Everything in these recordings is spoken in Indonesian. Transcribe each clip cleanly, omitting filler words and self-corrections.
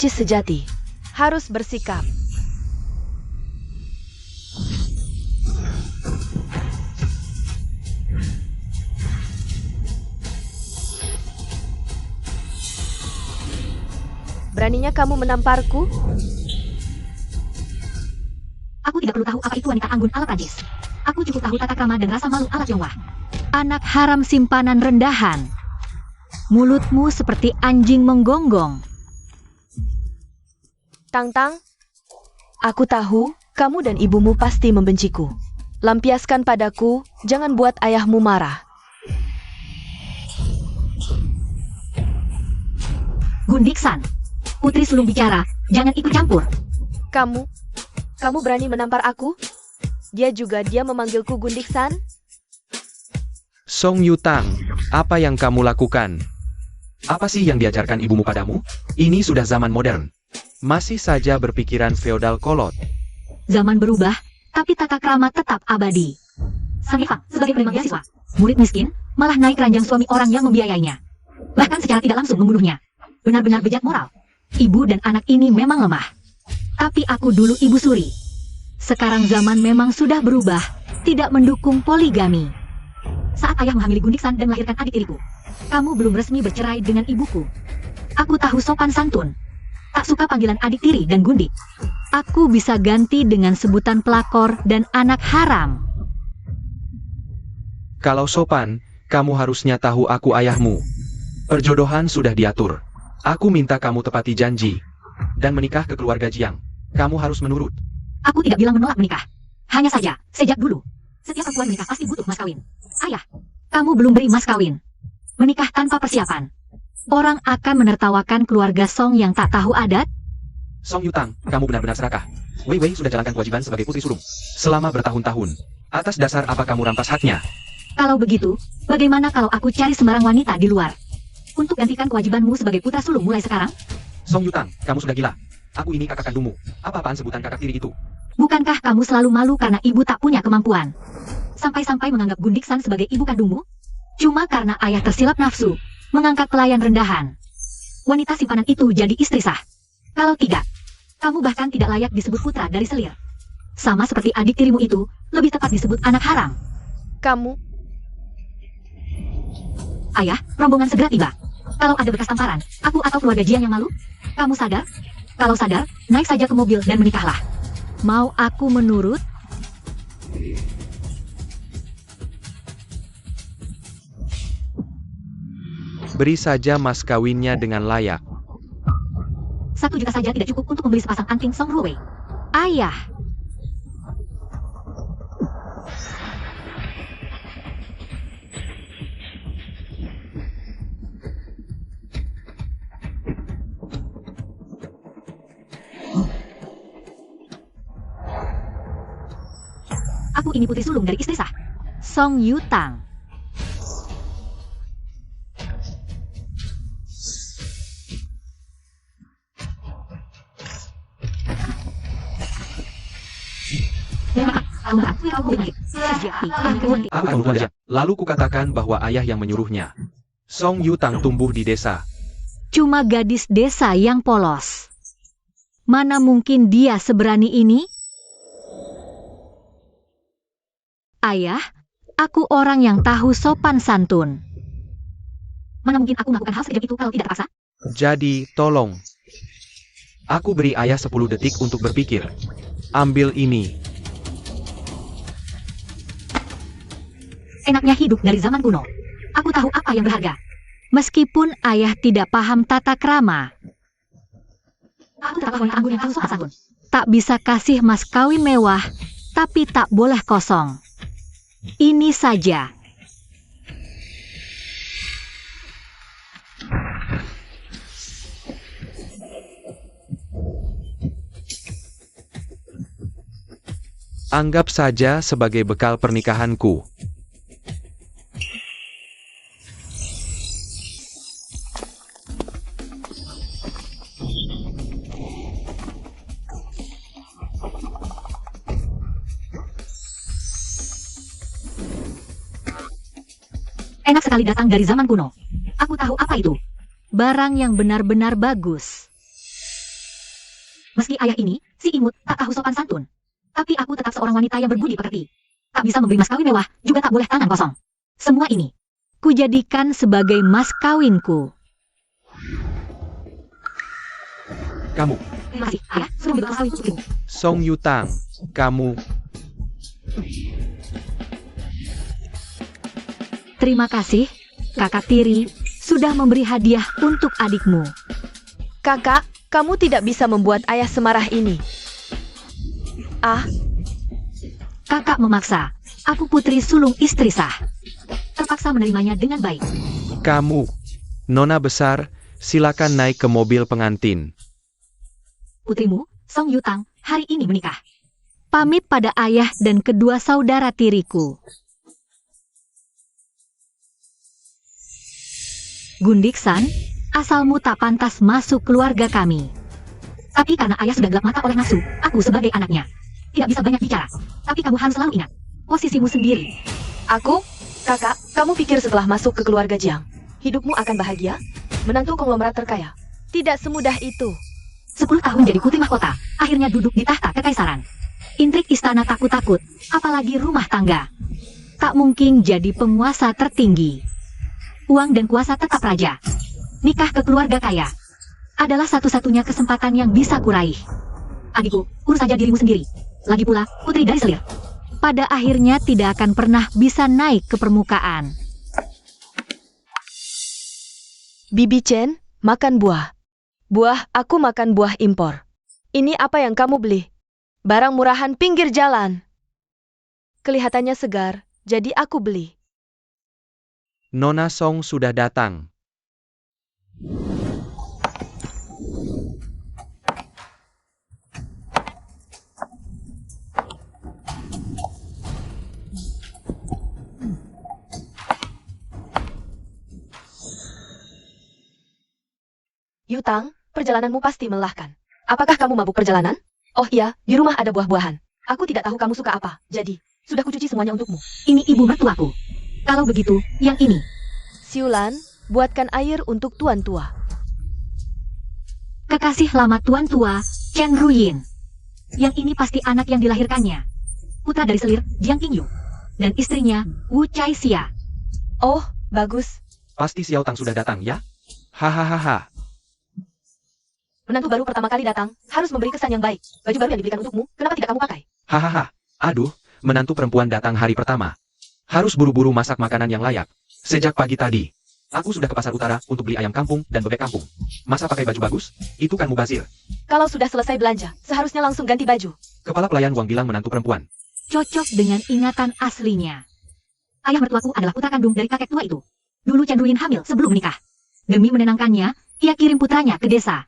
Cis sejati harus bersikap. Beraninya kamu menamparku? Aku tidak perlu tahu apa itu wanita anggun ala Prancis. Aku cukup tahu tata krama dan rasa malu ala Tionghoa. Anak haram simpanan rendahan. Mulutmu seperti anjing menggonggong. Tang-Tang, aku tahu kamu dan ibumu pasti membenciku. Lampiaskan padaku, jangan buat ayahmu marah. Gundiksan, putri sulung bicara, jangan ikut campur. Kamu berani menampar aku? Dia memanggilku Gundiksan? Song Yutang, apa yang kamu lakukan? Apa sih yang diajarkan ibumu padamu? Ini sudah zaman modern. Masih saja berpikiran feodal kolot. Zaman berubah, tapi tata krama tetap abadi. Sang Eva, sebagai penerima beasiswa, murid miskin, malah naik ranjang suami orang yang membiayainya. Bahkan secara tidak langsung membunuhnya. Benar-benar bejat moral. Ibu dan anak ini memang lemah. Tapi aku dulu ibu suri. Sekarang zaman memang sudah berubah, tidak mendukung poligami. Saat ayah menghamili Gundiksan dan melahirkan adik tiriku, kamu belum resmi bercerai dengan ibuku. Aku tahu sopan santun. Tak suka panggilan adik tiri dan gundik. Aku bisa ganti dengan sebutan pelakor dan anak haram. Kalau sopan, kamu harusnya tahu aku ayahmu. Perjodohan sudah diatur. Aku minta kamu tepati janji dan menikah ke keluarga Jiang. Kamu harus menurut. Aku tidak bilang menolak menikah. Hanya saja, sejak dulu, setiap perempuan menikah pasti butuh mas kawin. Ayah, kamu belum beri mas kawin. Menikah tanpa persiapan. Orang akan menertawakan keluarga Song yang tak tahu adat. Song Yutang, kamu benar-benar serakah. Wei Wei sudah jalankan kewajiban sebagai putri sulung selama bertahun-tahun. Atas dasar apa kamu rampas haknya? Kalau begitu, bagaimana kalau aku cari sembarang wanita di luar? Untuk gantikan kewajibanmu sebagai putra sulung mulai sekarang? Song Yutang, kamu sudah gila. Aku ini kakak kandungmu. Apa-apaan sebutan kakak tiri itu? Bukankah kamu selalu malu karena ibu tak punya kemampuan? Sampai-sampai menganggap Gundiksan sebagai ibu kandungmu? Cuma karena ayah tersilap nafsu, mengangkat pelayan rendahan. Wanita simpanan itu jadi istri sah. Kalau tidak, kamu bahkan tidak layak disebut putra dari selir. Sama seperti adik tirimu itu, lebih tepat disebut anak haram. Kamu? Ayah, rombongan segera tiba. Kalau ada bekas tamparan, aku atau keluarga Jiang yang malu? Kamu sadar? Kalau sadar, naik saja ke mobil dan menikahlah. Mau aku menurut? Beri saja mas kawinnya dengan layak. 1 juta saja tidak cukup untuk membeli sepasang anting Song Ruwei. Ayah. Aku ini putri sulung dari istri sah, Song Yutang. Lalu kukatakan bahwa ayah yang menyuruhnya. Song Yutang tumbuh di desa. Cuma gadis desa yang polos. Mana mungkin dia seberani ini? Ayah, aku orang yang tahu sopan santun. Mana mungkin aku melakukan hal sekejam itu kalau tidak terpaksa? Jadi, tolong. Aku beri ayah 10 detik untuk berpikir. Ambil ini. Enaknya hidup dari zaman kuno. Aku tahu apa yang berharga. Meskipun ayah tidak paham tata krama. Aku tetap wanita anggun yang tahu sopan santun. Tak bisa kasih mas kawin mewah, tapi tak boleh kosong. Ini saja. Anggap saja sebagai bekal pernikahanku. Enak sekali datang dari zaman kuno. Aku tahu apa itu. Barang yang benar-benar bagus. Meski ayah ini, si imut, tak tahu sopan santun. Tapi aku tetap seorang wanita yang berbudi pekerti. Tak bisa memberi mas kawin mewah, juga tak boleh tangan kosong. Semua ini, kujadikan sebagai mas kawinku. Kamu, Masih, ayah, sudah memberi mas kawin putrimu. Song Yutang, kamu. Terima kasih, kakak tiri, sudah memberi hadiah untuk adikmu. Kakak, kamu tidak bisa membuat ayah semarah ini. Ah, Kakak memaksa, aku putri sulung istri sah. Terpaksa menerimanya dengan baik. Kamu, Nona besar, silakan naik ke mobil pengantin. Putrimu, Song Yutang, hari ini menikah. Pamit pada ayah dan kedua saudara tiriku. Gundiksan, asalmu tak pantas masuk keluarga kami. Tapi karena ayah sudah gelap mata oleh nafsu, aku sebagai anaknya tidak bisa banyak bicara. Tapi kamu harus selalu ingat posisimu sendiri. kakak, kamu pikir setelah masuk ke keluarga Jiang, hidupmu akan bahagia? Menantu konglomerat terkaya? Tidak semudah itu. 10 tahun jadi putri mahkota, akhirnya duduk di tahta kekaisaran. Intrik istana takut-takut, apalagi rumah tangga. Tak mungkin jadi penguasa tertinggi. Uang dan kuasa tetap raja. Nikah ke keluarga kaya adalah satu-satunya kesempatan yang bisa kuraih. Adikku, urus saja dirimu sendiri. Lagi pula, putri dari selir. Pada akhirnya tidak akan pernah bisa naik ke permukaan. Bibi Chen, makan buah. Aku makan buah impor. Ini apa yang kamu beli? Barang murahan pinggir jalan. Kelihatannya segar, jadi aku beli. Nona Song sudah datang. Yutang, perjalananmu pasti melelahkan. Apakah kamu mabuk perjalanan? Oh iya, di rumah ada buah-buahan. Aku tidak tahu kamu suka apa, jadi sudah kucuci semuanya untukmu. Ini ibu mertuaku. Kalau begitu, yang ini. Siulan, buatkan air untuk tuan tua. Kekasih lama tuan tua, Chen Ruyin. Yang ini pasti anak yang dilahirkannya. Putra dari selir, Jiang Qingyu. Dan istrinya, Wu Chai Xia. Oh, bagus. Pasti Xiao Tang sudah datang, ya? Hahaha. Menantu baru pertama kali datang, harus memberi kesan yang baik. Baju baru yang dibelikan untukmu, kenapa tidak kamu pakai? Hahaha. Aduh, menantu perempuan datang hari pertama. Harus buru-buru masak makanan yang layak. Sejak pagi tadi, aku sudah ke pasar utara untuk beli ayam kampung dan bebek kampung. Masa pakai baju bagus? Itu kan mubazir. Kalau sudah selesai belanja, seharusnya langsung ganti baju. Kepala pelayan Wang bilang menantu perempuan. Cocok dengan ingatan aslinya. Ayah mertuaku adalah putra kandung dari kakek tua itu. Dulu Chen Ruyin hamil sebelum menikah. Demi menenangkannya, ia kirim putranya ke desa.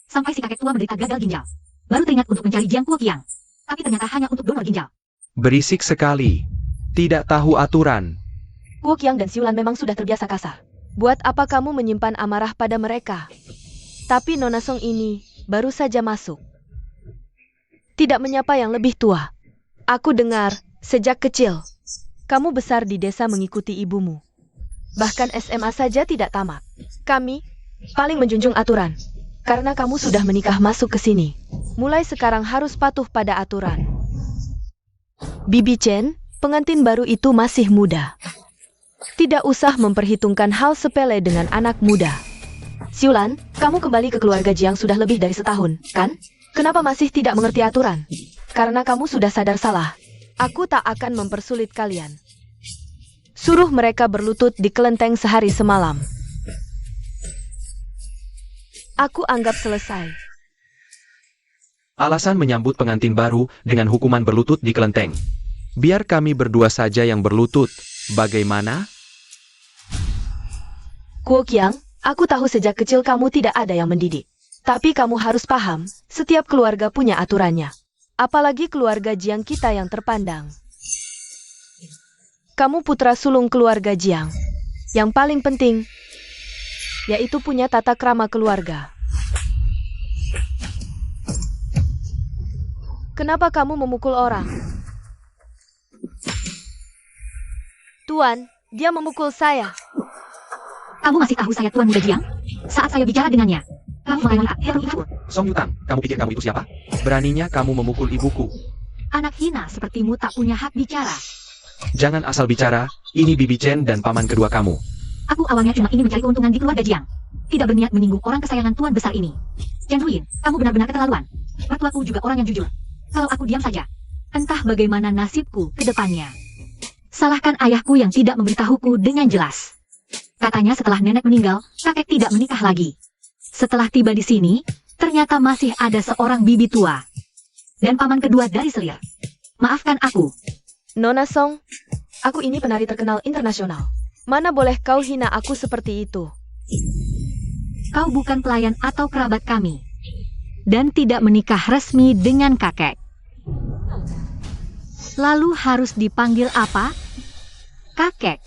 Sampai si kakek tua menderita gagal ginjal. Baru teringat untuk mencari Jiang Kuoqiang. Tapi ternyata hanya untuk donor ginjal. Berisik sekali. Tidak tahu aturan. Kuoqiang dan Siulan memang sudah terbiasa kasar. Buat apa kamu menyimpan amarah pada mereka? Tapi Nona Song ini baru saja masuk. Tidak menyapa yang lebih tua. Aku dengar, sejak kecil, kamu besar di desa mengikuti ibumu. Bahkan SMA saja tidak tamat. Kami paling menjunjung aturan. Karena kamu sudah menikah masuk ke sini. Mulai sekarang harus patuh pada aturan. Bibi Chen, pengantin baru itu masih muda. Tidak usah memperhitungkan hal sepele dengan anak muda. Siulan, kamu kembali ke keluarga Jiang sudah lebih dari setahun, kan? Kenapa masih tidak mengerti aturan? Karena kamu sudah sadar salah. Aku tak akan mempersulit kalian. Suruh mereka berlutut di kelenteng sehari semalam. Aku anggap selesai. Alasan menyambut pengantin baru dengan hukuman berlutut di kelenteng. Biar kami berdua saja yang berlutut. Bagaimana? Kuoqiang, aku tahu sejak kecil kamu tidak ada yang mendidik. Tapi kamu harus paham, setiap keluarga punya aturannya. Apalagi keluarga Jiang kita yang terpandang. Kamu putra sulung keluarga Jiang. Yang paling penting, yaitu punya tata krama keluarga. Kenapa kamu memukul orang? Tuan, dia memukul saya. Kamu masih tahu saya Tuan Muda Jiang? Saat saya bicara dengannya, Kamu sebagai wanita, perlu ingat. Song Yutang, kamu pikir kamu itu siapa? Beraninya kamu memukul ibuku. Anak hina sepertimu tak punya hak bicara. Jangan asal bicara, ini Bibi Chen dan paman kedua kamu. Aku awalnya cuma ingin mencari keuntungan di keluarga Jiang. Tidak berniat menyinggung orang kesayangan tuan besar ini. Chen Ruyin, kamu benar-benar keterlaluan. Mertuaku juga orang yang jujur. Kalau aku diam saja, entah bagaimana nasibku ke depannya. Salahkan ayahku yang tidak memberitahuku dengan jelas. Katanya setelah nenek meninggal, kakek tidak menikah lagi. Setelah tiba di sini, ternyata masih ada seorang bibi tua. Dan paman kedua dari selir. Maafkan aku. Nona Song, aku ini penari terkenal internasional. Mana boleh kau hina aku seperti itu? Kau bukan pelayan atau kerabat kami. Dan tidak menikah resmi dengan kakek. Lalu harus dipanggil apa? Kakek.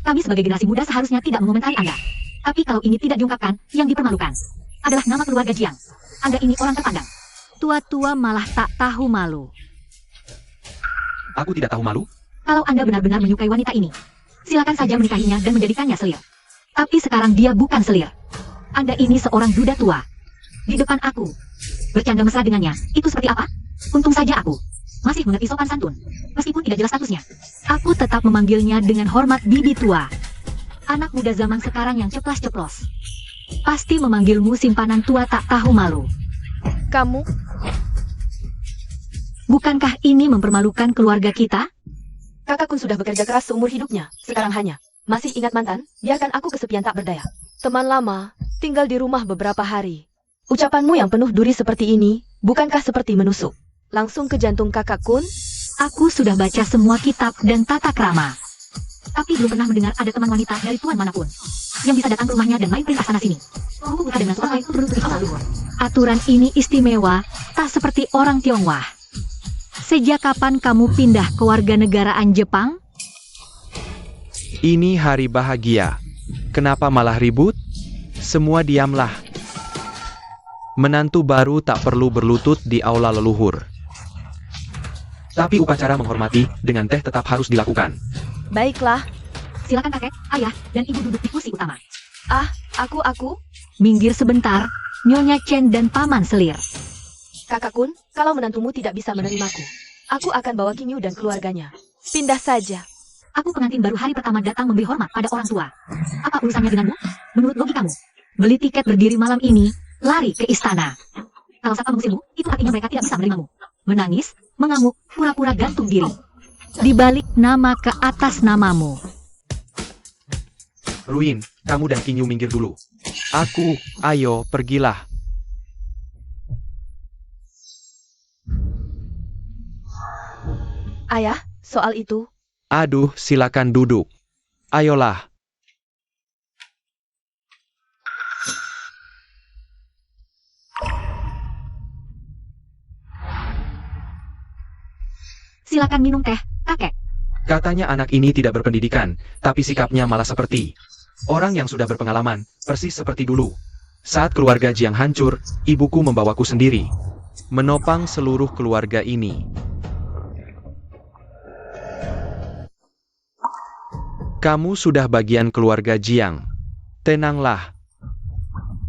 Kami sebagai generasi muda seharusnya tidak mengomentari Anda. Tapi kalau ini tidak diungkapkan, yang dipermalukan adalah nama keluarga Jiang. Anda ini orang terpandang. Tua-tua malah tak tahu malu. Aku tidak tahu malu. Kalau Anda benar-benar menyukai wanita ini, silakan saja menikahinya dan menjadikannya selir. Tapi sekarang dia bukan selir. Anda ini seorang duda tua. Di depan aku. Bercanda mesra dengannya, itu seperti apa? Untung saja aku masih mengerti sopan santun. Meskipun tidak jelas statusnya, aku tetap memanggilnya dengan hormat bibi tua. Anak muda zaman sekarang yang ceplas-ceplos pasti memanggilmu simpanan tua tak tahu malu. Kamu? Bukankah ini mempermalukan keluarga kita? Kakak Kun sudah bekerja keras seumur hidupnya. Sekarang hanya masih ingat mantan, biarkan aku kesepian tak berdaya. Teman lama, tinggal di rumah beberapa hari. Ucapanmu yang penuh duri seperti ini, bukankah seperti menusuk langsung ke jantung kakak Kun? Aku sudah baca semua kitab dan tata krama. Tapi belum pernah mendengar ada teman wanita dari tuan manapun yang bisa datang ke rumahnya dan main perintah sana sini. Buku buka dengan suara lain berlutut lalu. Aturan ini istimewa, tak seperti orang Tionghoa. Sejak kapan kamu pindah ke warga negaraan Jepang? Ini hari bahagia. Kenapa malah ribut? Semua diamlah. Menantu baru tak perlu berlutut di aula leluhur. Tapi upacara menghormati dengan teh tetap harus dilakukan. Baiklah. Silakan kakek, ayah, dan ibu duduk di kursi utama. Aku? Minggir sebentar, Nyonya Chen dan Paman Selir. Kakak Kun, kalau menantumu tidak bisa menerimaku, aku akan bawa Kinyu dan keluarganya. Pindah saja. Aku pengantin baru hari pertama datang memberi hormat pada orang tua. Apa urusannya denganmu? Menurut logikamu, beli tiket berdiri malam ini, lari ke istana. Kalau satpam mengusirmu, itu artinya mereka tidak bisa menerimamu. Menangis, mengamuk, pura-pura gantung diri. Dibalik nama ke atas namamu. Ruin, kamu dan Kinyu minggir dulu. Aku, ayo, pergilah. Ayah, soal itu, Aduh, silakan duduk. Ayolah. Silakan minum teh, kakek. Katanya anak ini tidak berpendidikan, tapi sikapnya malah seperti orang yang sudah berpengalaman, persis seperti dulu. Saat keluarga Jiang hancur, ibuku membawaku sendiri. Menopang seluruh keluarga ini. Kamu sudah bagian keluarga Jiang. Tenanglah.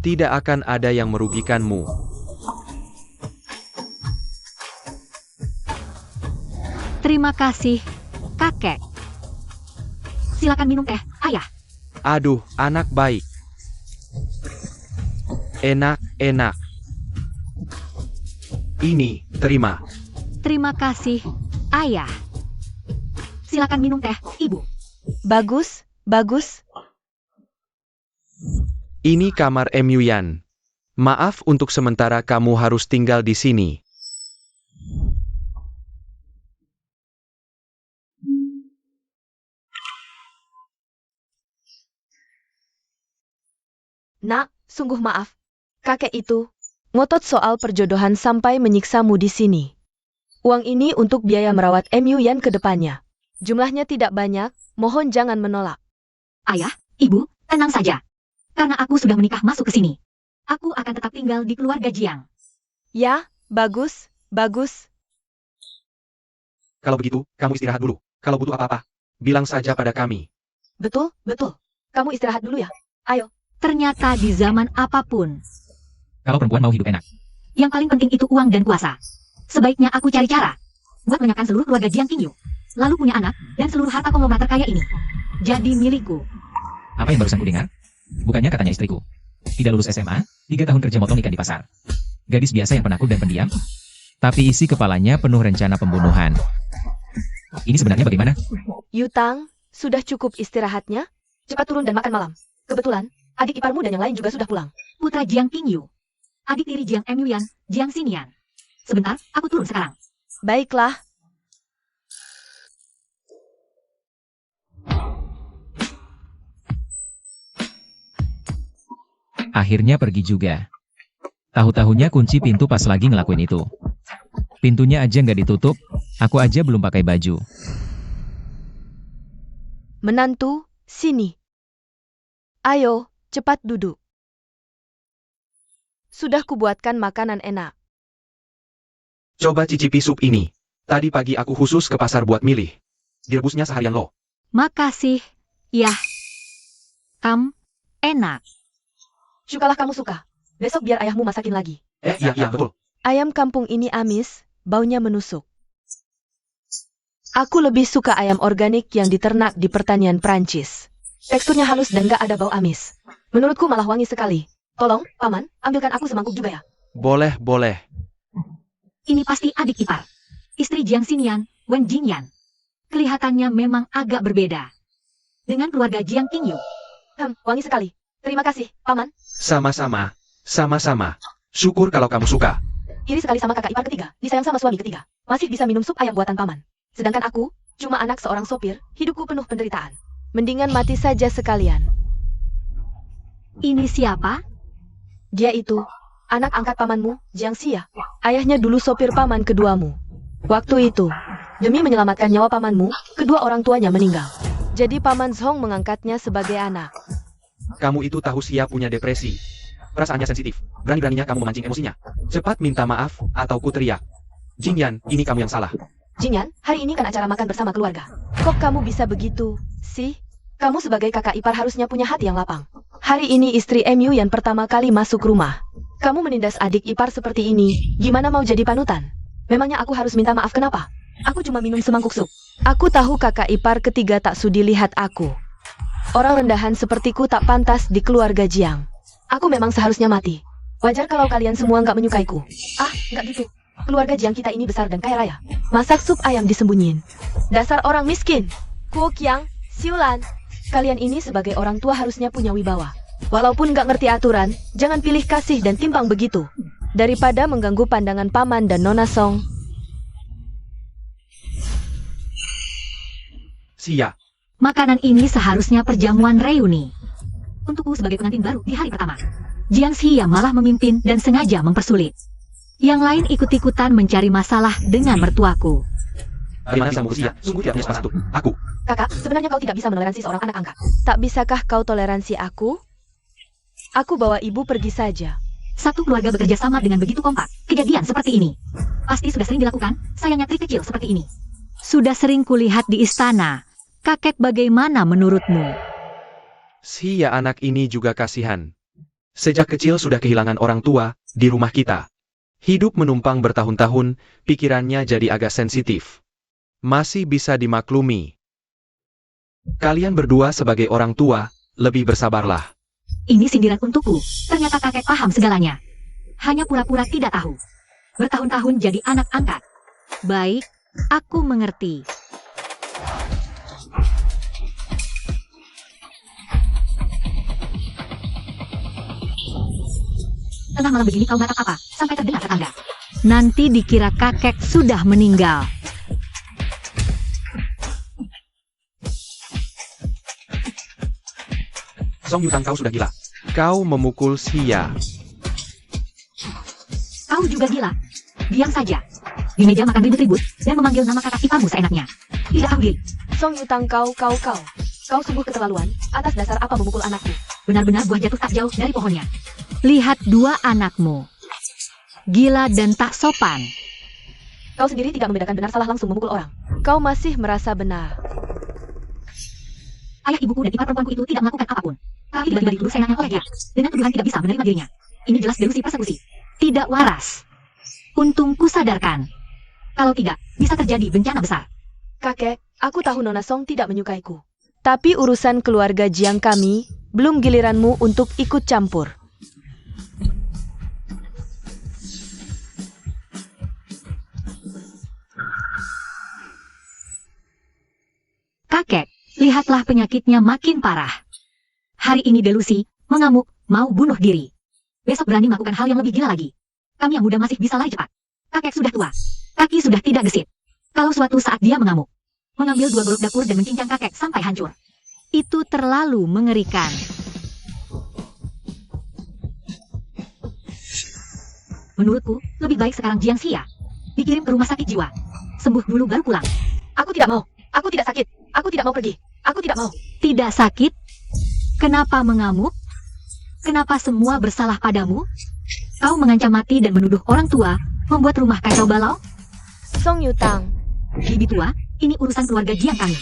Tidak akan ada yang merugikanmu. Terima kasih, kakek. Silakan minum teh, ayah. Aduh, anak baik. Enak, enak. Ini, terima. Terima kasih, ayah. Silakan minum teh, ibu. bagus. Ini kamar Emyuyan. Maaf untuk sementara kamu harus tinggal di sini. Nak, sungguh maaf. Kakek itu ngotot soal perjodohan sampai menyiksamu di sini. Uang ini untuk biaya merawat Emyuyan ke depannya. Jumlahnya tidak banyak, mohon jangan menolak. Ayah, ibu, tenang saja. Karena aku sudah menikah masuk ke sini. Aku akan tetap tinggal di keluarga Jiang. Ya, bagus. Kalau begitu, kamu istirahat dulu. Kalau butuh apa-apa, bilang saja pada kami. Betul. Kamu istirahat dulu ya. Ayo. Ternyata di zaman apapun, Kalau perempuan mau hidup enak, Yang paling penting itu uang dan kuasa. Sebaiknya aku cari cara buat menyaksikan seluruh keluarga Jiang Qingyu, lalu punya anak dan seluruh harta konglomerat terkaya ini jadi milikku. apa yang barusan ku dengar? Bukannya katanya istriku tidak lulus SMA, 3 tahun kerja motong ikan di pasar. Gadis biasa yang penakut dan pendiam, tapi isi kepalanya penuh rencana pembunuhan. Ini sebenarnya bagaimana? Yutang, sudah cukup istirahatnya? Cepat turun dan makan malam. Kebetulan, adik iparmu dan yang lain juga sudah pulang. Putra Jiang Qingyu, adik tiri Jiang Emyuan, Jiang Xinyan. Sebentar, aku turun sekarang. Baiklah. Akhirnya pergi juga. Tahu-tahunya kunci pintu pas lagi ngelakuin itu. Pintunya aja nggak ditutup, aku aja belum pakai baju. Menantu, sini. Ayo, cepat duduk. Sudah kubuatkan makanan enak. Coba cicipi sup ini. Tadi pagi aku khusus ke pasar buat milih. Direbusnya seharian loh. Makasih. Yah. Enak. Syukurlah kamu suka. Besok biar ayahmu masakin lagi. Iya betul. Ayam kampung ini amis, baunya menusuk. Aku lebih suka ayam organik yang diternak di pertanian Prancis. Teksturnya halus dan gak ada bau amis. Menurutku malah wangi sekali. Tolong, Paman, ambilkan aku semangkuk juga ya. Boleh. Ini pasti adik ipar. Istri Jiang Xinyan, Wen Jingyan. Kelihatannya memang agak berbeda dengan keluarga Jiang Qingyu. Wangi sekali. Terima kasih, Paman. Sama-sama. Syukur kalau kamu suka. Iri sekali sama kakak ipar ketiga, disayang sama suami ketiga. Masih bisa minum sup ayam buatan Paman. Sedangkan aku, cuma anak seorang sopir, hidupku penuh penderitaan. Mendingan mati saja sekalian. Ini siapa? Dia itu, anak angkat pamanmu, Jiang Xia. Ayahnya dulu sopir paman keduamu. Waktu itu, demi menyelamatkan nyawa pamanmu, kedua orang tuanya meninggal. Jadi paman Zhong mengangkatnya sebagai anak. Kamu itu tahu Xia punya depresi. Perasaannya sensitif. Berani-beraninya kamu memancing emosinya. Cepat minta maaf, atau ku teriak. Jingyan, ini kamu yang salah. Jingyan, hari ini kan acara makan bersama keluarga. Kok kamu bisa begitu, sih? Kamu sebagai kakak ipar harusnya punya hati yang lapang. Hari ini istri MU yang pertama kali masuk rumah. Kamu menindas adik ipar seperti ini, gimana mau jadi panutan? Memangnya aku harus minta maaf kenapa? Aku cuma minum semangkuk sup. Aku tahu kakak ipar ketiga tak sudi lihat aku. Orang rendahan sepertiku tak pantas di keluarga Jiang. Aku memang seharusnya mati. Wajar kalau kalian semua nggak menyukaiku. Nggak gitu. Keluarga Jiang kita ini besar dan kaya raya. Masak sup ayam disembunyiin. Dasar orang miskin. Kuo Qiang, Siulan. Kalian ini sebagai orang tua harusnya punya wibawa. Walaupun nggak ngerti aturan, jangan pilih kasih dan timpang begitu. Daripada mengganggu pandangan Paman dan Nona Song. Xia, Makanan ini seharusnya perjamuan reuni. Untukku sebagai pengantin baru di hari pertama. Jiang Xia malah memimpin dan sengaja mempersulit. Yang lain ikut-ikutan mencari masalah dengan mertuaku. bagaimana bisa Xia? Sungguh tidak punya salah satu. Aku. Kakak, sebenarnya kau tidak bisa menoleransi seorang anak angkat. Tak bisakah kau toleransi aku? Aku bawa ibu pergi saja. Satu keluarga bekerja sama dengan begitu kompak. Kejadian seperti ini pasti sudah sering dilakukan, sayangnya trik kecil seperti ini. Sudah sering kulihat di istana. Kakek bagaimana menurutmu? Xia anak ini juga kasihan. Sejak kecil sudah kehilangan orang tua di rumah kita. Hidup menumpang bertahun-tahun, pikirannya jadi agak sensitif. Masih bisa dimaklumi. Kalian berdua sebagai orang tua, lebih bersabarlah. Ini sindiran untukku. Ternyata kakek paham segalanya. Hanya pura-pura tidak tahu. Bertahun-tahun jadi anak angkat. Baik, aku mengerti. Tengah malam begini kau matak apa? Sampai terdengar tetangga. Nanti dikira kakek sudah meninggal. Song Yutang kau sudah gila. Kau memukul Xia. Kau juga gila. Diam saja. Di meja makan ribut-ribut dan memanggil nama kakak iparmu seenaknya. Tidak tahu diri. Song Yutang kau. Kau sungguh keterlaluan. Atas dasar apa memukul anakku? Benar-benar buah jatuh tak jauh dari pohonnya. Lihat dua anakmu. Gila dan tak sopan. Kau sendiri tidak membedakan benar salah langsung memukul orang. Kau masih merasa benar. Ayah ibuku dan ipar perempuanku itu tidak melakukan apapun. Tapi tiba-tiba dituduh seenaknya oleh dia. Dengan tuduhan tidak bisa menerima dirinya. Ini jelas delusi persekusi. Tidak waras. Untung ku sadarkan. Kalau tidak, bisa terjadi bencana besar. Kakek, aku tahu Nona Song tidak menyukaiku. Tapi urusan keluarga Jiang kami, belum giliranmu untuk ikut campur. Kakek, lihatlah penyakitnya makin parah. Hari ini delusi, mengamuk, mau bunuh diri. Besok berani melakukan hal yang lebih gila lagi. Kami yang muda masih bisa lari cepat. Kakek sudah tua. Kaki sudah tidak gesit. Kalau suatu saat dia mengamuk, mengambil 2 golok dapur dan mencincang kakek sampai hancur. Itu terlalu mengerikan. Menurutku, lebih baik sekarang Jiang Xia dikirim ke rumah sakit jiwa. Sembuh dulu baru pulang. Aku tidak mau. Aku tidak sakit. Aku tidak mau pergi. Aku tidak mau. Tidak sakit? Kenapa mengamuk? Kenapa semua bersalah padamu? Kau mengancam mati dan menuduh orang tua, membuat rumah kacau balau? Song Yutang, Bibi tua, ini urusan keluarga Jiang kami.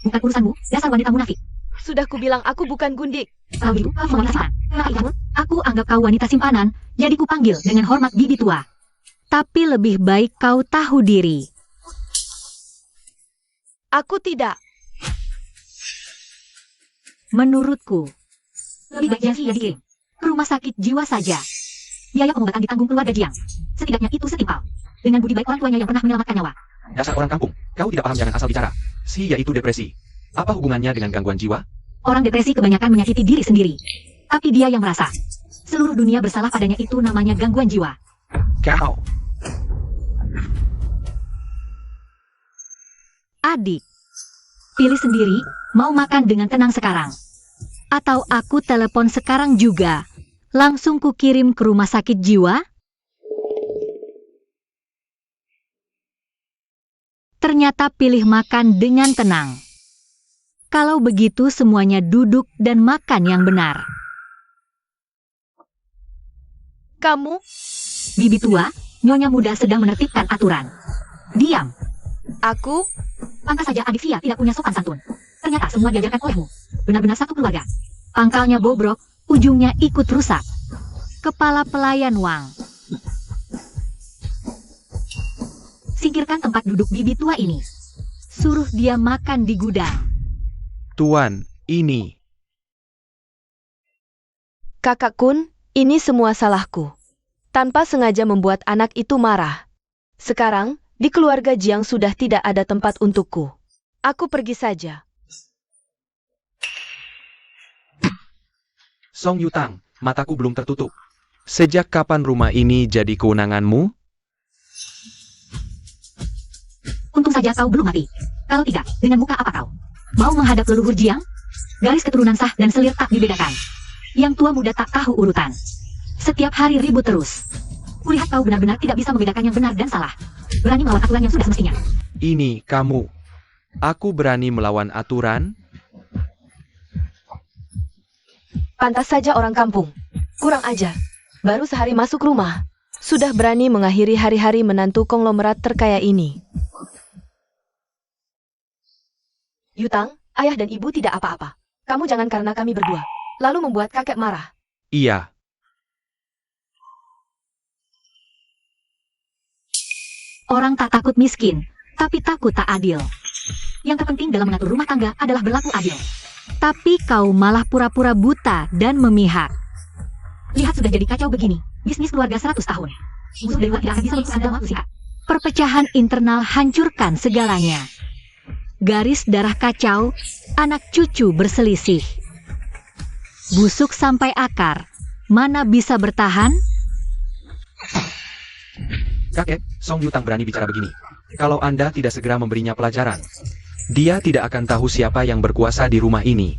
Bukan urusanmu, dasar wanita munafik. sudah kubilang aku bukan gundik. Kau itu, kau wanita simpanan. Kenapa ikut? Aku anggap kau wanita simpanan, jadi kupanggil dengan hormat bibi tua. Tapi lebih baik kau tahu diri. Aku tidak. Menurutku, lebih baik Jiang Xia dikirim ke rumah sakit jiwa saja. Biaya pengobatan ditanggung keluarga Jiang. Setidaknya itu setimpal dengan budi baik orang tuanya yang pernah menyelamatkan nyawa. Dasar orang kampung, kau tidak paham jangan asal bicara. Xia itu depresi. Apa hubungannya dengan gangguan jiwa? Orang depresi kebanyakan menyakiti diri sendiri. Tapi dia yang merasa seluruh dunia bersalah padanya, itu namanya gangguan jiwa. Kau. Adik, pilih sendiri, mau makan dengan tenang sekarang. Atau aku telepon sekarang juga. Langsung kukirim ke rumah sakit jiwa? Ternyata pilih makan dengan tenang. Kalau begitu semuanya duduk dan makan yang benar. Kamu? Bibi tua, nyonya muda sedang menertibkan aturan. Diam. Aku? Pantas saja adik Xia tidak punya sopan santun. Ternyata semua diajarkan olehmu. Benar-benar satu keluarga. Pangkalnya bobrok, ujungnya ikut rusak. Kepala pelayan Wang. Singkirkan tempat duduk bibi tua ini. Suruh dia makan di gudang. Tuan, ini. Kakak Kun, ini semua salahku. Tanpa sengaja membuat anak itu marah. Sekarang, di keluarga Jiang sudah tidak ada tempat untukku. Aku pergi saja. Song Yutang, mataku belum tertutup. Sejak kapan rumah ini jadi kewenanganmu? Untung saja kau belum mati. Kalau tidak, dengan muka apa kau? Mau menghadap leluhur Jiang? Garis keturunan sah dan selir tak dibedakan. Yang tua muda tak tahu urutan. Setiap hari ribut terus. Kulihat kau benar-benar tidak bisa membedakan yang benar dan salah. Berani melawan aturan yang sudah semestinya. Ini kamu. Aku berani melawan aturan? Pantas saja orang kampung. Kurang ajar. Baru sehari masuk rumah. Sudah berani mengakhiri hari-hari menantu konglomerat terkaya ini. Yutang, ayah dan ibu tidak apa-apa. Kamu jangan karena kami berdua, lalu membuat kakek marah. Iya. Orang tak takut miskin, tapi takut tak adil. Yang terpenting dalam mengatur rumah tangga adalah berlaku adil. Tapi kau malah pura-pura buta dan memihak. Lihat sudah jadi kacau begini, bisnis keluarga 100 tahun. Musuh dari luar tidak akan bisa menentukan dalam waktu singkat. Perpecahan internal hancurkan segalanya. Garis darah kacau, anak cucu berselisih. Busuk sampai akar, mana bisa bertahan? Kakek, Song Yutang berani bicara begini. Kalau Anda tidak segera memberinya pelajaran, dia tidak akan tahu siapa yang berkuasa di rumah ini.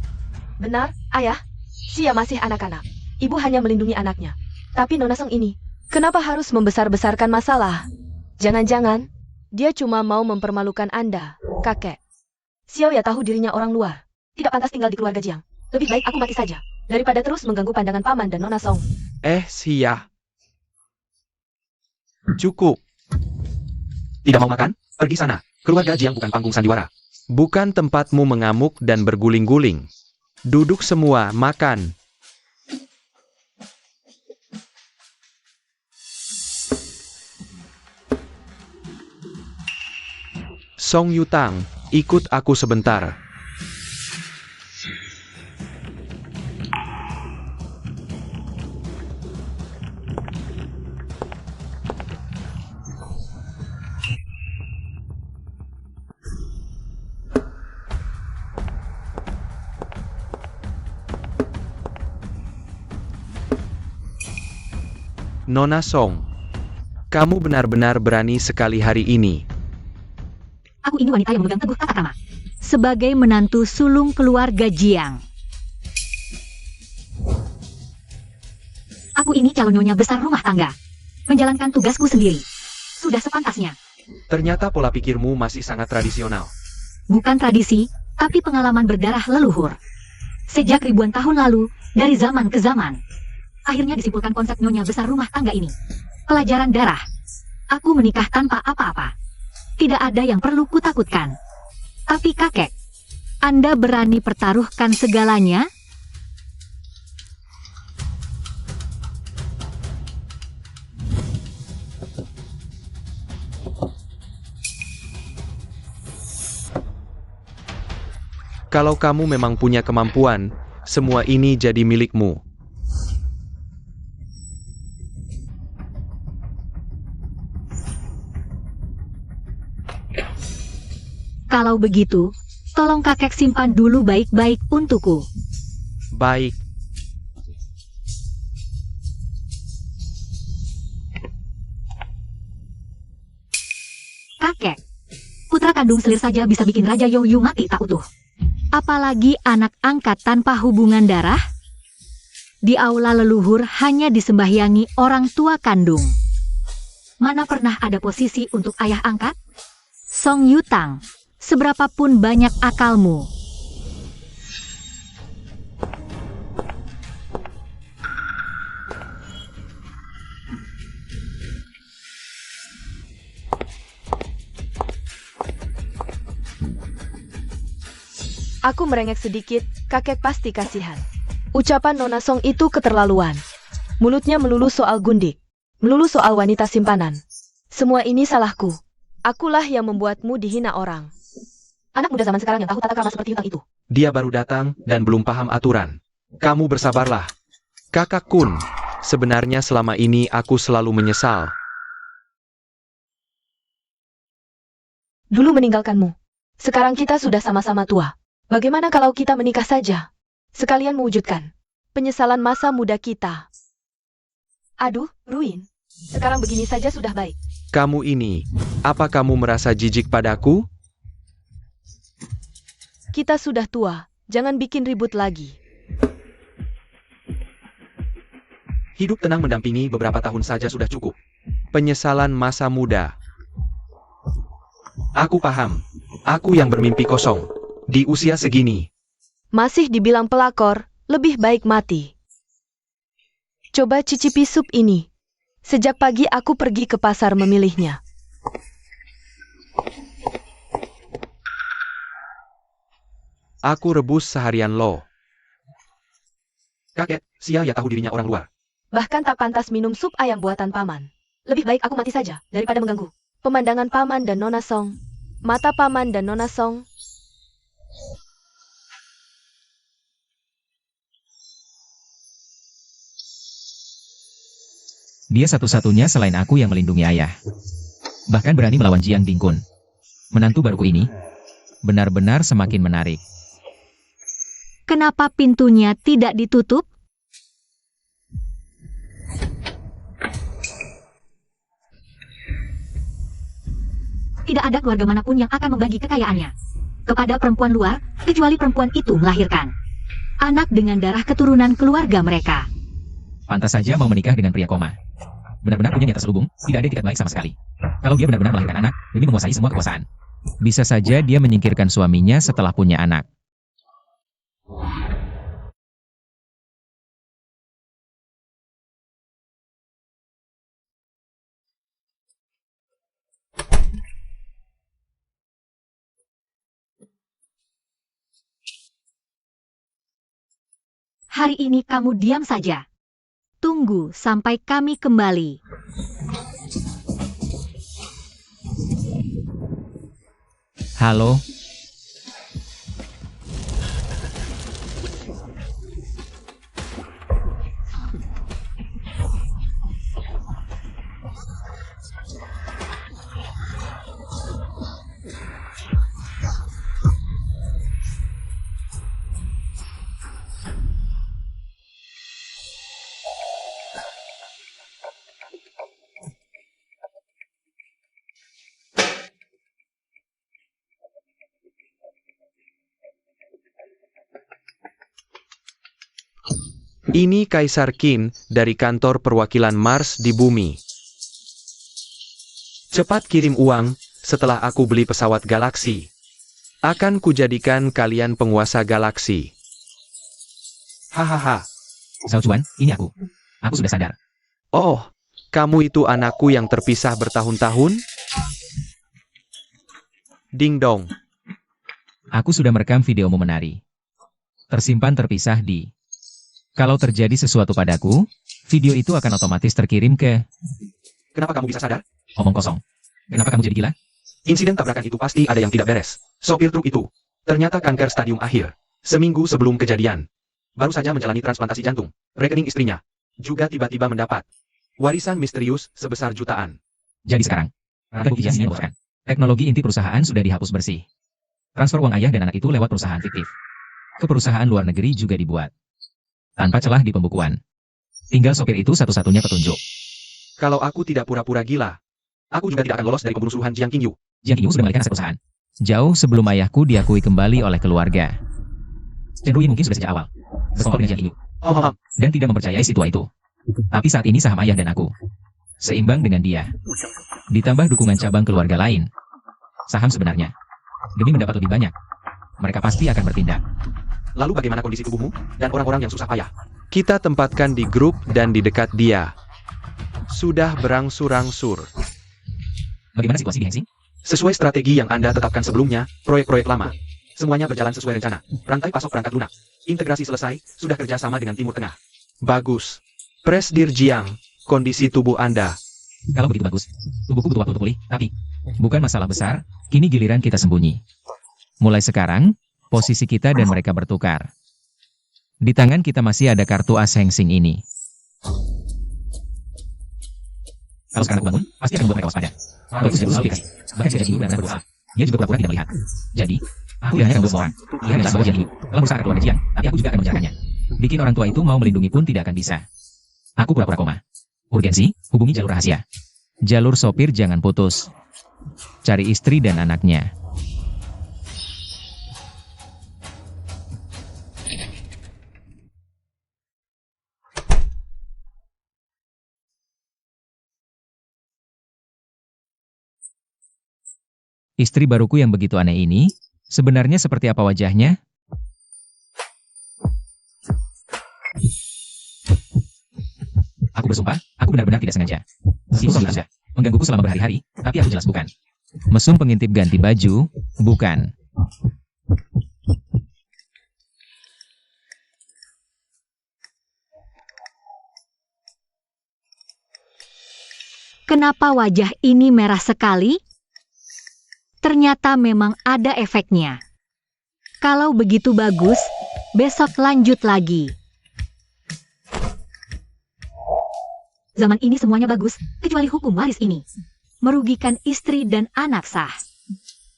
Benar, ayah. Xia masih anak-anak. Ibu hanya melindungi anaknya. Tapi Nona Song ini, kenapa harus membesar-besarkan masalah? Jangan-jangan, dia cuma mau mempermalukan Anda, kakek. Xiao ya tahu dirinya orang luar. Tidak pantas tinggal di keluarga Jiang. Lebih baik aku mati saja, daripada terus mengganggu pandangan paman dan Nona Song. Xia. Cukup. Tidak mau makan? Pergi sana. Keluarga Jiang bukan panggung sandiwara. Bukan tempatmu mengamuk dan berguling-guling. Duduk semua, makan. Song Yutang, ikut aku sebentar. Nona Song, kamu benar-benar berani sekali hari ini. Aku ini wanita yang memegang teguh tata krama. Sebagai menantu sulung keluarga Jiang. Aku ini calon nyonya besar rumah tangga. Menjalankan tugasku sendiri. Sudah sepantasnya. Ternyata pola pikirmu masih sangat tradisional. Bukan tradisi, tapi pengalaman berdarah leluhur. Sejak ribuan tahun lalu, dari zaman ke zaman. Akhirnya disimpulkan konsep nyonya besar rumah tangga ini. Pelajaran darah. Aku menikah tanpa apa-apa. Tidak ada yang perlu kutakutkan. Tapi kakek, Anda berani pertaruhkan segalanya? Kalau kamu memang punya kemampuan, semua ini jadi milikmu. Kalau begitu, tolong kakek simpan dulu baik-baik untukku. Baik. Kakek, putra kandung selir saja bisa bikin Raja Youyu mati tak utuh. Apalagi anak angkat tanpa hubungan darah? Di aula leluhur hanya disembahyangi orang tua kandung. Mana pernah ada posisi untuk ayah angkat? Song Yutang, seberapapun banyak akalmu. Aku merengek sedikit, kakek pasti kasihan. Ucapan Nona Song itu keterlaluan. Mulutnya melulu soal gundik. Melulu soal wanita simpanan. Semua ini salahku. Akulah yang membuatmu dihina orang. Anak muda zaman sekarang yang tahu tata krama seperti Yutang itu. Dia baru datang dan belum paham aturan. Kamu bersabarlah. Kakak Kun, sebenarnya selama ini aku selalu menyesal. Dulu meninggalkanmu. Sekarang kita sudah sama-sama tua. Bagaimana kalau kita menikah saja? Sekalian mewujudkan penyesalan masa muda kita. Aduh, Ruin. Sekarang begini saja sudah baik. Kamu ini, apa kamu merasa jijik padaku? Kita sudah tua, jangan bikin ribut lagi. Hidup tenang mendampingi beberapa tahun saja sudah cukup. Penyesalan masa muda. Aku paham. Aku yang bermimpi kosong. Di usia segini. Masih dibilang pelakor, lebih baik mati. Coba cicipi sup ini. Sejak pagi aku pergi ke pasar memilihnya. Aku rebus seharian loh. Kakek, Sia ya tahu dirinya orang luar. Bahkan tak pantas minum sup ayam buatan paman. Lebih baik aku mati saja, daripada mengganggu pemandangan paman dan Nona Song. Mata paman dan Nona Song. Dia satu-satunya selain aku yang melindungi ayah. Bahkan berani melawan Jiang Dingkun. Menantu baruku ini benar-benar semakin menarik. Kenapa pintunya tidak ditutup? Tidak ada keluarga manapun yang akan membagi kekayaannya kepada perempuan luar, kecuali perempuan itu melahirkan anak dengan darah keturunan keluarga mereka. Pantas saja mau menikah dengan pria koma. Benar-benar punya niat terselubung, tidak ada etikat baik sama sekali. Kalau dia benar-benar melahirkan anak, demi menguasai semua kekuasaan. Bisa saja dia menyingkirkan suaminya setelah punya anak. Hari ini kamu diam saja. Tunggu sampai kami kembali. Halo? Ini Kaisar Qin dari kantor perwakilan Mars di bumi. Cepat kirim uang setelah aku beli pesawat galaksi. Akan kujadikan kalian penguasa galaksi. Hahaha. Zhao Chuan, ini aku. Aku sudah sadar. Oh, kamu itu anakku yang terpisah bertahun-tahun? Ding dong. Aku sudah merekam videomu menari. Tersimpan terpisah di... Kalau terjadi sesuatu padaku, video itu akan otomatis terkirim ke... Kenapa kamu bisa sadar? Omong kosong. Kenapa kamu jadi gila? Insiden tabrakan itu pasti ada yang tidak beres. Sopir truk itu ternyata kanker stadium akhir. Seminggu sebelum kejadian. Baru saja menjalani transplantasi jantung. Rekening istrinya juga tiba-tiba mendapat warisan misterius sebesar jutaan. Jadi sekarang, kepolisian menyebutkan, teknologi inti perusahaan sudah dihapus bersih. Transfer uang ayah dan anak itu lewat perusahaan fiktif. Ke perusahaan luar negeri juga dibuat. Tanpa celah di pembukuan. Tinggal sopir itu satu-satunya petunjuk. Kalau aku tidak pura-pura gila, aku juga tidak akan lolos dari pembunuh suruhan Jiang Qingyu. Jiang Qingyu sudah mengalihkan aset perusahaan. Jauh sebelum ayahku diakui kembali oleh keluarga. Chen Ruyi mungkin sudah sejak awal bersekongkol dengan Jiang Qingyu. Dan tidak mempercayai si tua itu. Tapi saat ini saham ayah dan aku seimbang dengan dia. Ditambah dukungan cabang keluarga lain. Saham sebenarnya. Demi mendapat lebih banyak, mereka pasti akan bertindak. Lalu bagaimana kondisi tubuhmu dan orang-orang yang susah payah? Kita tempatkan di grup dan di dekat dia. Sudah berangsur-angsur. Bagaimana situasi di Hengxing? Sesuai strategi yang Anda tetapkan sebelumnya, proyek-proyek lama. Semuanya berjalan sesuai rencana. Rantai pasok perangkat lunak. Integrasi selesai, sudah kerja sama dengan Timur Tengah. Bagus. Presdir Jiang, kondisi tubuh Anda. Kalau begitu bagus, tubuhku butuh waktu untuk pulih, tapi bukan masalah besar, kini giliran kita sembunyi. Mulai sekarang, posisi kita dan mereka bertukar. Di tangan kita masih ada kartu as Hengxing ini. Kalau sekarang aku bangun, pasti akan membuat mereka waspada. Kalau itu sudah berusaha aplikasi, bahkan si Jiang benar-benar berusaha. Dia juga pura-pura tidak melihat. Jadi, aku tidak hanya akan membuat orang. Dia hanya bahwa Jiang telah berusaha akan keluar dari Jiang, tapi aku juga akan menjalankannya. Bikin orang tua itu mau melindungi pun tidak akan bisa. Aku pura-pura koma. Urgensi, hubungi jalur rahasia. Jalur sopir jangan putus. Cari istri dan anaknya. Istri baruku yang begitu aneh ini, sebenarnya seperti apa wajahnya? Aku bersumpah, aku benar-benar tidak sengaja. Itu bisa menggangguku selama berhari-hari, tapi aku jelas bukan. Mesum pengintip ganti baju, bukan. Kenapa wajah ini merah sekali? Ternyata memang ada efeknya. Kalau begitu bagus, besok lanjut lagi. Zaman ini semuanya bagus, kecuali hukum waris ini. Merugikan istri dan anak sah.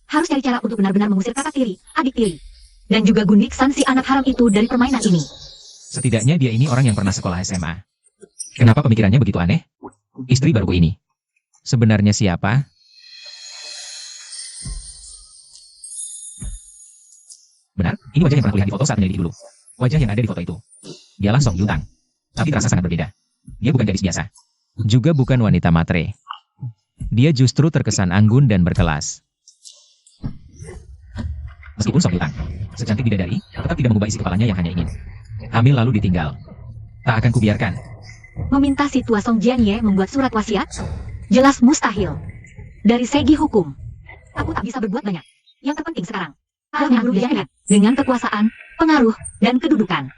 Harus cari cara untuk benar-benar mengusir kakak tiri, adik tiri. Dan juga Gundik-san si anak haram itu dari permainan ini. Setidaknya dia ini orang yang pernah sekolah SMA. Kenapa pemikirannya begitu aneh? Istri baruku ini. Sebenarnya siapa? Benar, ini wajah yang pernah kulihat di foto saat menyelidiki dulu. Wajah yang ada di foto itu. Dialah Song Yutang. Tapi terasa sangat berbeda. Dia bukan gadis biasa. Juga bukan wanita matre. Dia justru terkesan anggun dan berkelas. Meskipun Song Yutang secantik bidadari, tetap tidak mengubah isi kepalanya yang hanya ingin hamil lalu ditinggal. Tak akan kubiarkan. Meminta si tua Song Jianye membuat surat wasiat? Jelas mustahil. Dari segi hukum, aku tak bisa berbuat banyak. Yang terpenting sekarang, mengaruh Jianye dengan kekuasaan, pengaruh, dan kedudukan.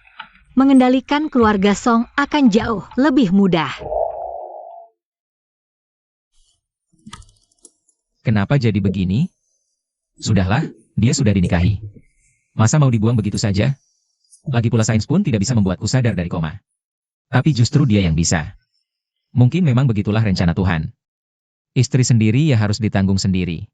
Mengendalikan keluarga Song akan jauh lebih mudah. Kenapa jadi begini? Sudahlah, dia sudah dinikahi. Masa mau dibuang begitu saja? Lagi pula sains pun tidak bisa membuatku sadar dari koma. Tapi justru dia yang bisa. Mungkin memang begitulah rencana Tuhan. Istri sendiri ya harus ditanggung sendiri.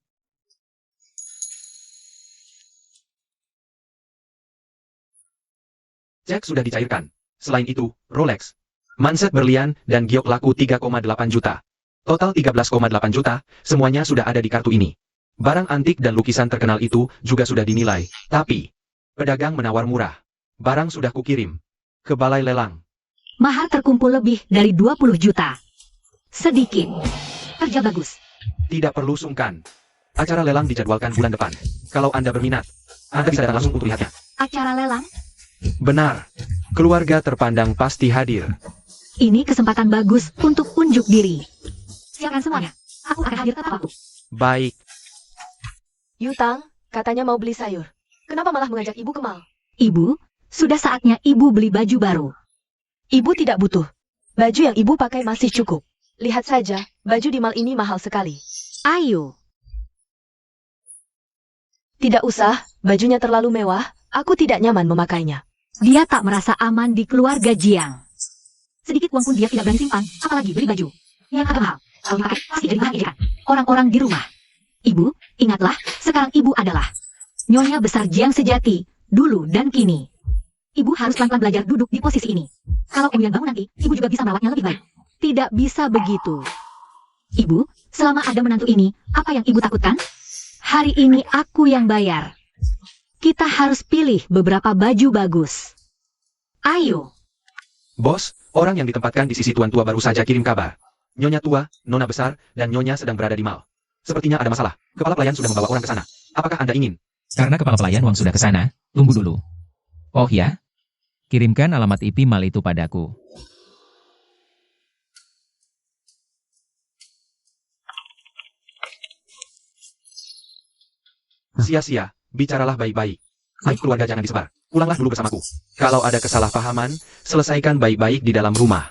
Cek sudah dicairkan. Selain itu, Rolex, manset berlian, dan giok laku 3,8 juta. Total 13,8 juta, semuanya sudah ada di kartu ini. Barang antik dan lukisan terkenal itu juga sudah dinilai, tapi pedagang menawar murah. Barang sudah kukirim ke balai lelang. Mahar terkumpul lebih dari 20 juta. Sedikit. Kerja bagus. Tidak perlu sungkan. Acara lelang dijadwalkan bulan depan. Kalau Anda berminat, Anda bisa datang langsung untuk lihatnya. Acara lelang? Benar. Keluarga terpandang pasti hadir. Ini kesempatan bagus untuk unjuk diri. Siapkan semuanya. Aku akan hadir tepat waktu. Baik. Yutang, katanya mau beli sayur. Kenapa malah mengajak ibu ke mall? Ibu, sudah saatnya ibu beli baju baru. Ibu tidak butuh. Baju yang ibu pakai masih cukup. Lihat saja, baju di mall ini mahal sekali. Ayo. Tidak usah, bajunya terlalu mewah, aku tidak nyaman memakainya. Dia tak merasa aman di keluarga Jiang. Sedikit uang pun dia tidak berani simpan, apalagi beli baju. Yang agak mahal, kalau dipakai pasti jadi bahan ejekan orang-orang di rumah. Ibu, ingatlah, sekarang ibu adalah nyonya besar Jiang sejati, dulu dan kini. Ibu harus pelan-pelan belajar duduk di posisi ini. Kalau Ouyang bangun nanti, ibu juga bisa merawatnya lebih baik. Tidak bisa begitu. Ibu, selama ada menantu ini, apa yang ibu takutkan? Hari ini aku yang bayar. Kita harus pilih beberapa baju bagus. Ayo. Bos, orang yang ditempatkan di sisi tuan tua baru saja kirim kabar. Nyonya tua, nona besar, dan nyonya sedang berada di mall. Sepertinya ada masalah. Kepala pelayan sudah membawa orang ke sana. Apakah Anda ingin? Karena kepala pelayan Wang sudah ke sana, tunggu dulu. Oh ya? Kirimkan alamat IP mal itu padaku. Sia-sia, bicaralah baik-baik. Aib keluarga jangan disebar. Pulanglah dulu bersamaku. Kalau ada kesalahpahaman, selesaikan baik-baik di dalam rumah.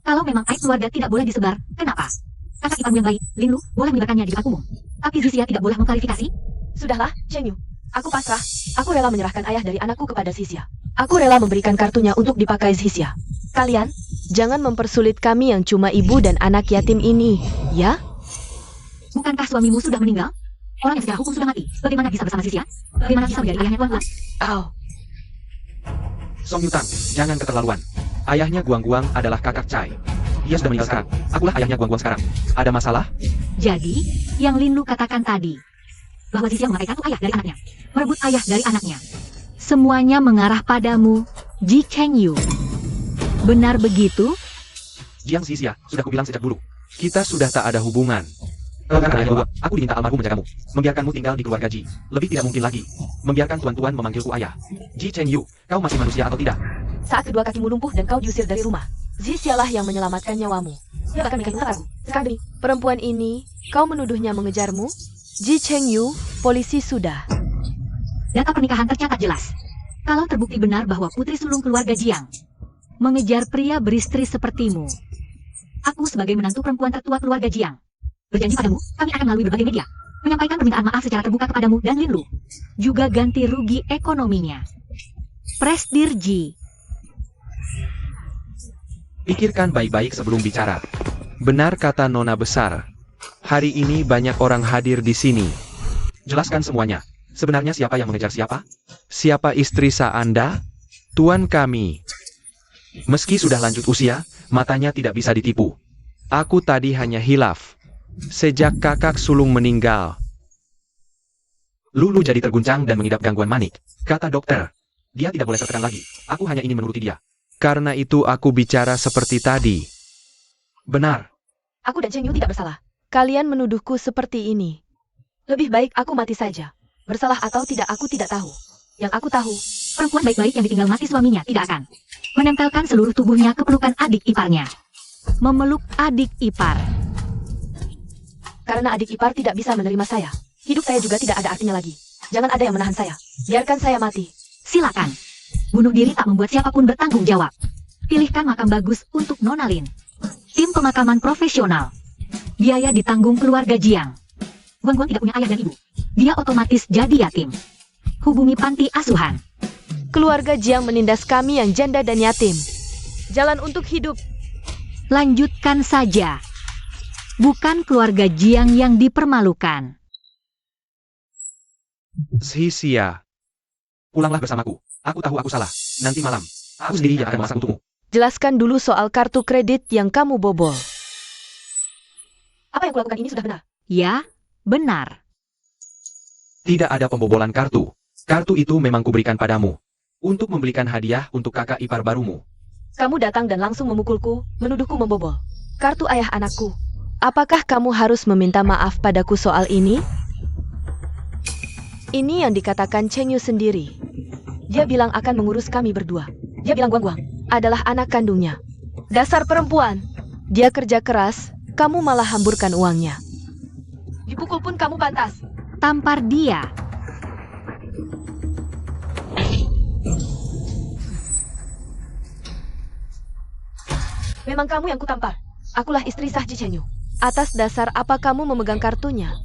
Kalau memang aib keluarga tidak boleh disebar, kenapa? Kakak iparmu yang baik, Linlu, boleh menyebarkannya di depan umum. Tapi Zixia tidak boleh mengklarifikasi? Sudahlah, Cheng Yu. Aku pasrah. Aku rela menyerahkan ayah dari anakku kepada Xixia. Aku rela memberikan kartunya untuk dipakai Xixia. Kalian, jangan mempersulit kami yang cuma ibu dan anak yatim ini, ya? Bukankah suamimu sudah meninggal? Orang yang secara hukum sudah mati. Bagaimana bisa bersama Xixia? Bagaimana bisa menjadi ayahnya tuan-tuan? Au. Song Yutang, jangan keterlaluan. Ayahnya Guang-Guang adalah kakak Chai. Dia sudah meninggal sekarang. Akulah ayahnya Guang-Guang sekarang. Ada masalah? Jadi, yang Linlu katakan tadi, bahwa Xixia memakai kartu ayah dari anaknya, merebut ayah dari anaknya. Semuanya mengarah padamu, Ji Cheng Yu. Benar begitu? Jiang Xixia, sudah kubilang sejak dulu. Kita sudah tak ada hubungan. Karena ayah aku diminta almarhum menjagamu. Membiarkanmu tinggal di keluarga Ji. Lebih tidak mungkin lagi. Membiarkan tuan-tuan memanggilku ayah. Ji Cheng Yu, kau masih manusia atau tidak? Saat kedua kakimu lumpuh dan kau diusir dari rumah, Zixialah yang menyelamatkan nyawamu. Dia bahkan menikahi putraku. Sekarang demi perempuan ini, kau menuduhnya mengejarmu? Ji Cheng Yu, polisi sudah. Data pernikahan tercatat jelas. Kalau terbukti benar bahwa putri sulung keluarga Jiang mengejar pria beristri sepertimu, aku sebagai menantu perempuan tertua keluarga Jiang berjanji padamu, kami akan melalui berbagai media menyampaikan permintaan maaf secara terbuka kepadamu dan Linlu, juga ganti rugi ekonominya. Presdir Ji. Pikirkan baik-baik sebelum bicara. Benar kata nona besar. Hari ini banyak orang hadir di sini. Jelaskan semuanya. Sebenarnya siapa yang mengejar siapa? Siapa istri sah Anda? Tuan kami. Meski sudah lanjut usia, matanya tidak bisa ditipu. Aku tadi hanya hilaf. Sejak kakak sulung meninggal, Lulu jadi terguncang dan mengidap gangguan manik. Kata dokter, dia tidak boleh tertekan lagi. Aku hanya ingin menuruti dia. Karena itu aku bicara seperti tadi. Benar. Aku dan Cheng Yu tidak bersalah. Kalian menuduhku seperti ini. Lebih baik aku mati saja. Bersalah atau tidak aku tidak tahu. Yang aku tahu, Perempuan baik-baik yang ditinggal mati suaminya tidak akan menempelkan seluruh tubuhnya ke pelukan adik iparnya. Memeluk adik ipar. karena adik ipar tidak bisa menerima saya. Hidup saya juga tidak ada artinya lagi. Jangan ada yang menahan saya. Biarkan saya mati. Silakan. Bunuh diri tak membuat siapapun bertanggung jawab. Pilihkan makam bagus untuk Nona Lin. Tim pemakaman profesional. Biaya ditanggung keluarga Jiang. Guang-Guang tidak punya ayah dan ibu. dia otomatis jadi yatim. Hubungi panti asuhan. Keluarga Jiang menindas kami yang janda dan yatim. Jalan untuk hidup. Lanjutkan saja. Bukan keluarga Jiang yang dipermalukan. Sia. Pulanglah bersamaku. Aku tahu aku salah. Nanti malam, aku sendiri yang akan masak untukmu. Jelaskan dulu soal kartu kredit yang kamu bobol. Apa yang kulakukan ini sudah benar? Ya, benar. Tidak ada pembobolan kartu. Kartu itu memang kuberikan padamu. Untuk membelikan hadiah untuk kakak ipar barumu. Kamu datang dan langsung memukulku, menuduhku membobol kartu ayah anakku. Apakah kamu harus meminta maaf padaku soal ini? Ini yang dikatakan Cheng Yu sendiri. Dia bilang akan mengurus kami berdua. Dia bilang Guang adalah anak kandungnya. Dasar perempuan. Dia kerja keras, kamu malah hamburkan uangnya. Dipukul pun kamu pantas. Tampar dia. Memang kamu yang kutampar. Akulah istri sah Ji Cheng Yu. Atas dasar apa kamu memegang kartunya?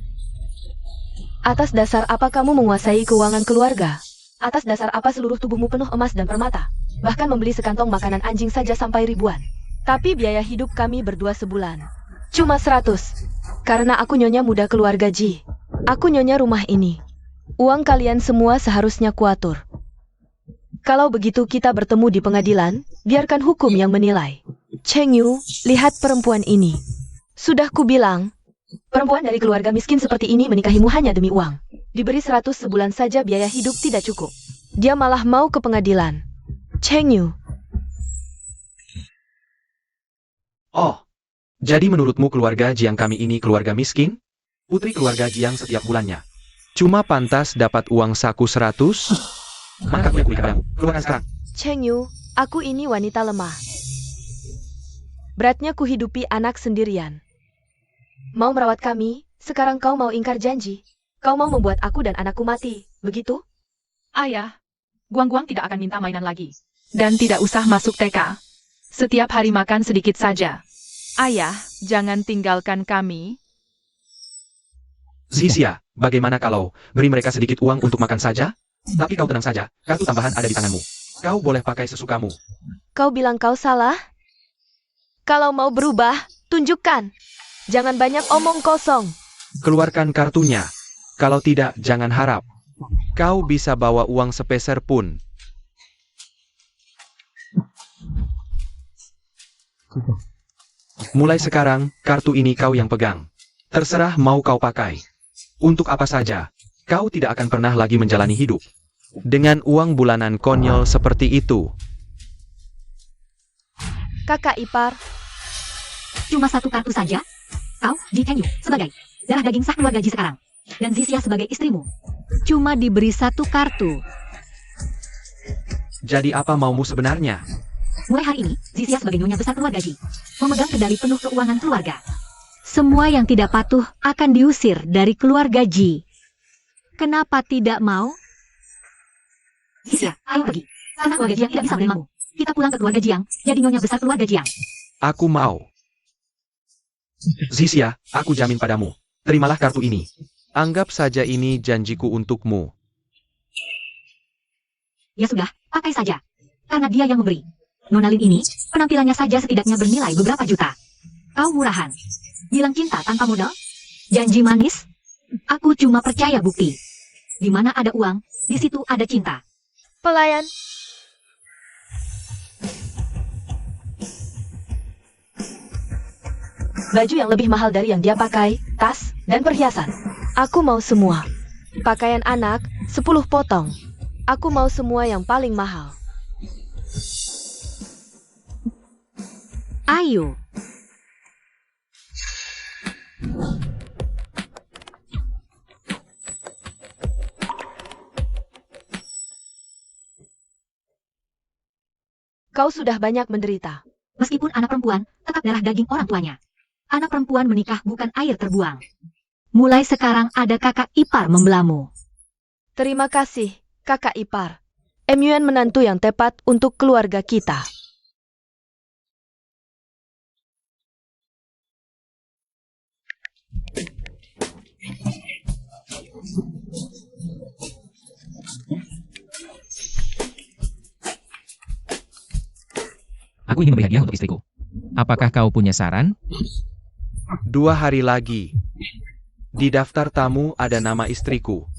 Atas dasar apa kamu menguasai keuangan keluarga? Atas dasar apa seluruh tubuhmu penuh emas dan permata? Bahkan membeli sekantong makanan anjing saja sampai ribuan. Tapi biaya hidup kami berdua sebulan cuma 100. Karena aku nyonya muda keluarga Ji. Aku nyonya rumah ini. Uang kalian semua seharusnya kuatur. Kalau begitu kita bertemu di pengadilan, biarkan hukum yang menilai. Cheng Yu, lihat perempuan ini. Sudah kubilang, perempuan dari keluarga miskin seperti ini menikahimu hanya demi uang. Diberi 100 sebulan saja biaya hidup tidak cukup. Dia malah mau ke pengadilan. Cheng Yu. Oh, jadi menurutmu keluarga Jiang kami ini keluarga miskin? Putri keluarga Jiang setiap bulannya Cuma pantas dapat uang saku 100? mana aku yang kuberikan padamu? Keluarkan sekarang. Cheng Yu, aku ini wanita lemah. Beratnya kuhidupi anak sendirian. Mau merawat kami, sekarang kau mau ingkar janji. Kau mau membuat aku dan anakku mati, begitu? Ayah, Guang tidak akan minta mainan lagi. Dan tidak usah masuk TK. Setiap hari makan sedikit saja. Ayah, jangan tinggalkan kami. Sia, bagaimana kalau beri mereka sedikit uang untuk makan saja? Tapi kau tenang saja, kartu tambahan ada di tanganmu. Kau boleh pakai sesukamu. Kau bilang kau salah? Kalau mau berubah, tunjukkan. Jangan banyak omong kosong. Keluarkan kartunya. Kalau tidak, jangan harap. Kau bisa bawa uang sepeser pun. Mulai sekarang, kartu ini kau yang pegang. Terserah mau kau pakai. Untuk apa saja, kau tidak akan pernah lagi menjalani hidup. Dengan uang bulanan konyol seperti itu. Kakak ipar, Cuma satu kartu saja. Kau, Ji Cheng Yu, sebagai darah daging sah keluarga Ji sekarang. Dan Zixia sebagai istrimu. Cuma diberi satu kartu. Jadi apa maumu sebenarnya? Mulai hari ini, Zixia sebagai nyonya besar keluarga Ji. Memegang kendali penuh keuangan keluarga. Semua yang tidak patuh akan diusir dari keluarga Ji. Kenapa tidak mau? Zixia, ayo pergi. Karena keluarga Jiang tidak bisa menerimamu. Kita pulang ke keluarga Jiang, jadi nyonya besar keluarga Jiang. Aku mau. Sia, aku jamin padamu. Terimalah kartu ini. Anggap saja ini janjiku untukmu. Ya sudah, pakai saja. Karena dia yang memberi. Nona Lin ini, penampilannya saja setidaknya bernilai beberapa juta. Kau murahan. Bilang cinta tanpa modal? Janji manis? Aku cuma percaya bukti. Di mana ada uang, di situ ada cinta. pelayan. Baju yang lebih mahal dari yang dia pakai, tas, dan perhiasan. Aku mau semua. Pakaian anak, 10 potong. Aku mau semua yang paling mahal. Ayo. Kau sudah banyak menderita. Meskipun anak perempuan, tetap darah daging orang tuanya. Anak perempuan menikah bukan air terbuang. Mulai sekarang ada kakak ipar membelamu. Terima kasih, kakak ipar. MUN menantu yang tepat untuk keluarga kita. Aku ingin memberi hadiah untuk istriku. Apakah kau punya saran? 2 hari lagi. Di daftar tamu ada nama istriku.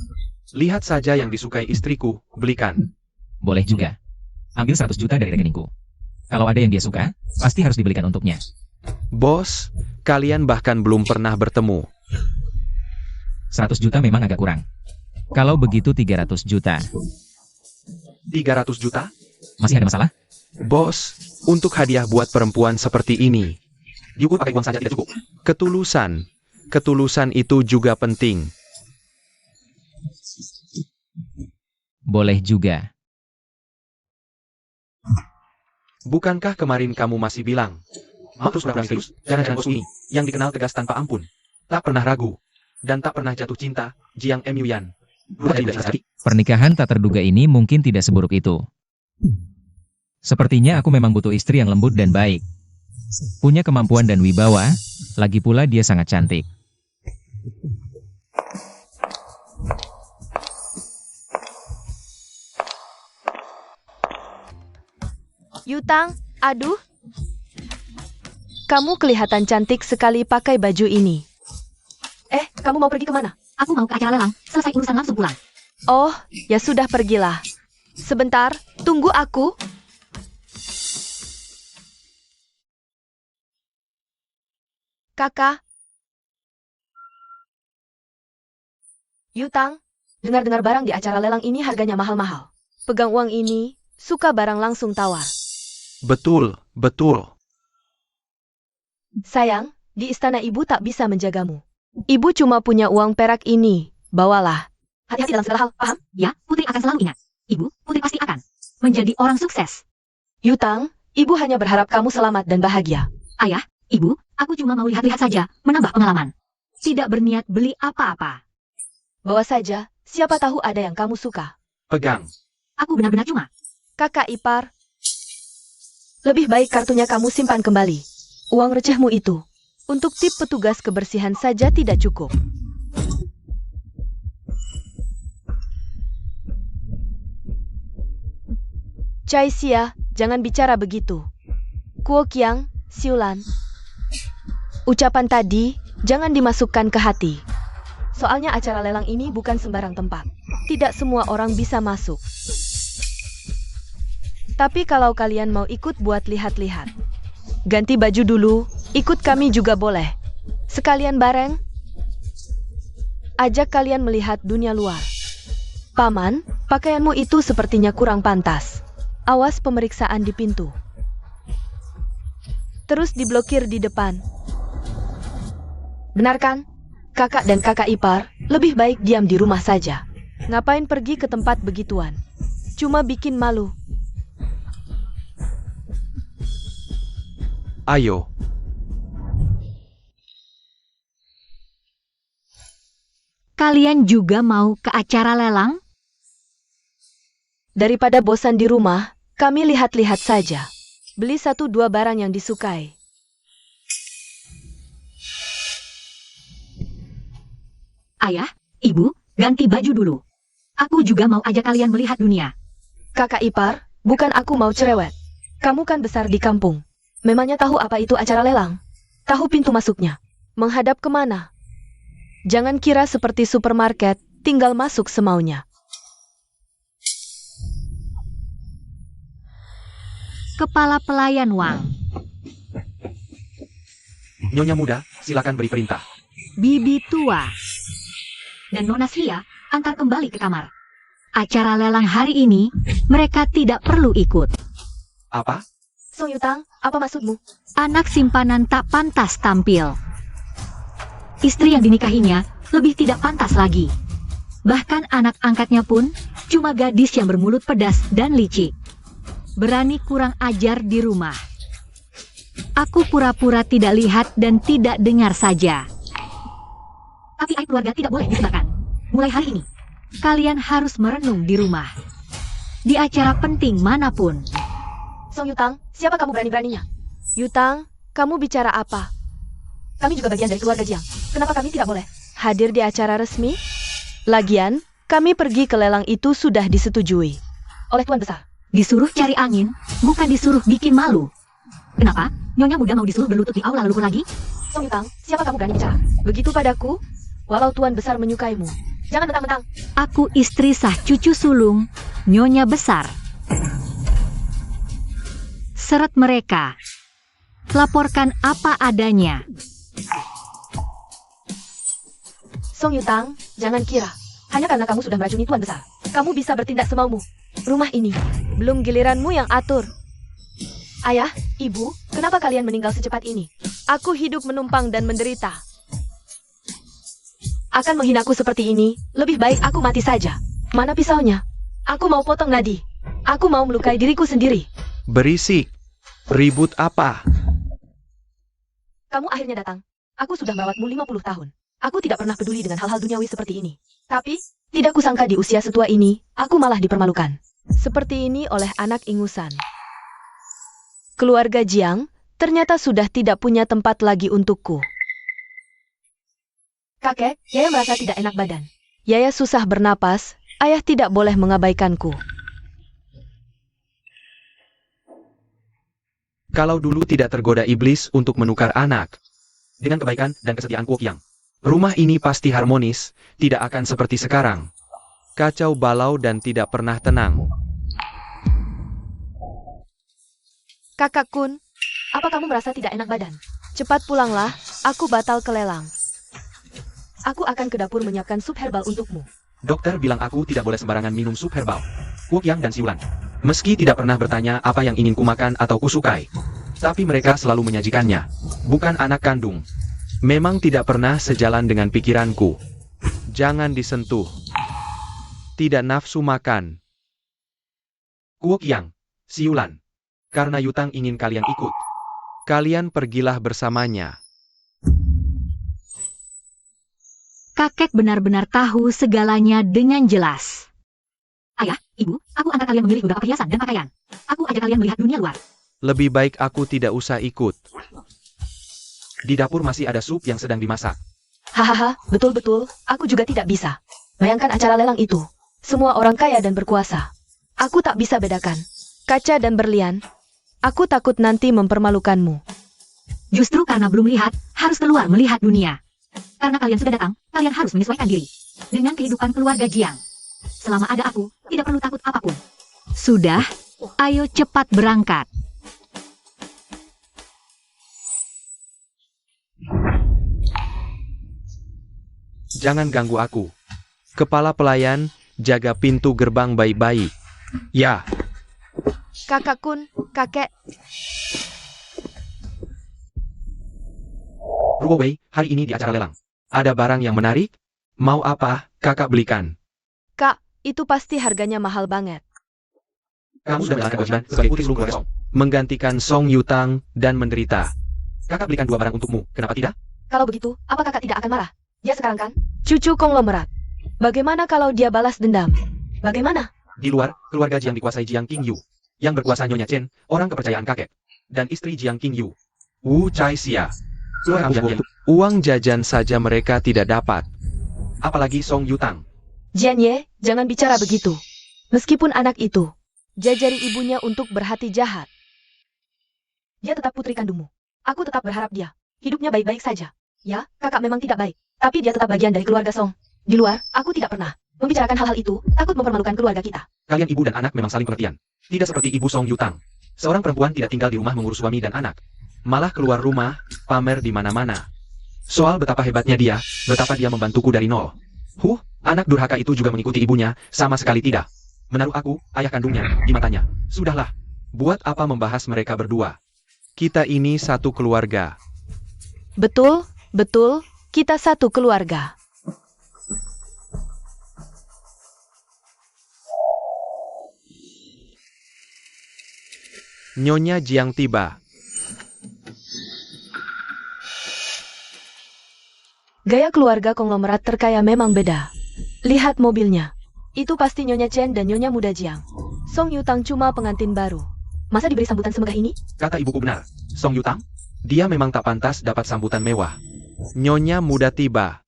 Lihat saja yang disukai istriku, belikan. Boleh juga. Ambil 100 juta dari rekeningku. Kalau ada yang dia suka, pasti harus dibelikan untuknya. Bos, kalian bahkan belum pernah bertemu. 100 juta memang agak kurang. Kalau begitu 300 juta. 300 juta? Masih ada masalah? Bos, untuk hadiah buat perempuan seperti ini. Diukur pakai uang saja tidak cukup. Ketulusan. Ketulusan itu juga penting. Boleh juga. Bukankah kemarin kamu masih bilang, Mau terus berang serius? Jangan-jangan bos ini, yang dikenal tegas tanpa ampun. tak pernah ragu, dan tak pernah jatuh cinta, Jiang Emyuyan. Berubah jadi sekali. Pernikahan tak terduga ini mungkin tidak seburuk itu. Sepertinya aku memang butuh istri yang lembut dan baik. Punya kemampuan dan wibawa, lagi pula dia sangat cantik. Yutang, aduh. Kamu kelihatan cantik sekali pakai baju ini. Kamu mau pergi kemana? Aku mau ke acara lelang, selesai urusan langsung pulang. Oh, ya sudah pergilah. Sebentar, tunggu aku. Kakak. Yutang, dengar-dengar barang di acara lelang ini harganya mahal-mahal. Pegang uang ini, suka barang langsung tawar. Betul, betul. Sayang, di istana ibu tak bisa menjagamu. Ibu cuma punya uang perak ini, bawalah. Hati-hati dalam segala hal, paham? Ya, Putri akan selalu ingat. Ibu, Putri pasti akan menjadi orang sukses. Yutang, ibu hanya berharap kamu selamat dan bahagia. Ayah, Ibu, aku cuma mau lihat-lihat saja, menambah pengalaman. Tidak berniat beli apa-apa. Bawa saja, siapa tahu ada yang kamu suka. Pegang. Aku benar-benar cuma. Kakak ipar, lebih baik kartunya kamu simpan kembali. Uang recehmu itu, untuk tip petugas kebersihan saja tidak cukup. Chai Xia, jangan bicara begitu. Kuo Qiang, Siulan. Ucapan tadi, jangan dimasukkan ke hati. Soalnya acara lelang ini bukan sembarang tempat. Tidak semua orang bisa masuk. Tapi kalau kalian mau ikut buat lihat-lihat. Ganti baju dulu, ikut kami juga boleh. Sekalian bareng. Ajak kalian melihat dunia luar. Paman, pakaianmu itu sepertinya kurang pantas. Awas pemeriksaan di pintu. Terus diblokir di depan. Benar kan? Kakak dan kakak ipar, lebih baik diam di rumah saja. Ngapain pergi ke tempat begituan? Cuma bikin malu. Ayo. Kalian juga mau ke acara lelang? Daripada bosan di rumah, kami lihat-lihat saja. Beli 1-2 barang yang disukai. Ayah, Ibu, ganti baju dulu. Aku juga mau ajak kalian melihat dunia. Kakak ipar, bukan aku mau cerewet. Kamu kan besar di kampung. Memangnya tahu apa itu acara lelang? Tahu pintu masuknya? Menghadap kemana? Jangan kira seperti supermarket, tinggal masuk semaunya. Kepala pelayan Wang. Nyonya muda, silakan beri perintah. Bibi tua. Dan Nona Sia antar kembali ke kamar. Acara lelang hari ini, mereka tidak perlu ikut. Apa? Song Yutang, apa maksudmu? Anak simpanan tak pantas tampil. Istri yang dinikahinya lebih tidak pantas lagi. Bahkan anak angkatnya pun cuma gadis yang bermulut pedas dan licik. Berani kurang ajar di rumah. Aku pura-pura tidak lihat dan tidak dengar saja. Tapi aib keluarga tidak boleh disebarkan. Mulai hari ini, kalian harus merenung di rumah. Di acara penting manapun. Song Yutang, siapa kamu berani-beraninya? Yutang, kamu bicara apa? Kami juga bagian dari keluarga Jiang. Kenapa kami tidak boleh hadir di acara resmi? Lagian, kami pergi ke lelang itu sudah disetujui oleh Tuan Besar. Disuruh cari angin, bukan disuruh bikin malu. Kenapa? Nyonya muda mau disuruh berlutut di aula leluhur lagi? Song Yutang, siapa kamu berani bicara? Begitu padaku? Walau Tuan Besar menyukaimu. Jangan mentang-mentang. Aku istri sah cucu sulung, Nyonya Besar. Seret mereka. Laporkan apa adanya. Song Yutang, jangan kira. Hanya karena kamu sudah meracuni Tuan Besar. Kamu bisa bertindak semaumu. Rumah ini, belum giliranmu yang atur. Ayah, ibu, kenapa kalian meninggal secepat ini? Aku hidup menumpang dan menderita. Akan menghinaku seperti ini, lebih baik aku mati saja. Mana pisaunya? Aku mau potong nadi. Aku mau melukai diriku sendiri. Berisik. Ribut apa? Kamu akhirnya datang. Aku sudah merawatmu 50 tahun. Aku tidak pernah peduli dengan hal-hal duniawi seperti ini. Tapi, tidak kusangka di usia setua ini, aku malah dipermalukan. Seperti ini oleh anak ingusan. Keluarga Jiang ternyata sudah tidak punya tempat lagi untukku. Kakek, Yaya merasa tidak enak badan. Yaya susah bernapas, ayah tidak boleh mengabaikanku. Kalau dulu tidak tergoda iblis untuk menukar anak. Dengan kebaikan dan kesetiaan Kuok Yang. Rumah ini pasti harmonis, tidak akan seperti sekarang. Kacau balau dan tidak pernah tenang. Kakak Kun, apa kamu merasa tidak enak badan? Cepat pulanglah, aku batal ke lelang. Aku akan ke dapur menyiapkan sup herbal untukmu. Dokter bilang aku tidak boleh sembarangan minum sup herbal. Kuok Yang dan Siulan. Meski tidak pernah bertanya apa yang ingin kumakan atau kusukai. Tapi mereka selalu menyajikannya. Bukan anak kandung. Memang tidak pernah sejalan dengan pikiranku. Jangan disentuh. Tidak nafsu makan. Kuok Yang, Siulan. Karena Yutang ingin kalian ikut. Kalian pergilah bersamanya. Kakek benar-benar tahu segalanya dengan jelas. Ayah, ibu, aku antar kalian memilih beberapa perhiasan dan pakaian. Aku ajak kalian melihat dunia luar. Lebih baik aku tidak usah ikut. Di dapur masih ada sup yang sedang dimasak. Hahaha, betul-betul, aku juga tidak bisa. Bayangkan acara lelang itu. Semua orang kaya dan berkuasa. Aku tak bisa bedakan. Kaca dan berlian. Aku takut nanti mempermalukanmu. Justru karena belum lihat, harus keluar melihat dunia. Karena kalian sudah datang, kalian harus menyesuaikan diri dengan kehidupan keluarga Jiang. Selama ada aku, tidak perlu takut apapun. Sudah, ayo cepat berangkat. Jangan ganggu aku. Kepala pelayan, jaga pintu gerbang baik-baik. Ya, Kakak Kun, kakek, Ruowei, hari ini di acara lelang. ada barang yang menarik? Mau apa, kakak belikan? Kak, itu pasti harganya mahal banget. Kamu sudah menjalankan kewajiban sebagai putri sulung keluarga Song. Menggantikan Song Yutang dan menderita. Kakak belikan 2 barang untukmu, kenapa tidak? Kalau begitu, apa kakak tidak akan marah? Ya sekarang kan? Cucu konglomerat. Bagaimana kalau dia balas dendam? Bagaimana? Di luar, keluarga Jiang dikuasai Jiang King Yu. Yang berkuasa Nyonya Chen, orang kepercayaan kakek. Dan istri Jiang King Yu. Wu Chai Xia. Keluarga Jiang Yen, Uang jajan saja mereka tidak dapat. apalagi Song Yutang. Jian Ye, jangan bicara begitu. Meskipun anak itu, jajari ibunya untuk berhati jahat. Dia tetap putri kandungmu. Aku tetap berharap dia hidupnya baik-baik saja. Ya, kakak memang tidak baik, tapi dia tetap bagian dari keluarga Song. Di luar, aku tidak pernah membicarakan hal-hal itu, takut mempermalukan keluarga kita. Kalian ibu dan anak memang saling pengertian. Tidak seperti ibu Song Yutang. Seorang perempuan tidak tinggal di rumah mengurus suami dan anak. Malah keluar rumah, pamer di mana-mana. Soal betapa hebatnya dia, betapa dia membantuku dari nol. Anak durhaka itu juga mengikuti ibunya, sama sekali tidak. Menaruh aku, ayah kandungnya, di matanya. Sudahlah. Buat apa membahas mereka berdua? Kita ini satu keluarga. Betul, betul, kita satu keluarga. Nyonya Jiang tiba. Gaya keluarga konglomerat terkaya memang beda. Lihat mobilnya. Itu pasti Nyonya Chen dan Nyonya Muda Jiang. Song Yutang cuma pengantin baru. Masa diberi sambutan semegah ini? Kata ibuku benar. Song Yutang? Dia memang tak pantas dapat sambutan mewah. Nyonya Muda tiba.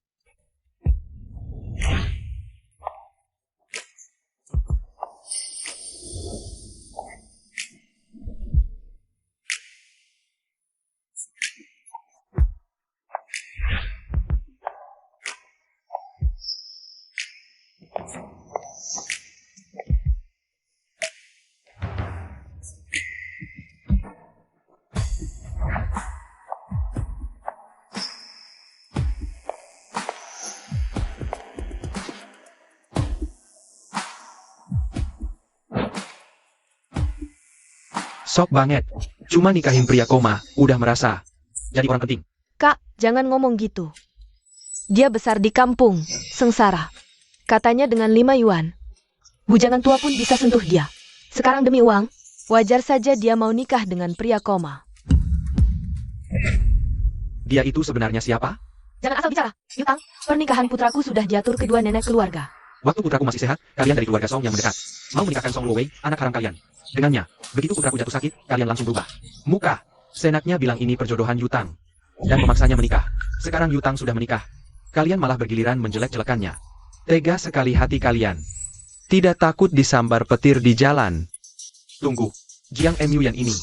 Sok banget. Cuma nikahin pria koma, udah merasa jadi orang penting. Kak, jangan ngomong gitu. Dia besar di kampung, sengsara. Katanya dengan 5 yuan, bujangan tua pun bisa sentuh dia. Sekarang demi uang, wajar saja dia mau nikah dengan pria koma. Dia itu sebenarnya siapa? Jangan asal bicara, Yutang. Pernikahan putraku sudah diatur kedua nenek keluarga. Waktu putraku masih sehat, kalian dari keluarga Song yang mendekat mau menikahkan Song Luwei, anak haram kalian. Dengannya, begitu putraku jatuh sakit, kalian langsung berubah muka. Senaknya bilang ini perjodohan Yutang dan memaksanya menikah. Sekarang Yutang sudah menikah. Kalian malah bergiliran menjelek-jelekannya. Tega sekali hati kalian. Tidak takut disambar petir di jalan. Tunggu, Jiang Mu Yan ini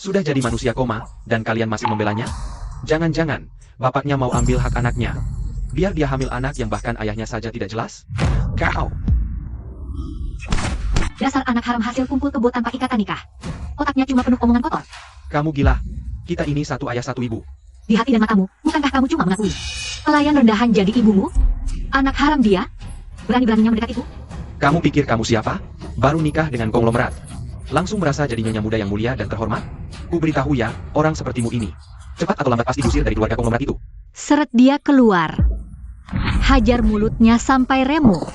sudah jadi manusia koma dan kalian masih membelanya? Jangan-jangan bapaknya mau ambil hak anaknya, biar dia hamil anak yang bahkan ayahnya saja tidak jelas? Kau! Dasar anak haram hasil kumpul kebo tanpa ikatan nikah. Otaknya cuma penuh omongan kotor. Kamu gila. Kita ini satu ayah satu ibu. Di hati dan matamu, bukankah kamu cuma mengakui pelayan rendahan jadi ibumu? Anak haram dia? Berani-beraninya mendekat ibu? Kamu pikir kamu siapa? Baru nikah dengan konglomerat. Langsung merasa jadi nyonya muda yang mulia dan terhormat? Ku beritahu ya, orang sepertimu ini cepat atau lambat pasti diusir dari keluarga konglomerat itu. Seret dia keluar. Hajar mulutnya sampai remuk.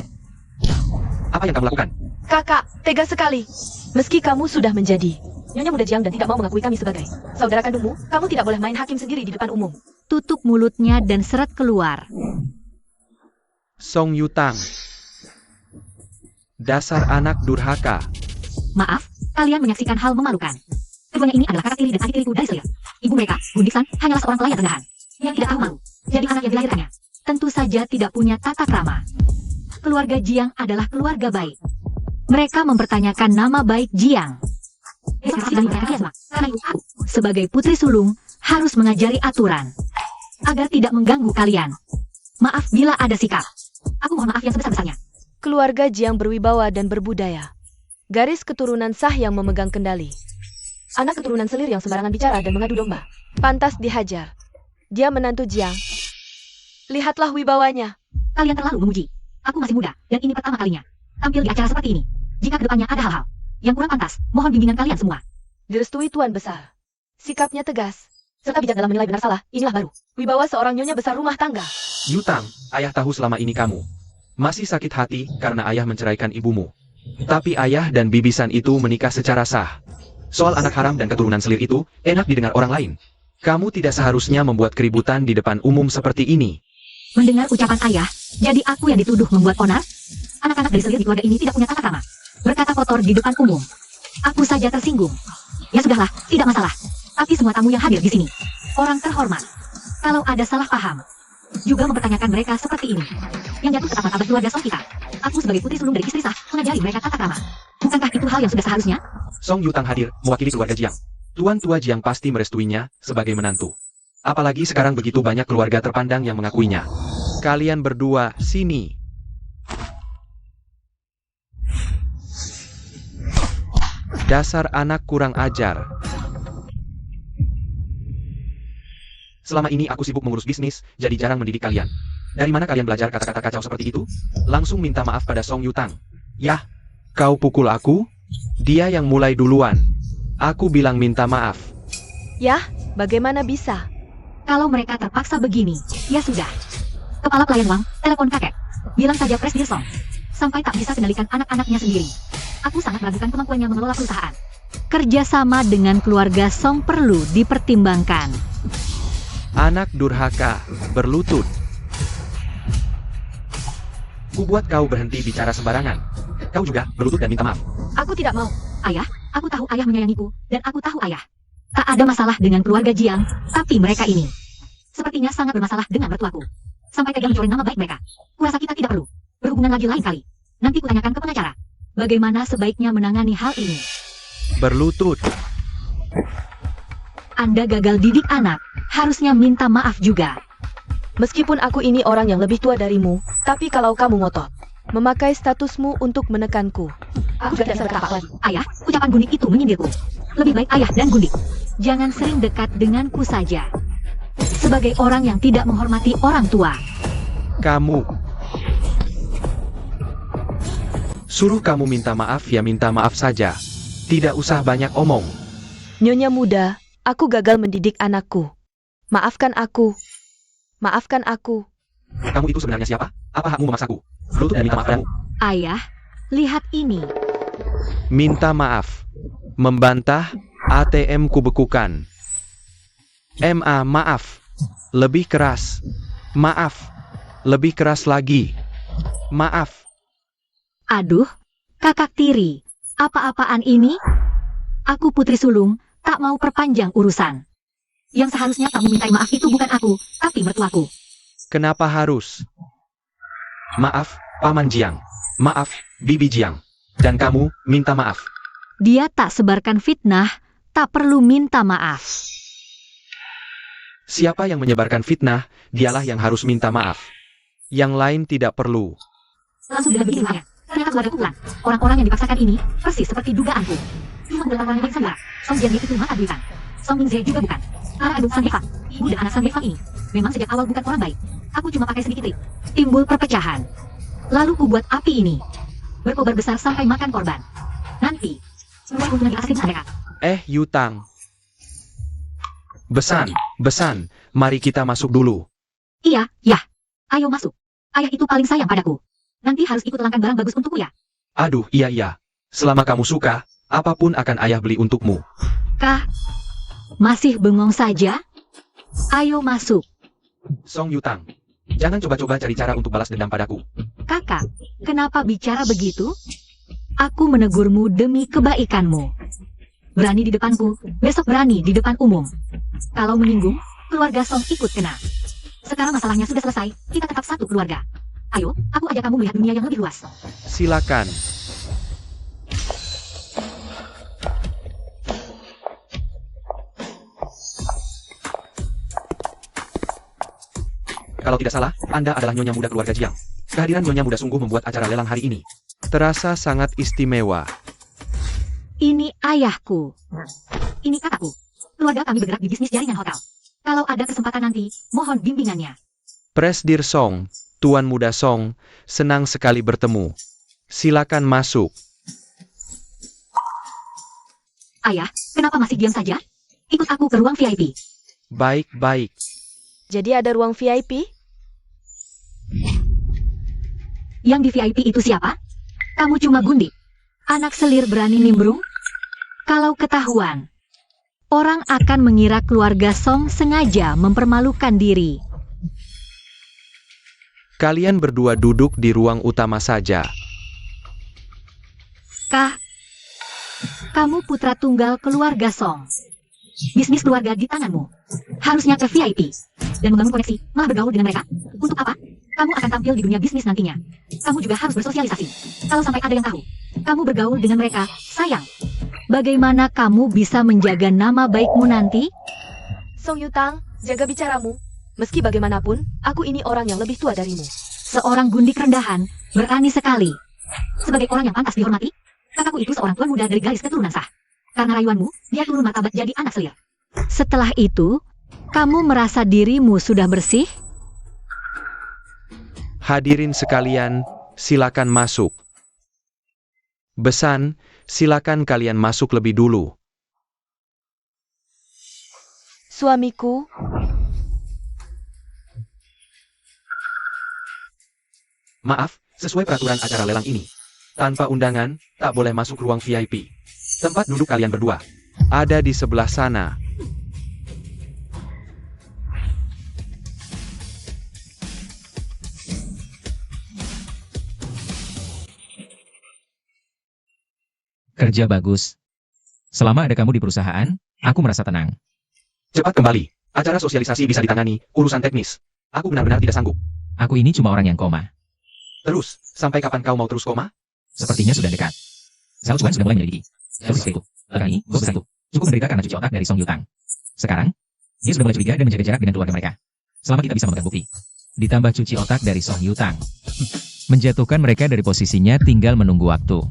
Apa yang kamu lakukan? Kakak, tega sekali. Meski kamu sudah menjadi nyonya muda Jiang dan tidak mau mengakui kami sebagai saudara kandungmu, kamu tidak boleh main hakim sendiri di depan umum. Tutup mulutnya dan seret keluar. Song Yutang. Dasar anak durhaka. Maaf, kalian menyaksikan hal memalukan. Keduanya ini adalah kakak tiri dan adik tiriku dari Selia. Ibu mereka, Gundiksan, hanyalah seorang pelayan rendahan yang tidak tahu malu. Jadi anak yang dilahirkannya tentu saja tidak punya tata krama. Keluarga Jiang adalah keluarga baik. Mereka mempertanyakan nama baik Jiang. Besok pasti berani mereka semua. Karena itu aku, sebagai putri sulung, harus mengajari aturan agar tidak mengganggu kalian. Maaf bila ada sikap. Aku mohon maaf yang sebesar-besarnya. Keluarga Jiang berwibawa dan berbudaya. Garis keturunan sah yang memegang kendali. Anak keturunan selir yang sembarangan bicara dan mengadu domba. Pantas dihajar. Dia menantu Jiang. Lihatlah wibawanya. Kalian terlalu memuji. Aku masih muda, dan ini pertama kalinya tampil di acara seperti ini. Jika kedepannya ada hal-hal yang kurang pantas, mohon bimbingan kalian semua. Direstui Tuan Besar. Sikapnya tegas, serta bijak dalam menilai benar salah, inilah baru wibawa seorang nyonya besar rumah tangga. Yutang, ayah tahu selama ini kamu masih sakit hati karena ayah menceraikan ibumu. Tapi ayah dan bibisan itu menikah secara sah. Soal anak haram dan keturunan selir itu, enak didengar orang lain. Kamu tidak seharusnya membuat keributan di depan umum seperti ini. Mendengar ucapan ayah, jadi aku yang dituduh membuat onar? Anak-anak dari selir di keluarga ini tidak punya tata krama. Berkata kotor di depan umum. Aku saja tersinggung. Ya sudahlah, tidak masalah. Tapi semua tamu yang hadir di sini, orang terhormat. Kalau ada salah paham, juga mempertanyakan mereka seperti ini. Yang jatuh ke tapak abad keluarga Song kita. Aku sebagai putri sulung dari istri sah, mengajari mereka tata krama. Bukankah itu hal yang sudah seharusnya? Song Yutang hadir, mewakili keluarga Jiang. Tuan tua Jiang pasti merestuinya sebagai menantu. Apalagi sekarang begitu banyak keluarga terpandang yang mengakuinya. Kalian berdua, sini. Dasar anak kurang ajar. Selama ini aku sibuk mengurus bisnis, jadi jarang mendidik kalian. Dari mana kalian belajar kata-kata kacau seperti itu? Langsung minta maaf pada Song Yutang. Yah, Kau pukul aku? Dia yang mulai duluan. Aku bilang minta maaf. Yah, bagaimana bisa? Kalau mereka terpaksa begini, ya sudah. Kepala pelayan Wang, telepon kakek. Bilang saja Presdir Song. Sampai tak bisa kendalikan anak-anaknya sendiri. Aku sangat meragukan kemampuannya mengelola perusahaan. Kerjasama dengan keluarga Song perlu dipertimbangkan. Anak durhaka, berlutut. ku buat kau berhenti bicara sembarangan. Kau juga berlutut dan minta maaf. Aku tidak mau. Ayah, aku tahu ayah menyayangiku, dan aku tahu ayah tak ada masalah dengan keluarga Jiang, tapi mereka ini sepertinya sangat bermasalah dengan mertuaku. Sampai tega mencoreng nama baik mereka. Kurasa kita tidak perlu berhubungan lagi lain kali. Nanti kutanyakan ke pengacara. Bagaimana sebaiknya menangani hal ini? Berlutut. Anda gagal didik anak, harusnya minta maaf juga. Meskipun aku ini orang yang lebih tua darimu, tapi kalau kamu ngotot, memakai statusmu untuk menekanku. Aku sudah tidak seberapa lagi. Ayah, ucapan Gundik itu menyindirku. Lebih baik Ayah dan Gundik jangan sering dekat denganku saja. Sebagai orang yang tidak menghormati orang tua. Kamu. Suruh kamu minta maaf ya minta maaf saja. Tidak usah banyak omong. Nyonya muda, aku gagal mendidik anakku. Maafkan aku. Maafkan aku. Kamu itu sebenarnya siapa? Apa hakmu memaksaku? Lutut dan minta maaf padamu. Ayah, lihat ini. Minta maaf. Membantah, ATM ku bekukan. Maaf. Lebih keras. Maaf. Lebih keras lagi. Maaf. Aduh, kakak tiri. Apa-apaan ini? Aku Putri Sulung, tak mau perpanjang urusan. Yang seharusnya kamu mintai maaf itu bukan aku, tapi mertuaku. Kenapa harus? Maaf, Paman Jiang. Maaf, Bibi Jiang. Dan kamu, minta maaf. Dia tak sebarkan fitnah, tak perlu minta maaf. Siapa yang menyebarkan fitnah, dialah yang harus minta maaf. Yang lain tidak perlu. Langsung dengan begitu ayah. Ternyata keluarga kumpulan. Orang-orang yang dipaksakan ini, persis seperti dugaanku. Cuma beberapa orang yang sanggara. Song Jian itu mata duitan. Song Mingze juga bukan. Para aduh Sang Heva. Ibu dan anak Sang Heva ini. Memang sejak awal bukan orang baik. Aku cuma pakai sedikit trik. Timbul perpecahan. Lalu ku buat api ini. Berkobar besar sampai makan korban. Nanti, semua keuntungan diasingkan mereka. Yutang. Besan. Mari kita masuk dulu. Iya, ya. Ayo masuk. Ayah itu paling sayang padaku. Nanti harus ikut langkan barang bagus untukku ya. Aduh, iya. Selama kamu suka, apapun akan ayah beli untukmu. Kah? Masih bengong saja? Ayo masuk. Song Yutang, jangan coba-coba cari cara untuk balas dendam padaku. Kakak, kenapa bicara begitu? Aku menegurmu demi kebaikanmu. Berani di depanku, besok berani di depan umum. Kalau menyinggung, keluarga Song ikut kena. Sekarang masalahnya sudah selesai, kita tetap satu keluarga. Ayo, aku ajak kamu melihat dunia yang lebih luas. Silakan. Kalau tidak salah, Anda adalah nyonya muda keluarga Jiang. Kehadiran nyonya muda sungguh membuat acara lelang hari ini. Terasa sangat istimewa. Ini ayahku. Ini kakakku. Keluarga kami bergerak di bisnis jaringan hotel. Kalau ada kesempatan nanti, mohon bimbingannya. Presdir Song, Tuan Muda Song, senang sekali bertemu. Silakan masuk. Ayah, kenapa masih diam saja? Ikut aku ke ruang VIP. Baik. Jadi ada ruang VIP? Yang di VIP itu siapa? Kamu cuma Gundik. Anak selir berani nimbrung? Kalau ketahuan, orang akan mengira keluarga Song sengaja mempermalukan diri. Kalian berdua duduk di ruang utama saja. Kah? Kamu putra tunggal keluarga Song. Bisnis keluarga di tanganmu. Harusnya ke VIP. Dan membangun koneksi, malah bergaul dengan mereka. Untuk apa? Kamu akan tampil di dunia bisnis nantinya. Kamu juga harus bersosialisasi. Kalau sampai ada yang tahu, kamu bergaul dengan mereka, sayang. Bagaimana kamu bisa menjaga nama baikmu nanti? Song Yutang, jaga bicaramu. Meski bagaimanapun, aku ini orang yang lebih tua darimu. Seorang gundik rendahan, berani sekali. Sebagai orang yang pantas dihormati, kakakku itu seorang tuan muda dari garis keturunan sah. Karena rayuanmu, dia turun martabat jadi anak selir. Setelah itu, kamu merasa dirimu sudah bersih? Hadirin sekalian, silakan masuk. Besan, silakan kalian masuk lebih dulu. Suamiku, Maaf, sesuai peraturan acara lelang ini. Tanpa undangan, tak boleh masuk ruang VIP. Tempat duduk kalian berdua. Ada di sebelah sana. Kerja bagus. Selama ada kamu di perusahaan, aku merasa tenang. Cepat kembali. Acara sosialisasi bisa ditangani, urusan teknis. Aku benar-benar tidak sanggup. Aku ini cuma orang yang koma. Terus, sampai kapan kau mau terus koma? Sepertinya sudah dekat. Zhao Chuan sudah mulai menyelidiki. Terus istriku. Kali ini, bos besarku. Cukup menderita karena cuci otak dari Song Yutang. Sekarang, dia sudah mulai curiga dan menjaga jarak dengan keluarga mereka. Selama kita bisa memegang bukti. Ditambah cuci otak dari Song Yutang. Menjatuhkan mereka dari posisinya tinggal menunggu waktu.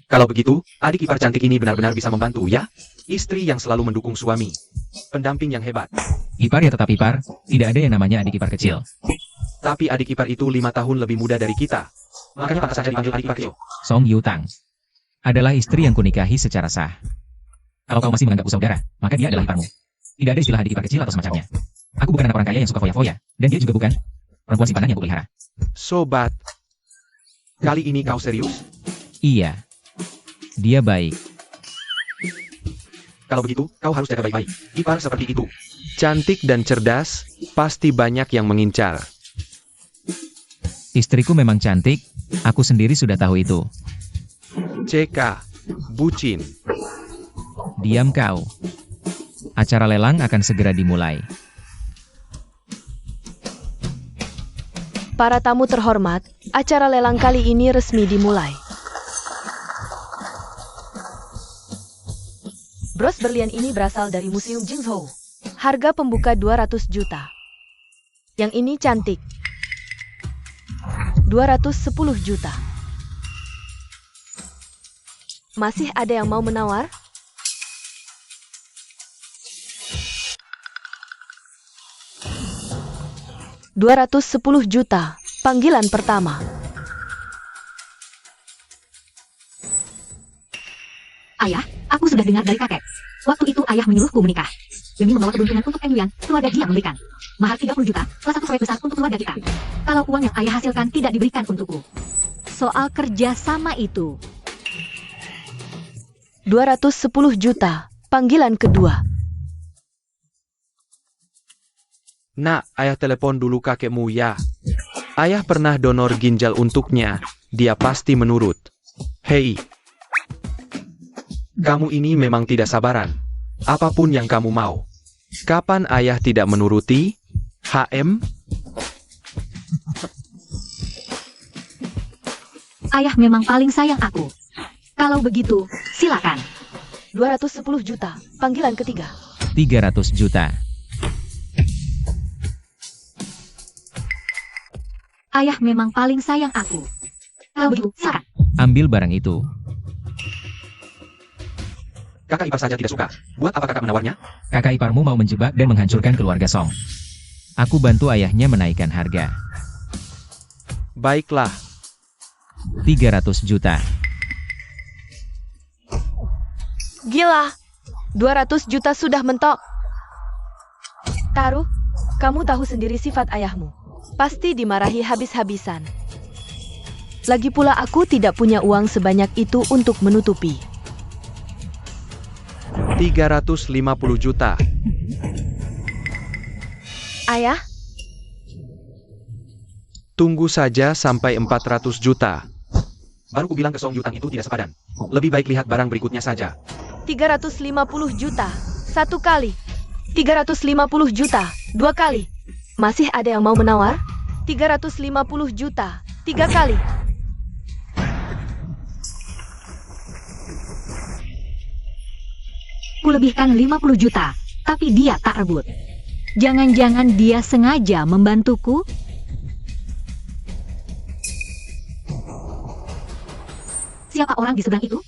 Kalau begitu, adik ipar cantik ini benar-benar bisa membantu ya? Istri yang selalu mendukung suami. Pendamping yang hebat. Ipar ya tetap ipar, tidak ada yang namanya adik ipar kecil. Tapi adik ipar itu 5 tahun lebih muda dari kita. Makanya pantas saja dipanggil adik ipar kecil. Song Yutang adalah istri yang kunikahi secara sah. Kalau kau masih menganggapku saudara, maka dia adalah iparmu. Tidak ada istilah adik ipar kecil atau semacamnya. Aku bukan anak orang kaya yang suka foya-foya, dan dia juga bukan perempuan simpanan yang kupelihara. Sobat, kali ini kau serius? Iya, dia baik. Kalau begitu, kau harus jaga baik-baik. Ipar seperti itu. Cantik dan cerdas, pasti banyak yang mengincar. Istriku memang cantik, aku sendiri sudah tahu itu. CK, bucin. Diam kau. Acara lelang akan segera dimulai. Para tamu terhormat, acara lelang kali ini resmi dimulai. Bros berlian ini berasal dari Museum Jingzhou. Harga pembuka 200 juta. Yang ini cantik. 210 juta. Masih ada yang mau menawar? $210 juta, panggilan pertama. Ayah, aku sudah dengar dari kakek. Waktu itu ayah menyuruhku menikah. Demi membawa keberuntungan untuk Yuan, keluarga dia memberikan mahar 30 juta, salah satu proyek besar untuk keluarga kita. Kalau uang yang ayah hasilkan tidak diberikan untukku. Soal kerja sama itu. 210 juta, panggilan kedua. Nak, ayah telepon dulu kakekmu ya. Ayah pernah donor ginjal untuknya, dia pasti menurut. Hei, kamu ini memang tidak sabaran. Apapun yang kamu mau. Kapan ayah tidak menuruti? HM? Ayah memang paling sayang aku. Kalau begitu, silakan. 210 juta, panggilan ketiga. 300 juta. Ayah memang paling sayang aku. Kalau begitu, silakan. Ambil barang itu. Kakak ipar saja tidak suka. Buat apa kakak menawarnya? Kakak iparmu mau menjebak dan menghancurkan keluarga Song. Aku bantu ayahnya menaikkan harga. Baiklah, 300 juta. Gila, 200 juta sudah mentok. Taruh, kamu tahu sendiri sifat ayahmu. Pasti dimarahi habis-habisan. Lagi pula aku tidak punya uang sebanyak itu untuk menutupi. 350 juta. Ayah, Tunggu saja sampai 400 juta. Baru ku bilang ke Song Yutang itu tidak sepadan. Lebih baik lihat barang berikutnya saja. 350 juta, satu kali. 350 juta, dua kali. Masih ada yang mau menawar? 350 juta, tiga kali. Kulebihkan 50 juta, tapi dia tak rebut. Jangan-jangan dia sengaja membantuku? Siapa orang di seberang itu?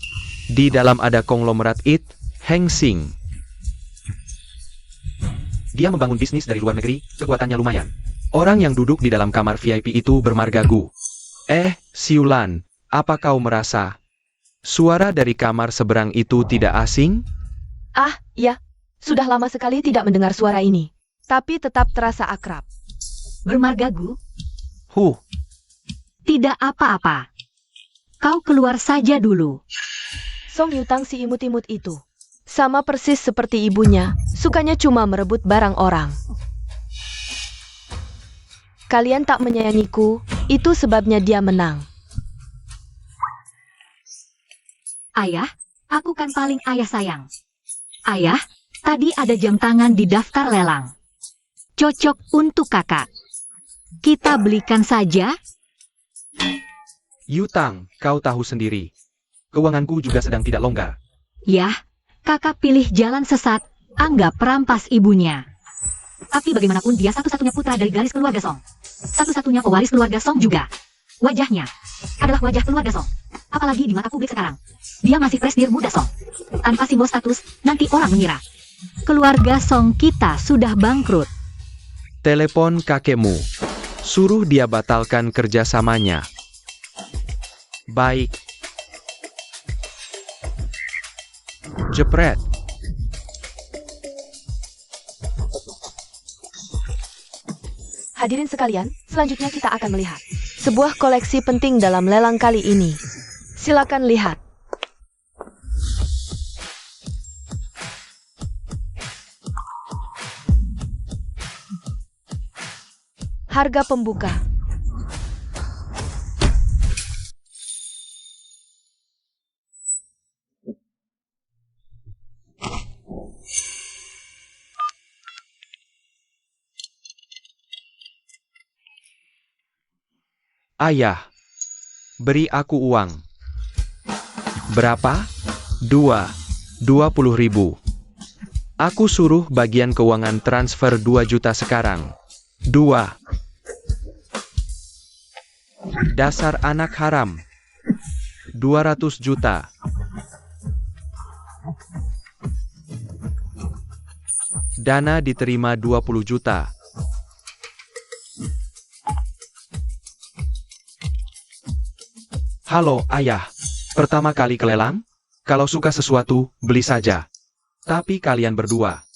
Di dalam ada konglomerat It, Heng Sing. Dia membangun bisnis dari luar negeri, kekuatannya lumayan. Orang yang duduk di dalam kamar VIP itu bermargagu. Siulan, apa kau merasa? Suara dari kamar seberang itu tidak asing? Ah, ya. Sudah lama sekali tidak mendengar suara ini. Tapi tetap terasa akrab. Bermargagu? Huh, Tidak apa-apa. Kau keluar saja dulu. Song Yutang si imut-imut itu. Sama persis seperti ibunya, sukanya cuma merebut barang orang. Kalian tak menyayangiku, itu sebabnya dia menang. Ayah, aku kan paling ayah sayang. Ayah, tadi ada jam tangan di daftar lelang. Cocok untuk kakak. Kita belikan saja. Yutang, kau tahu sendiri. Keuanganku juga sedang tidak longgar. Yah, kakak pilih jalan sesat, anggap perampas ibunya. Tapi bagaimanapun dia satu-satunya putra dari garis keluarga Song. Satu-satunya pewaris keluarga Song juga. Wajahnya adalah wajah keluarga Song. Apalagi di mata publik sekarang. Dia masih presdir muda Song. Tanpa simbol status, nanti orang mengira. Keluarga Song kita sudah bangkrut. Telepon kakekmu. Suruh dia batalkan kerjasamanya. Baik. Jepret. Hadirin sekalian, selanjutnya kita akan melihat sebuah koleksi penting dalam lelang kali ini. Silakan lihat. Harga pembuka. Ayah, beri aku uang. Berapa? 20.000. Aku suruh bagian keuangan transfer 2 juta sekarang. 2. Dasar anak haram. 200 juta. Dana diterima 20 juta. Halo, ayah. Pertama kali ke lelang? Kalau suka sesuatu, beli saja. Tapi kalian berdua.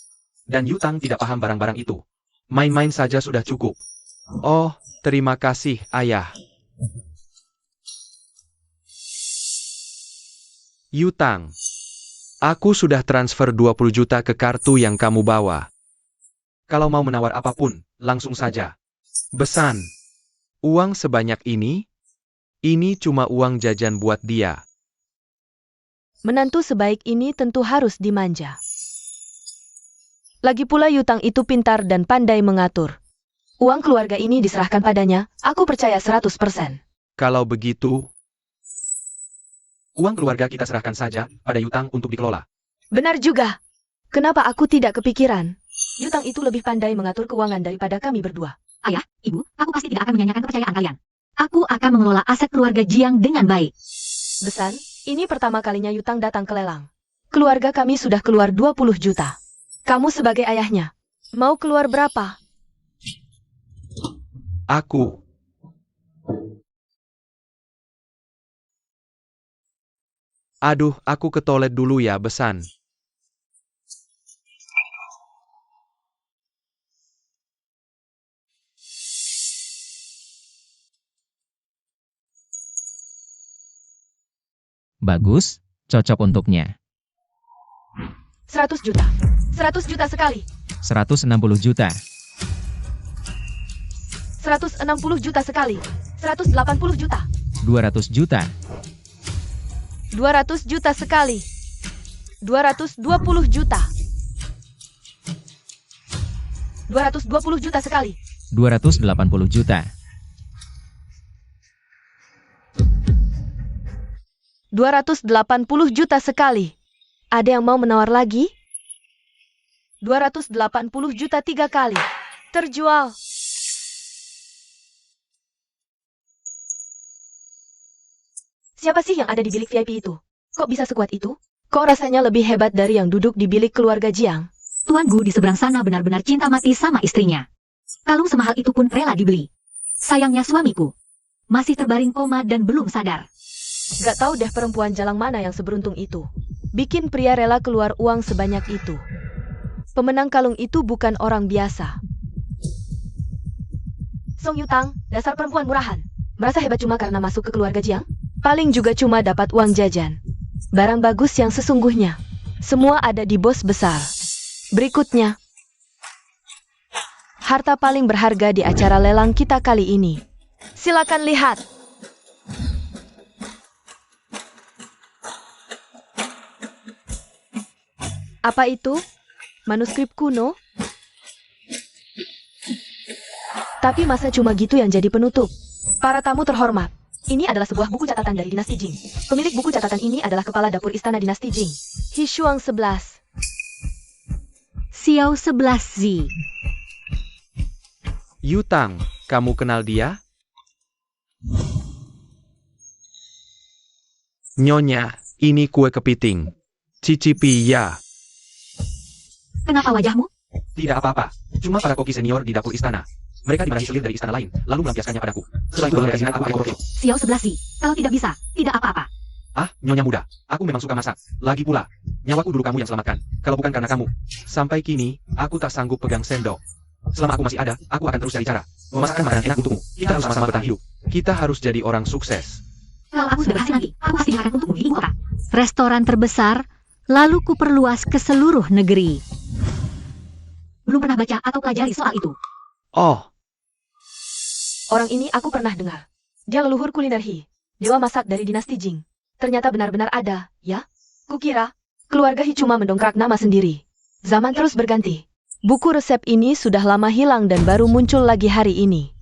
Dan Yutang tidak paham barang-barang itu. Main-main saja sudah cukup. Oh, terima kasih, ayah. Yutang. Aku sudah transfer 20 juta ke kartu yang kamu bawa. Kalau mau menawar apapun, langsung saja. Besan. Uang sebanyak ini cuma uang jajan buat dia. Menantu sebaik ini tentu harus dimanja. Lagi pula Yutang itu pintar dan pandai mengatur. Uang keluarga ini diserahkan padanya, aku percaya 100%. Kalau begitu, uang keluarga kita serahkan saja pada Yutang untuk dikelola. Benar juga. Kenapa aku tidak kepikiran? Yutang itu lebih pandai mengatur keuangan daripada kami berdua. Ayah, ibu, aku pasti tidak akan menyanyikan kepercayaan kalian. Aku akan mengelola aset keluarga Jiang dengan baik. Besan, ini pertama kalinya Yutang datang ke lelang. Keluarga kami sudah keluar 20 juta. Kamu sebagai ayahnya, mau keluar berapa? Aku. Aduh, aku ke toilet dulu ya, Besan. Bagus, cocok untuknya. 100 juta. 100 juta sekali. 160 juta. 160 juta sekali. 180 juta. 200 juta. 200 juta sekali. 220 juta. 220 juta sekali. 280 juta. 280 juta sekali. Ada yang mau menawar lagi? 280 juta 3 kali. Terjual. Siapa sih yang ada di bilik VIP itu? Kok bisa sekuat itu? Kok rasanya lebih hebat dari yang duduk di bilik keluarga Jiang? Tuan Gu di seberang sana benar-benar cinta mati sama istrinya. Kalung semahal itu pun rela dibeli. Sayangnya suamiku masih terbaring koma dan belum sadar. Gak tahu deh perempuan jalang mana yang seberuntung itu. Bikin pria rela keluar uang sebanyak itu. Pemenang kalung itu bukan orang biasa. Song Yutang, dasar perempuan murahan. Merasa hebat cuma karena masuk ke keluarga Jiang? Paling juga cuma dapat uang jajan. Barang bagus yang sesungguhnya. Semua ada di bos besar. Berikutnya. Harta paling berharga di acara lelang kita kali ini. Silakan lihat. Apa itu? Manuskrip kuno? Tapi masa cuma gitu yang jadi penutup? Para tamu terhormat, ini adalah sebuah buku catatan dari dinasti Jing. Pemilik buku catatan ini adalah kepala dapur istana dinasti Jing, Hishuang 11. Xiao 11 Z. Yutang, kamu kenal dia? Nyonya, ini kue kepiting. Cicipi ya. Kenapa wajahmu? Tidak apa-apa. Cuma para koki senior di dapur istana. Mereka dimarahi selir dari istana lain, lalu melampiaskannya padaku. Setelah itu mereka izinkan aku ayam roti. Xiao 11 kalau tidak bisa, tidak apa-apa. Ah, Nyonya muda. Aku memang suka masak. Lagi pula, nyawaku dulu kamu yang selamatkan. Kalau bukan karena kamu. Sampai kini, aku tak sanggup pegang sendok. Selama aku masih ada, aku akan terus cari cara memasakkan makanan enak untukmu. Kita harus sama-sama bertahan hidup. Kita harus jadi orang sukses. Kalau aku sudah berhasil nanti, aku pasti akan untukmu di ibu kota. Restoran terbesar, lalu kuperluas ke seluruh negeri. Belum pernah baca atau pelajari soal itu. Oh, Orang ini aku pernah dengar. Dia leluhur kuliner He, dewa masak dari dinasti Jing. Ternyata benar-benar ada, ya? Kukira, keluarga He cuma mendongkrak nama sendiri. Zaman terus berganti. Buku resep ini sudah lama hilang dan baru muncul lagi hari ini.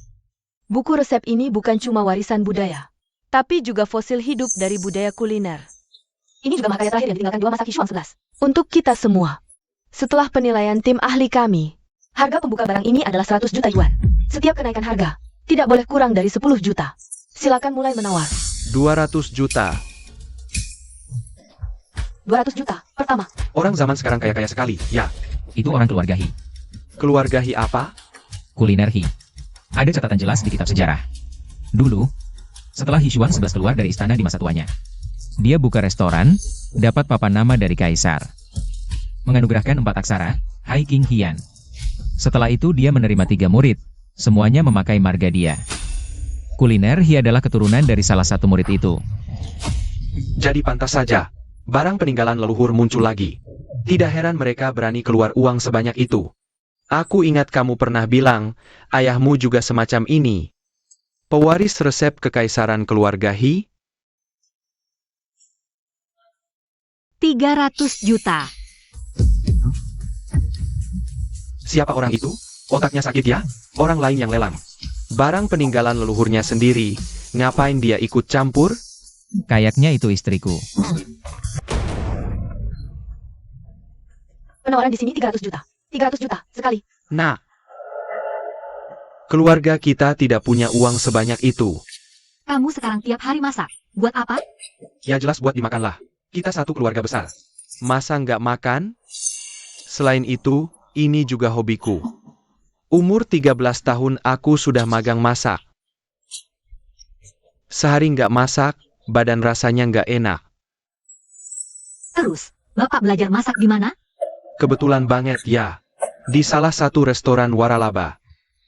Buku resep ini bukan cuma warisan budaya, tapi juga fosil hidup dari budaya kuliner. Ini juga makarya terakhir yang ditinggalkan dewa masak He Xuang 11. Untuk kita semua. Setelah penilaian tim ahli kami, harga pembuka barang ini adalah 100 juta yuan. Setiap kenaikan harga tidak boleh kurang dari 10 juta. Silakan mulai menawar. 200 juta. 200 juta, pertama. Orang zaman sekarang kaya-kaya sekali, ya. Itu orang keluarga He. Keluarga Hi apa? Kuliner He. Ada catatan jelas di kitab sejarah. Dulu, setelah He Xuan 11 keluar dari istana di masa tuanya, dia buka restoran, dapat papan nama dari kaisar. Menganugerahkan 4 aksara, Hai King Hian. Setelah itu dia menerima 3 murid, semuanya memakai marga dia. Kuliner He adalah keturunan dari salah satu murid itu. Jadi pantas saja. Barang peninggalan leluhur muncul lagi. Tidak heran mereka berani keluar uang sebanyak itu. Aku ingat kamu pernah bilang, ayahmu juga semacam ini. Pewaris resep kekaisaran keluarga He? 300 juta. Siapa orang itu? Otaknya sakit ya? Orang lain yang lelang. Barang peninggalan leluhurnya sendiri, ngapain dia ikut campur? Kayaknya itu istriku. Penawaran di sini 300 juta. 300 juta, sekali. Nah, keluarga kita tidak punya uang sebanyak itu. Kamu sekarang tiap hari masak. Buat apa? Ya jelas buat dimakanlah. Kita satu keluarga besar. Masa nggak makan? Selain itu, ini juga hobiku. Umur 13 tahun aku sudah magang masak. Sehari nggak masak, badan rasanya nggak enak. Terus, Bapak belajar masak di mana? Kebetulan banget ya. Di salah satu restoran waralaba.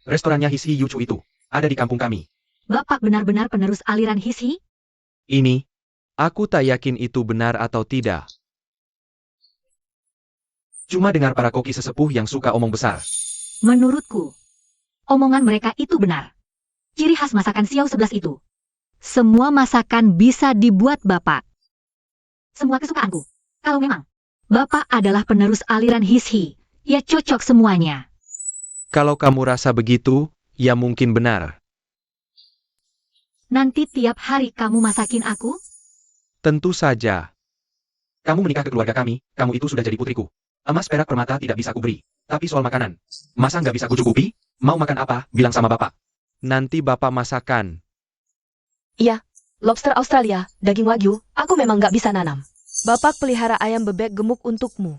Restorannya Hisi Yucu itu ada di kampung kami. Bapak benar-benar penerus aliran Hisi? Ini, aku tak yakin itu benar atau tidak. Cuma dengar para koki sesepuh yang suka omong besar. Menurutku, omongan mereka itu benar. Ciri khas masakan Xiao 11 itu. Semua masakan bisa dibuat Bapak. Semua kesukaanku. Kalau memang Bapak adalah penerus aliran Hisi, ya cocok semuanya. Kalau kamu rasa begitu, ya mungkin benar. Nanti tiap hari kamu masakin aku? Tentu saja. Kamu menikah ke keluarga kami, kamu itu sudah jadi putriku. Emas perak permata tidak bisa kuberi. Tapi soal makanan, masa nggak bisa kucukupi? Mau makan apa? Bilang sama bapak. Nanti Bapak masakan. Iya, lobster Australia, daging wagyu, aku memang nggak bisa nanam. Bapak pelihara ayam bebek gemuk untukmu.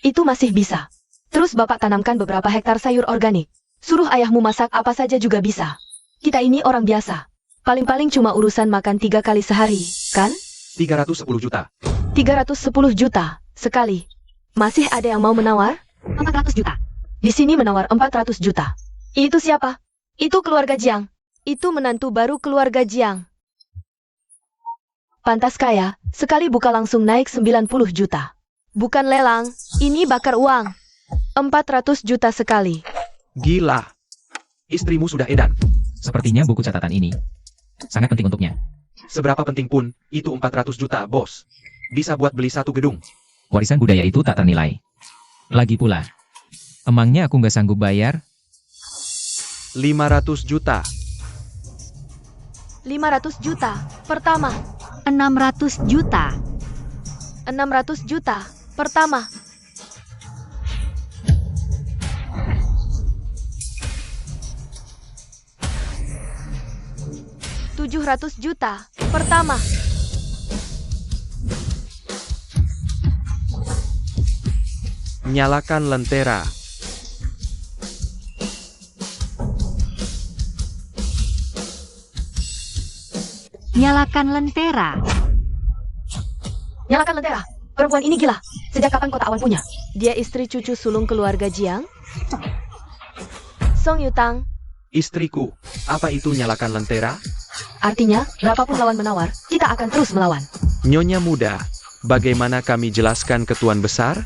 Itu masih bisa. Terus Bapak tanamkan beberapa hektar sayur organik. Suruh ayahmu masak apa saja juga bisa. Kita ini orang biasa. Paling-paling cuma urusan makan 3 kali sehari, kan? 310 juta. 310 juta, sekali. Masih ada yang mau menawar? 400 juta. Di sini menawar 400 juta. Itu siapa? Itu keluarga Jiang. Itu menantu baru keluarga Jiang. Pantas kaya, sekali buka langsung naik 90 juta. Bukan lelang, ini bakar uang. 400 juta sekali. Gila. Istrimu sudah edan. Sepertinya buku catatan ini sangat penting untuknya. Seberapa penting pun, itu 400 juta, bos. Bisa buat beli satu gedung. Warisan budaya itu tak ternilai. Lagi pula, emangnya aku nggak sanggup bayar? 500 juta. 500 juta, pertama. 600 juta. 600 juta, pertama. 700 juta. Pertama. Nyalakan lentera. Nyalakan lentera. Nyalakan lentera. Perempuan ini gila. Sejak kapan kota awan punya? Dia istri cucu sulung keluarga Jiang? Song Yutang. Istriku, apa itu nyalakan lentera? Artinya, berapapun lawan menawar, kita akan terus melawan. Nyonya muda, bagaimana kami jelaskan ke Tuan Besar?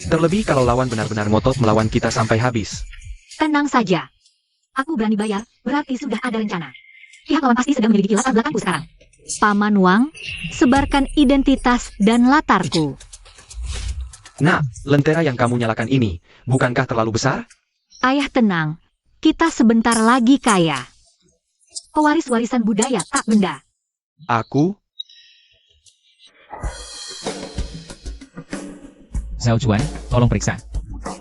Terlebih kalau lawan benar-benar ngotot melawan kita sampai habis. Tenang saja. Aku berani bayar, berarti sudah ada rencana. Pihak lawan pasti sedang menyelidiki latar belakangku sekarang. Paman Wang, sebarkan identitas dan latarku. Nah, lentera yang kamu nyalakan ini, bukankah terlalu besar? Ayah tenang, kita sebentar lagi kaya. Pewaris warisan budaya tak benda. Aku? Zhao Chuan, tolong periksa.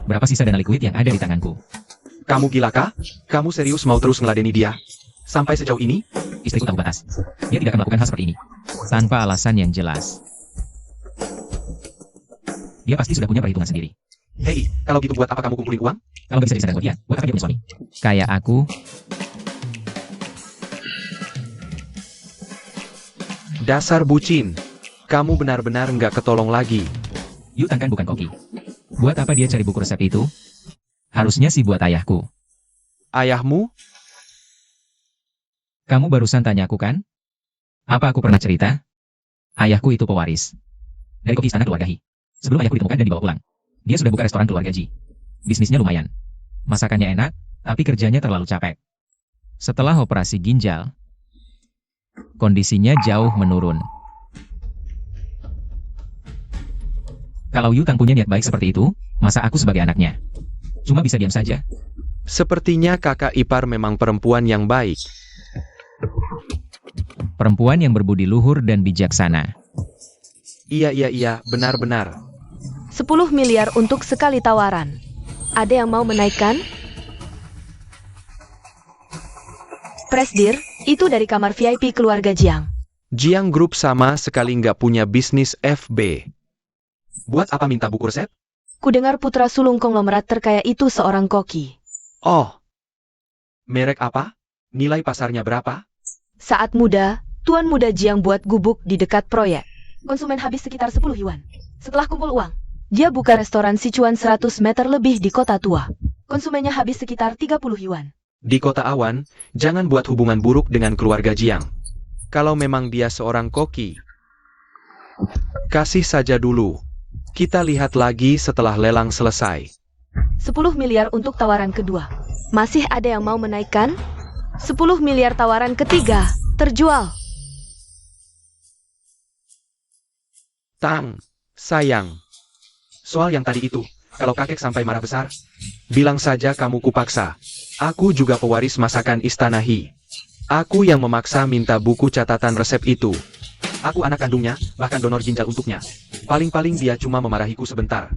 Berapa sisa dana liquid yang ada di tanganku? Kamu gila kah? Kamu serius mau terus meladeni dia? Sampai sejauh ini? Istriku tahu batas. Dia tidak akan melakukan hal seperti ini. Tanpa alasan yang jelas. Dia pasti sudah punya perhitungan sendiri. Hei, kalau gitu buat apa kamu kumpulin uang? Kalau nggak bisa disadar buat dia, buat apa dia punya suami? Kayak aku, Dasar bucin. Kamu benar-benar nggak ketolong lagi. Yu Tang kan bukan koki. Buat apa dia cari buku resep itu? Harusnya sih buat ayahku. Ayahmu? Kamu barusan tanya aku kan? Apa aku pernah cerita? Ayahku itu pewaris. Dari koki istana keluarga Hi. Sebelum ayahku ditemukan dan dibawa pulang. Dia sudah buka restoran keluarga Ji. Bisnisnya lumayan. Masakannya enak, tapi kerjanya terlalu capek. Setelah operasi ginjal, kondisinya jauh menurun. Kalau Yu Tang punya niat baik seperti itu, masa aku sebagai anaknya cuma bisa diam saja? Sepertinya kakak ipar memang perempuan yang baik. Perempuan yang berbudi luhur dan bijaksana. Iya, benar-benar. 10 miliar untuk sekali tawaran. Ada yang mau menaikkan? Presdir, itu dari kamar VIP keluarga Jiang. Jiang Group sama sekali nggak punya bisnis FB. Buat apa minta buku resep? Kudengar putra sulung konglomerat terkaya itu seorang koki. Oh. Merek apa? Nilai pasarnya berapa? Saat muda, Tuan Muda Jiang buat gubuk di dekat proyek. Konsumen habis sekitar 10 yuan. Setelah kumpul uang, dia buka restoran Sichuan 100 meter lebih di kota tua. Konsumennya habis sekitar 30 yuan. Di kota awan, jangan buat hubungan buruk dengan keluarga Jiang. Kalau memang dia seorang koki, kasih saja dulu. Kita lihat lagi setelah lelang selesai. 10 miliar untuk tawaran kedua. Masih ada yang mau menaikkan? 10 miliar tawaran ketiga. Terjual. Tang, sayang. Soal yang tadi itu, kalau kakek sampai marah besar, Bilang saja kamu kupaksa. Aku juga pewaris masakan Istana Hi. Aku yang memaksa minta buku catatan resep itu. aku anak kandungnya, bahkan donor ginjal untuknya. Paling-paling dia cuma memarahiku sebentar.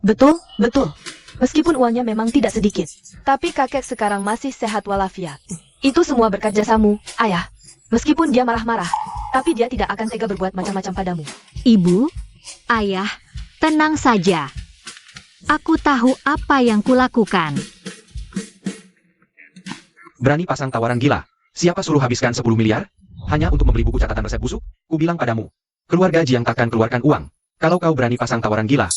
Betul, betul. Meskipun uangnya memang tidak sedikit. Tapi kakek sekarang masih sehat walafiat. Itu semua berkat jasamu, ayah. Meskipun dia marah-marah, tapi dia tidak akan tega berbuat macam-macam padamu. Ibu, ayah, tenang saja. Aku tahu apa yang kulakukan. Berani pasang tawaran gila. Siapa suruh habiskan 10 miliar? Hanya untuk membeli buku catatan resep busuk? Ku bilang padamu, keluarga Jiang takkan keluarkan uang. Kalau kau berani pasang tawaran gila,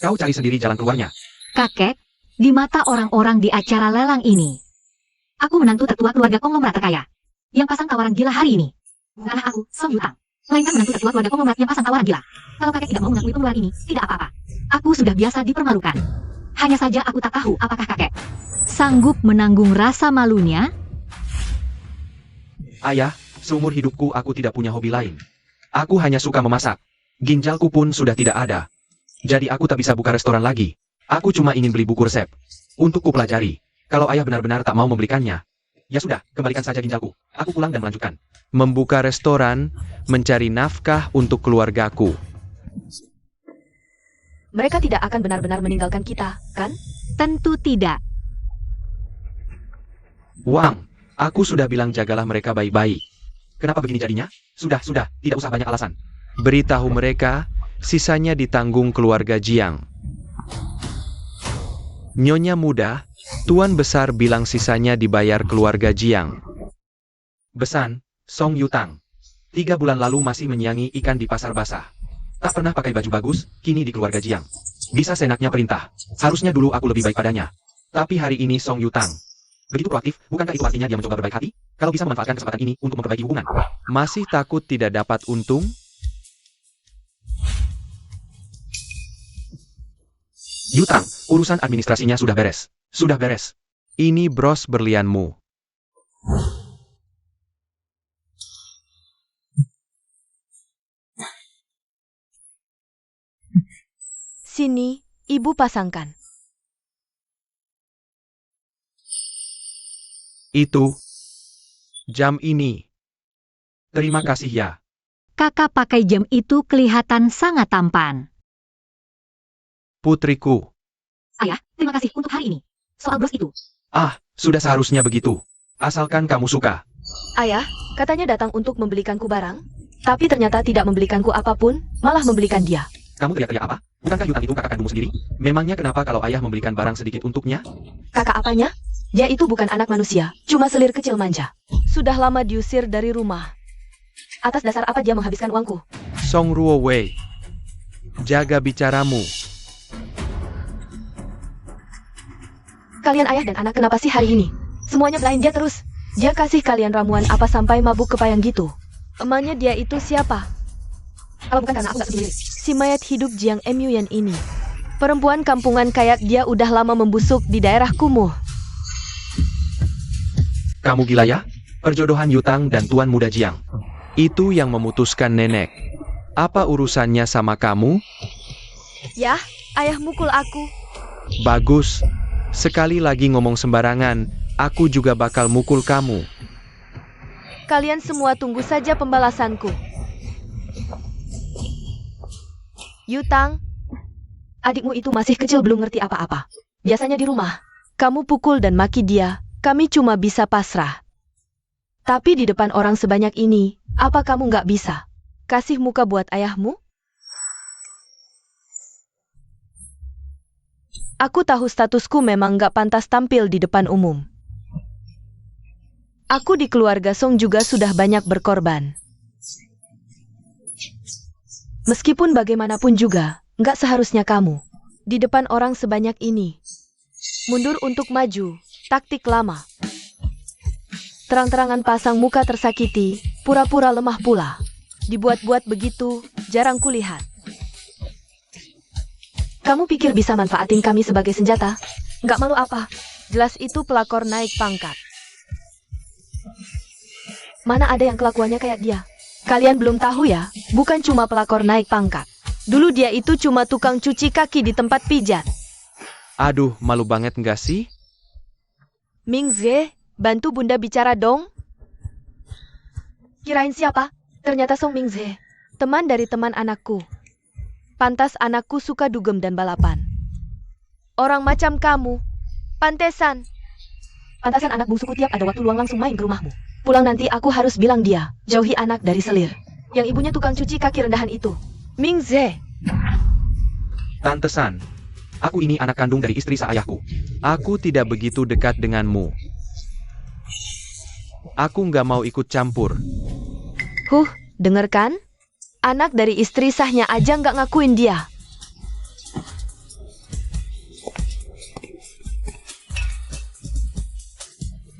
kau cari sendiri jalan keluarnya. Kakek, di mata orang-orang di acara lelang ini, aku menantu tertua keluarga konglomerat terkaya. Yang pasang tawaran gila hari ini, bukanlah aku, Song Yutang. Melainkan menantu tertua keluarga konglomerat yang pasang tawaran gila. Kalau kakek tidak mau mengakui pengeluaran ini, tidak apa-apa. Aku sudah biasa dipermalukan. Hanya saja aku tak tahu apakah kakek Sanggup menanggung rasa malunya? Ayah, seumur hidupku aku tidak punya hobi lain. Aku hanya suka memasak. Ginjalku pun sudah tidak ada. Jadi aku tak bisa buka restoran lagi. Aku cuma ingin beli buku resep. Untuk kupelajari. Kalau ayah benar-benar tak mau membelikannya, ya sudah, kembalikan saja ginjalku. Aku pulang dan melanjutkan. Membuka restoran, mencari nafkah untuk keluargaku. Mereka tidak akan benar-benar meninggalkan kita, kan? Tentu tidak. Wang, aku sudah bilang jagalah mereka baik-baik. Kenapa begini jadinya? Sudah, tidak usah banyak alasan. Beritahu mereka, sisanya ditanggung keluarga Jiang. Nyonya muda, Tuan Besar bilang sisanya dibayar keluarga Jiang. Besan, Song Yutang. 3 bulan lalu masih menyiangi ikan di pasar basah. Tak pernah pakai baju bagus, kini di keluarga Jiang. Bisa senaknya perintah. Harusnya dulu aku lebih baik padanya. Tapi hari ini Song Yutang begitu proaktif, bukankah itu artinya dia mencoba berbaik hati? Kalau bisa memanfaatkan kesempatan ini untuk memperbaiki hubungan. Masih takut tidak dapat untung? Yutang, urusan administrasinya sudah beres. Sudah beres. Ini bros berlianmu. Sini, ibu pasangkan. Itu. Jam ini. Terima kasih ya. Kakak pakai jam itu kelihatan sangat tampan. Putriku. Ayah, terima kasih untuk hari ini. Soal bros itu. Ah, sudah seharusnya begitu. Asalkan kamu suka. Ayah, katanya datang untuk membelikanku barang, tapi ternyata tidak membelikanku apapun, malah membelikan dia. Kamu teriak-teriak apa? Bukankah Yutang itu kakak kandungmu sendiri? Memangnya kenapa kalau ayah membelikan barang sedikit untuknya? Kakak apanya? Dia itu bukan anak manusia, cuma selir kecil manja. Sudah lama diusir dari rumah. Atas dasar apa dia menghabiskan uangku? Song Ruo Wei. Jaga bicaramu. Kalian ayah dan anak kenapa sih hari ini? Semuanya belain dia terus. Dia kasih kalian ramuan apa sampai mabuk kepayang gitu? Emangnya dia itu siapa? Kalau bukan karena aku gak peduli. Si mayat hidup Jiang Emyuyan ini. Perempuan kampungan kayak dia udah lama membusuk di daerah kumuh. Kamu gila ya? Perjodohan Yutang dan Tuan Muda Jiang. Itu yang memutuskan nenek. Apa urusannya sama kamu? Yah, ayah mukul aku. Bagus. Sekali lagi ngomong sembarangan, aku juga bakal mukul kamu. Kalian semua tunggu saja pembalasanku. Yutang, adikmu itu masih kecil belum ngerti apa-apa. Biasanya di rumah, kamu pukul dan maki dia, kami cuma bisa pasrah. Tapi di depan orang sebanyak ini, apa kamu nggak bisa? Kasih muka buat ayahmu? Aku tahu statusku memang nggak pantas tampil di depan umum. Aku di keluarga Song juga sudah banyak berkorban. Meskipun bagaimanapun juga, nggak seharusnya kamu, di depan orang sebanyak ini, mundur untuk maju, taktik lama. Terang-terangan pasang muka tersakiti, pura-pura lemah pula. Dibuat-buat begitu, jarang kulihat. Kamu pikir bisa manfaatin kami sebagai senjata? Nggak malu apa? Jelas itu pelakor naik pangkat. Mana ada yang kelakuannya kayak dia? Kalian belum tahu ya, bukan cuma pelakor naik pangkat. Dulu dia itu cuma tukang cuci kaki di tempat pijat. Aduh, malu banget nggak sih? Mingze, bantu bunda bicara dong. Kirain siapa? Ternyata Song Mingze, teman dari teman anakku. Pantas anakku suka dugem dan balapan. Orang macam kamu, pantesan. Pantasan anak bungsuku tiap ada waktu luang langsung main ke rumahmu. Pulang nanti aku harus bilang dia, jauhi anak dari selir. Yang ibunya tukang cuci kaki rendahan itu. Mingze. Tante San, aku ini anak kandung dari istri ayahku. Aku tidak begitu dekat denganmu. Aku nggak mau ikut campur. Dengarkan? Anak dari istri sahnya aja nggak ngakuin dia.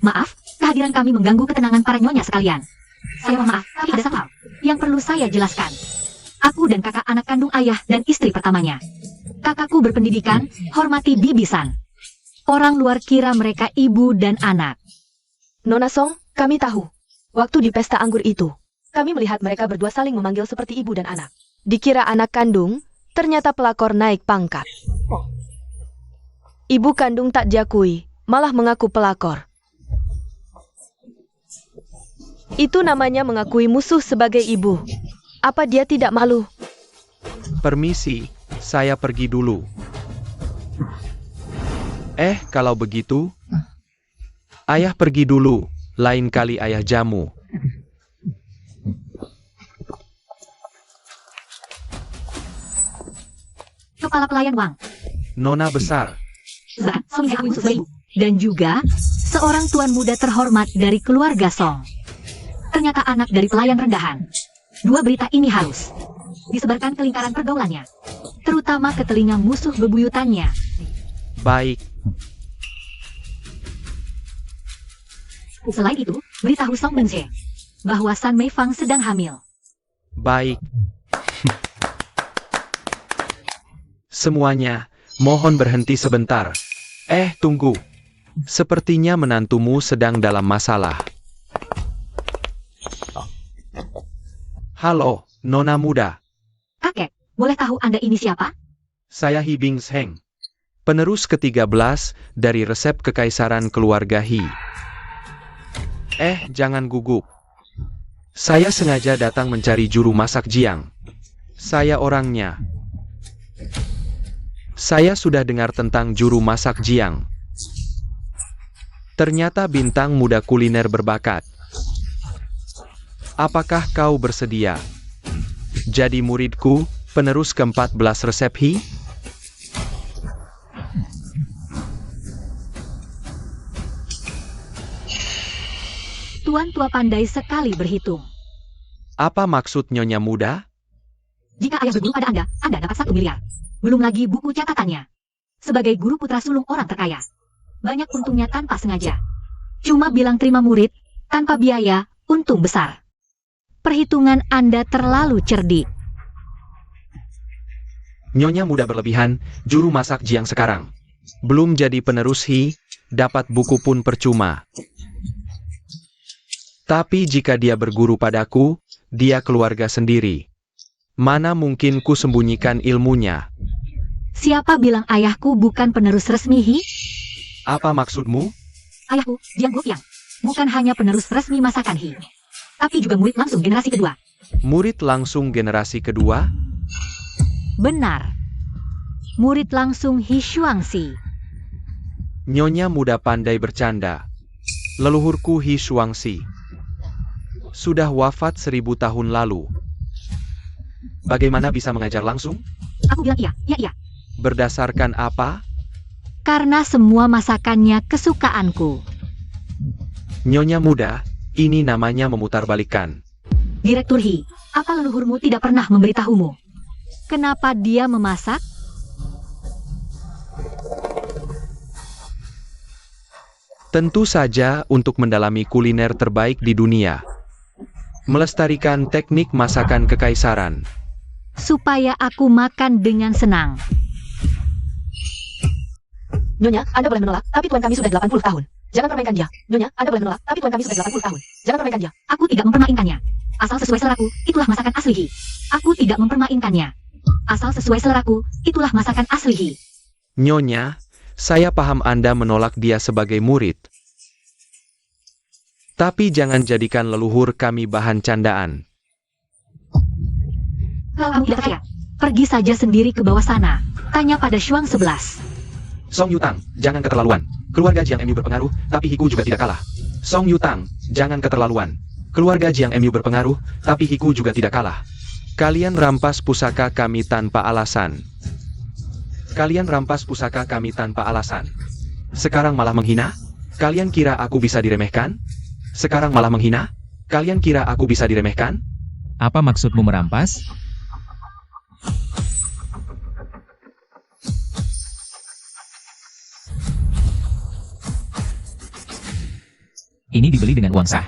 Maaf, kehadiran kami mengganggu ketenangan para nyonya sekalian. Saya mohon maaf, tapi ada satu hal yang perlu saya jelaskan. Aku dan kakak anak kandung ayah dan istri pertamanya. Kakakku berpendidikan, hormati bibisan. Orang luar kira mereka ibu dan anak. Nona Song, kami tahu. Waktu di pesta anggur itu, kami melihat mereka berdua saling memanggil seperti ibu dan anak. Dikira anak kandung, ternyata pelakor naik pangkat. Ibu kandung tak diakui, malah mengaku pelakor. Itu namanya mengakui musuh sebagai ibu. Apa dia tidak malu? Permisi, saya pergi dulu. Kalau begitu, ayah pergi dulu, lain kali ayah jamu. kepala pelayan Wang. Nona besar. Zan, Song Hye Sui, dan juga seorang tuan muda terhormat dari keluarga Song. Ternyata anak dari pelayan rendahan. Dua berita ini harus disebarkan ke lingkaran pergaulannya, terutama ke telinga musuh bebuyutannya. Baik. Selain itu, beritahu Song Mengshe bahwa San Mei Fang sedang hamil. Baik. Semuanya, mohon berhenti sebentar. Tunggu. Sepertinya menantumu sedang dalam masalah. Halo, Nona muda. Kakek, boleh tahu Anda ini siapa? Saya Hi Bing Sheng. Penerus ke-13 dari resep kekaisaran keluarga Hi. Jangan gugup. Saya sengaja datang mencari juru masak Jiang. Saya orangnya. Saya sudah dengar tentang juru masak Jiang. Ternyata bintang muda kuliner berbakat. Apakah kau bersedia jadi muridku, penerus ke-14 resep Hi? Tuan tua pandai sekali berhitung. Apa maksud Nyonya muda? Jika ayah berguru pada Anda dapat 1 miliar. Belum lagi buku catatannya. Sebagai guru putra sulung orang terkaya. Banyak untungnya tanpa sengaja. Cuma bilang terima murid, tanpa biaya, untung besar. Perhitungan Anda terlalu cerdik. Nyonya muda berlebihan, juru masak Jiang sekarang. Belum jadi penerus Hi, dapat buku pun percuma. Tapi jika dia berguru padaku, dia keluarga sendiri. Mana mungkin ku sembunyikan ilmunya? Siapa bilang ayahku bukan penerus resmi Hi? Apa maksudmu? Ayahku, Jiang Guoqiang, bukan hanya penerus resmi masakan Hi, tapi juga murid langsung generasi kedua. Murid langsung generasi kedua? Benar. Murid langsung Hi Shuangxi. Nyonya muda pandai bercanda. Leluhurku Hi Shuangxi sudah wafat 1000 tahun lalu. Bagaimana bisa mengajar langsung? Aku bilang iya. Berdasarkan apa? Karena semua masakannya kesukaanku. Nyonya muda, ini namanya memutarbalikkan. Direktur Hi, apa leluhurmu tidak pernah memberitahumu? Kenapa dia memasak? Tentu saja untuk mendalami kuliner terbaik di dunia. Melestarikan teknik masakan kekaisaran. Supaya aku makan dengan senang. Nyonya, Anda boleh menolak, tapi tuan kami sudah 80 tahun. Jangan permainkan dia. Nyonya, Anda boleh menolak, tapi tuan kami sudah 80 tahun. Jangan permainkan dia. Aku tidak mempermainkannya. Asal sesuai seleraku, itulah masakan asli Hi. Aku tidak mempermainkannya. Asal sesuai seleraku, itulah masakan asli Hi. Nyonya, saya paham Anda menolak dia sebagai murid. Tapi jangan jadikan leluhur kami bahan candaan. Kalau kamu tidak percaya, pergi saja sendiri ke bawah sana. Tanya pada Shuang 11. Song Yutang, jangan keterlaluan. Keluarga Jiang Mu berpengaruh, tapi Hiku juga tidak kalah. Song Yutang, jangan keterlaluan. Keluarga Jiang Mu berpengaruh, tapi Hiku juga tidak kalah. Kalian rampas pusaka kami tanpa alasan. Kalian rampas pusaka kami tanpa alasan. Sekarang malah menghina? Kalian kira aku bisa diremehkan? Sekarang malah menghina? Kalian kira aku bisa diremehkan? Apa maksudmu merampas? Ini dibeli dengan uang sah.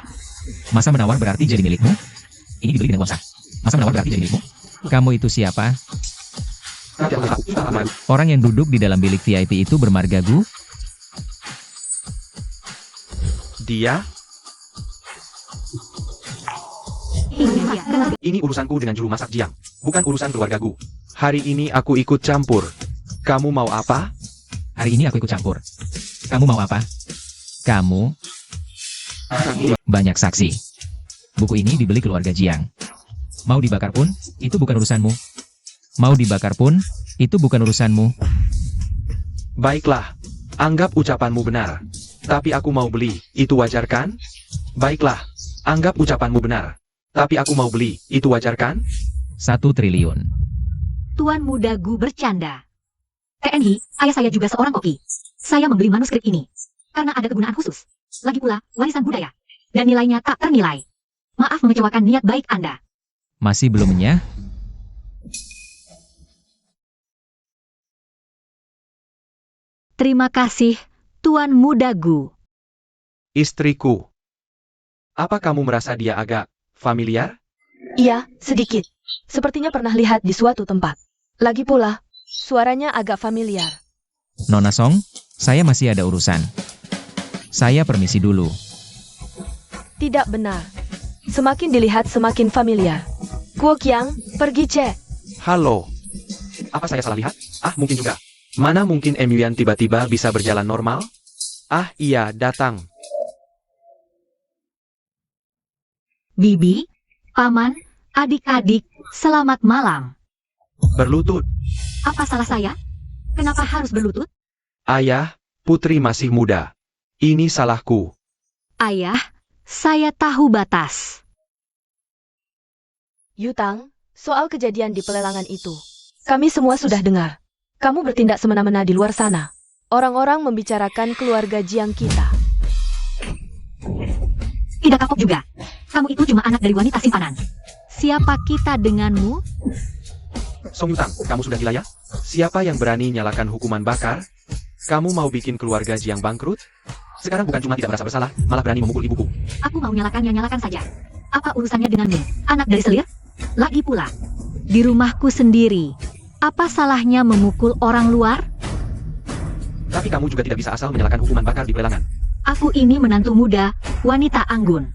Masa menawar berarti jadi milikmu? Ini dibeli dengan uang sah. Masa menawar berarti jadi milikmu? Kamu itu siapa? Orang yang duduk di dalam bilik VIP itu bermarga Gu? Dia? Ini urusanku dengan juru masak Jiang, bukan urusan keluarga Gu. Hari ini aku ikut campur. Kamu mau apa? Hari ini aku ikut campur. Kamu mau apa? Kamu? Banyak saksi. Buku ini dibeli keluarga Jiang. Mau dibakar pun, itu bukan urusanmu. Mau dibakar pun, itu bukan urusanmu. Baiklah, anggap ucapanmu benar. Tapi aku mau beli, itu wajar kan? Baiklah, anggap ucapanmu benar. Tapi aku mau beli, itu wajar kan? 1 triliun. Tuan muda Gu bercanda. TNI, ayah saya juga seorang koki. Saya membeli manuskrip ini karena ada kegunaan khusus. Lagi pula, warisan budaya. Dan nilainya tak ternilai. Maaf mengecewakan niat baik Anda. Masih belum menyah? Terima kasih, Tuan Muda Gu. Istriku. Apa kamu merasa dia agak familiar? Iya, sedikit. Sepertinya pernah lihat di suatu tempat. Lagi pula, suaranya agak familiar. Nona Song, saya masih ada urusan. Saya permisi dulu. Tidak benar. Semakin dilihat semakin familiar. Kuo Qiang, pergi cek. Halo. Apa saya salah lihat? Ah, mungkin juga. Mana mungkin Yuan tiba-tiba bisa berjalan normal? Ah, iya, datang. Bibi, Paman, adik-adik, selamat malam. Berlutut. Apa salah saya? Kenapa harus berlutut? Ayah, putri masih muda. Ini salahku. Ayah, saya tahu batas. Yutang, soal kejadian di pelelangan itu. Kami semua sudah dengar. Kamu bertindak semena-mena di luar sana. Orang-orang membicarakan keluarga Jiang kita. Tidak kapok juga. Kamu itu cuma anak dari wanita simpanan. Siapa kita denganmu? Song Yutang, kamu sudah gila ya? Siapa yang berani nyalakan hukuman bakar? Kamu mau bikin keluarga Jiang bangkrut? Sekarang bukan cuma tidak merasa bersalah, malah berani memukul ibuku. Aku mau nyalakannya, nyalakan saja. Apa urusannya denganmu, anak dari selir? Lagi pula, Di rumahku sendiri. Apa salahnya memukul orang luar? Tapi kamu juga tidak bisa asal menyalakan hukuman bakar di pelelangan. aku ini menantu muda, wanita anggun.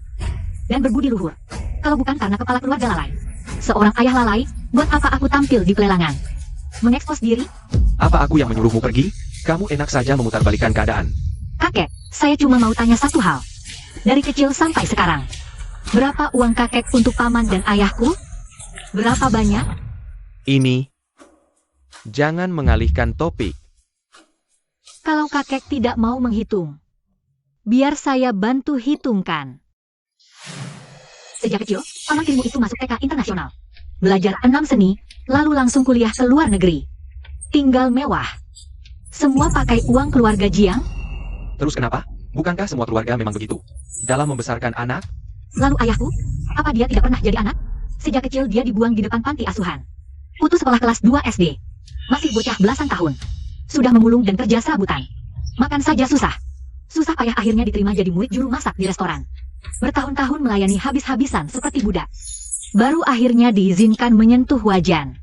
Dan berbudi luhur. Kalau bukan karena kepala keluarga lalai. Seorang ayah lalai, buat apa aku tampil di pelelangan? Mengekspos diri? Apa aku yang menyuruhmu pergi? Kamu enak saja memutarbalikkan keadaan. Kakek, saya cuma mau tanya satu hal. Dari kecil sampai sekarang. Berapa uang kakek untuk paman dan ayahku? Berapa banyak? Ini. Jangan mengalihkan topik. Kalau kakek tidak mau menghitung, biar saya bantu hitungkan. Sejak kecil, paman tirimu itu masuk TK internasional. Belajar 6 seni, lalu langsung kuliah ke luar negeri. Tinggal mewah. Semua pakai uang keluarga Jiang. Terus kenapa? Bukankah semua keluarga memang begitu? Dalam membesarkan anak, Lalu ayahku, apa dia tidak pernah jadi anak? Sejak kecil dia dibuang di depan panti asuhan. Putus sekolah kelas 2 SD. Masih bocah belasan tahun. Sudah memulung dan kerja serabutan. Makan saja susah. Susah payah akhirnya diterima jadi murid juru masak di restoran. Bertahun-tahun melayani habis-habisan seperti budak. Baru akhirnya diizinkan menyentuh wajan.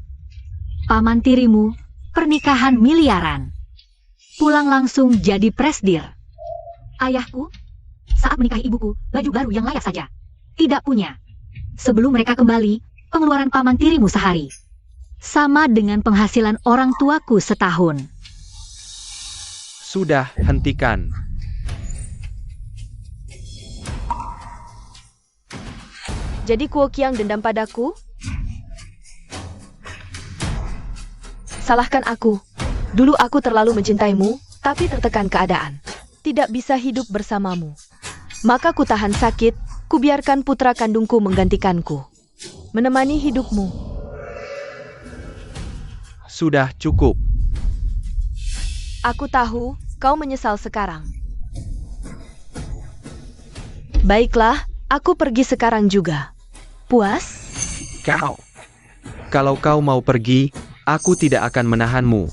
Paman tirimu, pernikahan miliaran. Pulang langsung jadi presdir. Ayahku, saat menikahi ibuku, baju baru yang layak saja. Tidak punya. Sebelum mereka kembali, pengeluaran paman tirimu sehari. Sama dengan penghasilan orang tuaku setahun. sudah hentikan. Jadi Kuo Qiang dendam padaku? Salahkan aku. Dulu aku terlalu mencintaimu, tapi tertekan keadaan. Tidak bisa hidup bersamamu. Maka ku tahan sakit, ku biarkan putra kandungku menggantikanku. Menemani hidupmu. Sudah cukup. Aku tahu, kau menyesal sekarang. Baiklah, aku pergi sekarang juga. Puas? Kau. Kalau kau mau pergi, aku tidak akan menahanmu.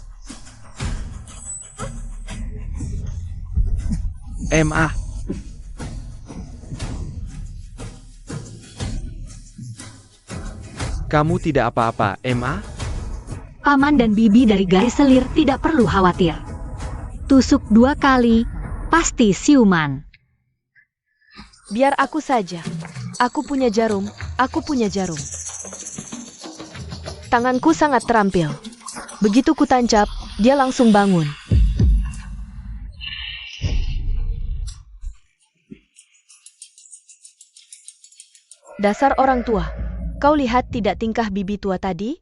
Ma. Kamu tidak apa-apa, Ma? Paman dan bibi dari garis selir tidak perlu khawatir. Tusuk 2 kali, pasti siuman. Biar aku saja. Aku punya jarum, aku punya jarum. Tanganku sangat terampil. Begitu ku tancap, dia langsung bangun. Dasar orang tua. Kau lihat tidak tingkah bibi tua tadi?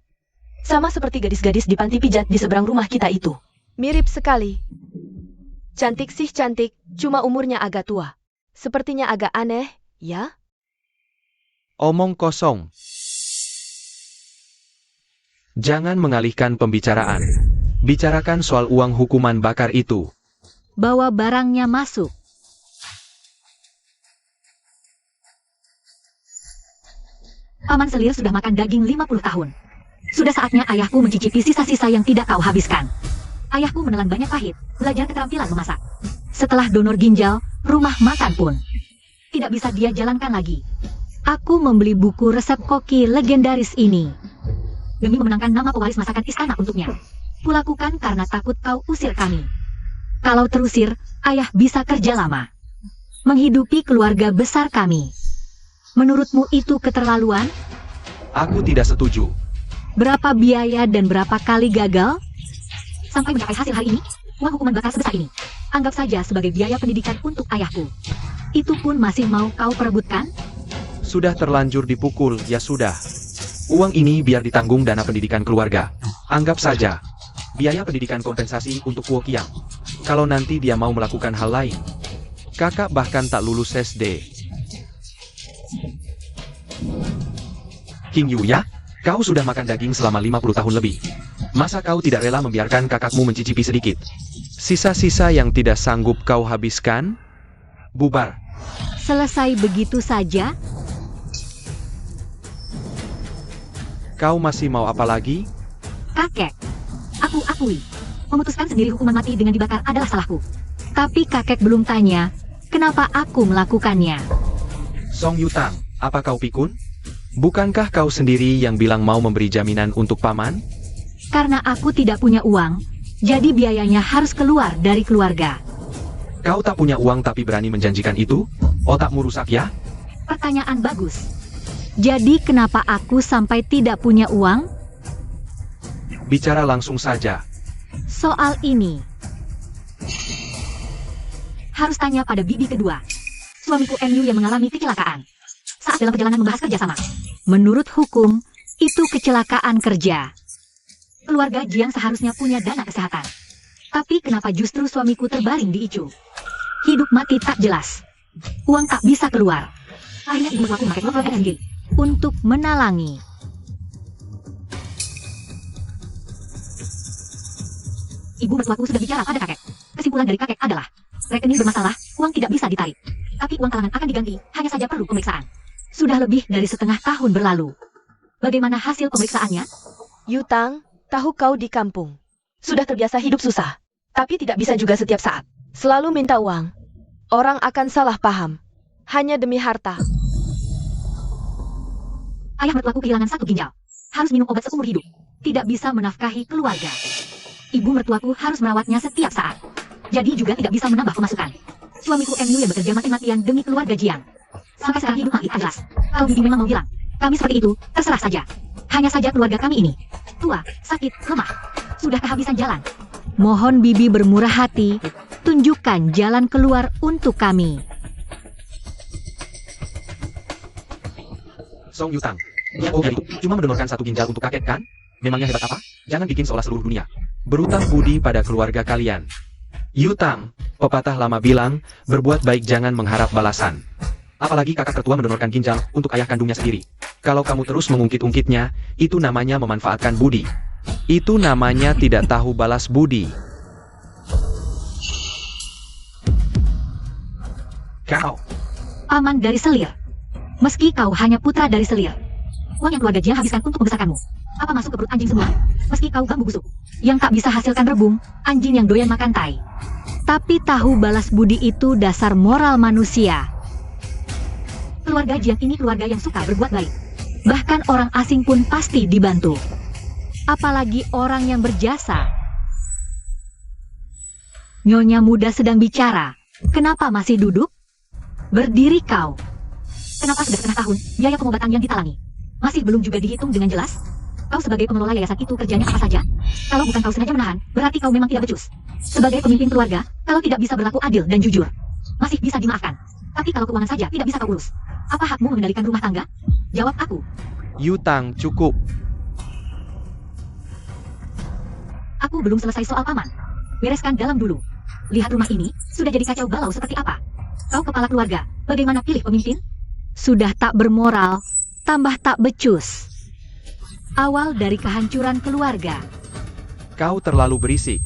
Sama seperti gadis-gadis di panti pijat di seberang rumah kita itu. Mirip sekali. Cantik sih cantik, cuma umurnya agak tua. Sepertinya agak aneh, ya? Omong kosong. Jangan mengalihkan pembicaraan. Bicarakan soal uang hukuman bakar itu. Bawa barangnya masuk. Paman Selir sudah makan daging 50 tahun. Sudah saatnya ayahku mencicipi sisa-sisa yang tidak kau habiskan. Ayahku menelan banyak pahit, belajar keterampilan memasak. Setelah donor ginjal, rumah makan pun tidak bisa dia jalankan lagi. Aku membeli buku resep koki legendaris ini. Demi memenangkan nama pewaris masakan istana untuknya. Kulakukan karena takut kau usir kami. Kalau terusir, ayah bisa kerja lama, Menghidupi keluarga besar kami. Menurutmu itu keterlaluan? Aku tidak setuju. Berapa biaya dan berapa kali gagal? sampai mencapai hasil hari ini. Uang hukuman bakar sebesar ini, anggap saja sebagai biaya pendidikan untuk ayahku. Itu pun masih mau kau perebutkan? Sudah terlanjur dipukul, ya sudah. Uang ini biar ditanggung dana pendidikan keluarga. Anggap saja biaya pendidikan kompensasi untuk Kuo Qiang. Kalau nanti dia mau melakukan hal lain. Kakak bahkan tak lulus SD. King Yu ya, kau sudah makan daging selama 50 tahun lebih. Masa kau tidak rela membiarkan kakakmu mencicipi sedikit? Sisa-sisa yang tidak sanggup kau habiskan? Bubar. Selesai begitu saja? Kau masih mau apa lagi? Kakek, aku akui, memutuskan sendiri hukuman mati dengan dibakar adalah salahku. Tapi kakek belum tanya, kenapa aku melakukannya? Song Yutang, apa kau pikun? Bukankah kau sendiri yang bilang mau memberi jaminan untuk paman? Karena aku tidak punya uang, jadi biayanya harus keluar dari keluarga. Kau tak punya uang tapi berani menjanjikan itu? Otakmu rusak ya? Pertanyaan bagus. Jadi kenapa aku sampai tidak punya uang? Bicara langsung saja. Soal ini, Harus tanya pada bibi kedua. Suamiku MU yang mengalami kecelakaan saat dalam perjalanan membahas kerjasama. menurut hukum, itu kecelakaan kerja. Keluarga Jiang seharusnya punya dana kesehatan. Tapi kenapa justru suamiku terbaring di ICU? Hidup mati tak jelas. Uang tak bisa keluar. Akhirnya ibu mertuaku memakai Global NG. Untuk menalangi. Ibu mertuaku sudah bicara pada kakek. Kesimpulan dari kakek adalah, rekening bermasalah, uang tidak bisa ditarik. Tapi uang talangan akan diganti, hanya saja perlu pemeriksaan. Sudah lebih dari setengah tahun berlalu. Bagaimana hasil pemeriksaannya? Yutang, tahu kau di kampung. Sudah terbiasa hidup susah. Tapi tidak bisa juga setiap saat. Selalu minta uang. Orang akan salah paham. Hanya demi harta. Ayah mertuaku kehilangan satu ginjal. Harus minum obat seumur hidup. Tidak bisa menafkahi keluarga. Ibu mertuaku harus merawatnya setiap saat. Jadi juga tidak bisa menambah pemasukan. Suamiku MU yang bekerja mati-matian demi keluarga Jiang. Sampai sekarang hidup mati tak jelas. Kalau bibi memang mau bilang, kami seperti itu, terserah saja. Hanya saja keluarga kami ini tua, sakit, lemah. Sudah kehabisan jalan. Mohon bibi bermurah hati, tunjukkan jalan keluar untuk kami. Song Yutang. Oh ya itu, cuma mendonorkan satu ginjal untuk kakek kan? Memangnya hebat apa? Jangan bikin seolah seluruh dunia berutang budi pada keluarga kalian. Yutang, pepatah lama bilang, berbuat baik jangan mengharap balasan. Apalagi kakak tertua mendonorkan ginjal untuk ayah kandungnya sendiri. Kalau kamu terus mengungkit-ungkitnya, itu namanya memanfaatkan budi. Itu namanya tidak tahu balas budi. Kau. Paman dari Selir. Meski kau hanya putra dari Selir, uang yang keluarga Jiang habiskan untuk membesarkanmu, apa masuk ke perut anjing semua? Meski kau bambu busuk, yang tak bisa hasilkan rebung, anjing yang doyan makan tai. Tapi tahu balas budi itu dasar moral manusia. Keluarga Jiang ini keluarga yang suka berbuat baik. Bahkan orang asing pun pasti dibantu. Apalagi orang yang berjasa. Nyonya muda sedang bicara. Kenapa masih duduk? Berdiri kau. Kenapa sudah setengah tahun, biaya pengobatan yang ditalangi masih belum juga dihitung dengan jelas? Kau sebagai pengelola yayasan itu kerjanya apa saja? Kalau bukan kau sengaja menahan, berarti kau memang tidak becus. Sebagai pemimpin keluarga, kalau tidak bisa berlaku adil dan jujur, masih bisa dimaafkan. Tapi kalau keuangan saja tidak bisa kau urus, apa hakmu mengendalikan rumah tangga? Jawab aku. Yutang, cukup. Aku belum selesai soal paman. Bereskan dalam dulu. Lihat rumah ini, sudah jadi kacau balau seperti apa? Kau kepala keluarga, bagaimana pilih pemimpin? Sudah tak bermoral, tambah tak becus. Awal dari kehancuran keluarga. Kau terlalu berisik.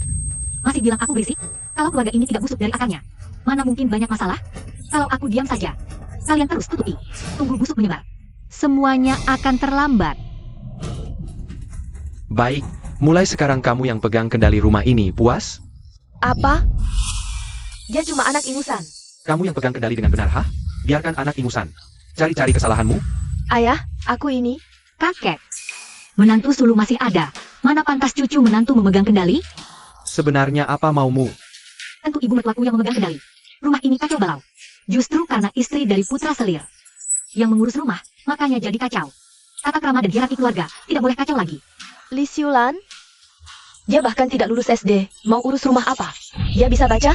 Masih bilang aku berisik? Kalau keluarga ini tidak busuk dari akarnya, mana mungkin banyak masalah? Kalau aku diam saja, kalian terus tutupi. Tunggu busuk menyebar. Semuanya akan terlambat. Baik, mulai sekarang kamu yang pegang kendali rumah ini, puas? Apa? Dia cuma anak ingusan. Kamu yang pegang kendali dengan benar, hah? Biarkan anak ingusan. Cari-cari kesalahanmu. Ayah, aku ini. Kakek, menantu sulung masih ada. Mana pantas cucu menantu memegang kendali? Sebenarnya apa maumu? Tentu ibu mertuaku yang memegang kendali. Rumah ini kacau balau. Justru karena istri dari putra selir yang mengurus rumah, makanya jadi kacau. Tata krama dan hierarki keluarga tidak boleh kacau lagi. Li Xiulan? Dia bahkan tidak lulus SD. Mau urus rumah apa? Dia bisa baca?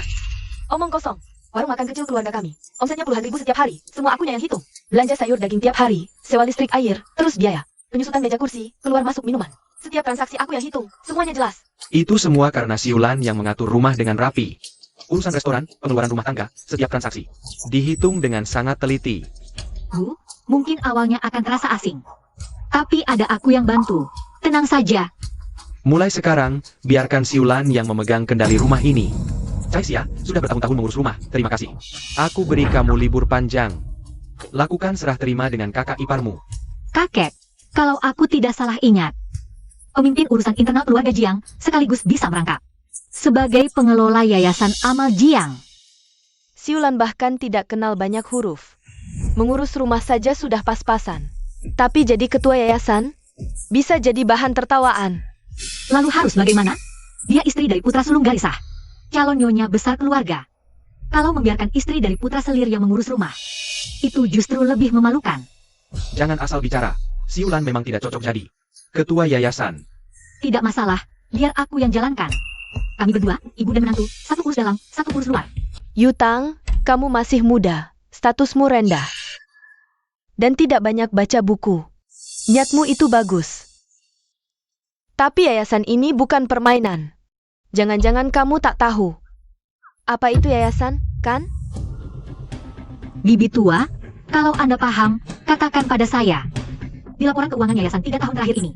Omong kosong. Warung makan kecil keluarga kami. Omsetnya puluhan ribu setiap hari. Semua akunya yang hitung. Belanja sayur daging tiap hari. Sewa listrik air. Terus biaya. Penyusutan meja kursi. Keluar masuk minuman. Setiap transaksi aku yang hitung. Semuanya jelas. Itu semua karena Xiulan yang mengatur rumah dengan rapi. Urusan restoran, pengeluaran rumah tangga, setiap transaksi dihitung dengan sangat teliti. Bu, mungkin awalnya akan terasa asing. Tapi ada aku yang bantu. Tenang saja. Mulai sekarang, biarkan Xiulan yang memegang kendali rumah ini. Cai Xia sudah bertahun-tahun mengurus rumah, terima kasih. Aku beri kamu libur panjang. Lakukan serah terima dengan kakak iparmu. Kakek, kalau aku tidak salah ingat, pemimpin urusan internal keluarga Jiang sekaligus bisa merangkap Sebagai pengelola Yayasan Amal Jiang, Xiulan bahkan tidak kenal banyak huruf. Mengurus rumah saja sudah pas-pasan. Tapi jadi ketua yayasan, bisa jadi bahan tertawaan. Lalu harus bagaimana? Dia istri dari putra sulung Garisah, calon nyonya besar keluarga. Kalau membiarkan istri dari putra selir yang mengurus rumah, itu justru lebih memalukan. Jangan asal bicara. Xiulan memang tidak cocok jadi ketua yayasan. Tidak masalah, biar aku yang jalankan. Kami berdua, ibu dan menantu, satu kurus dalam, satu kurus luar. Yutang, kamu masih muda, statusmu rendah. Dan tidak banyak baca buku. Niatmu itu bagus. Tapi yayasan ini bukan permainan. Jangan-jangan kamu tak tahu. Apa itu yayasan, kan? Bibi tua, kalau Anda paham, katakan pada saya. Di laporan keuangan yayasan 3 tahun terakhir ini,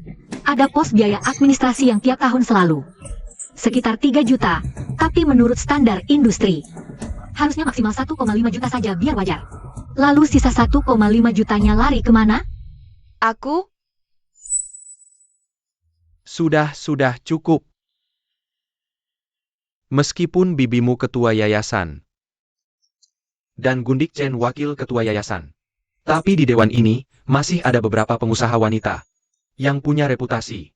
ada pos biaya administrasi yang tiap tahun selalu sekitar 3 juta, tapi menurut standar industri, harusnya maksimal 1,5 juta saja biar wajar. Lalu sisa 1,5 jutanya lari kemana? Aku? Sudah cukup. Meskipun bibimu ketua yayasan, dan Gundik Chen wakil ketua yayasan, tapi di dewan ini, masih ada beberapa pengusaha wanita yang punya reputasi.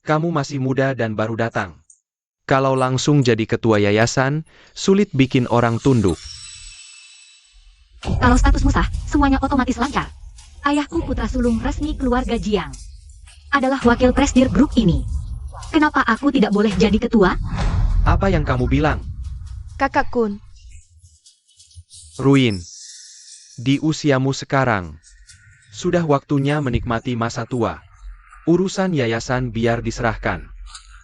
Kamu masih muda dan baru datang. Kalau langsung jadi ketua yayasan, sulit bikin orang tunduk. Kalau statusmu sah, semuanya otomatis lancar. Ayahku putra sulung resmi keluarga Jiang adalah wakil presidir grup ini. Kenapa aku tidak boleh jadi ketua? Apa yang kamu bilang? Kakak Kun. Ruin. Di usiamu sekarang, sudah waktunya menikmati masa tua. Urusan yayasan biar diserahkan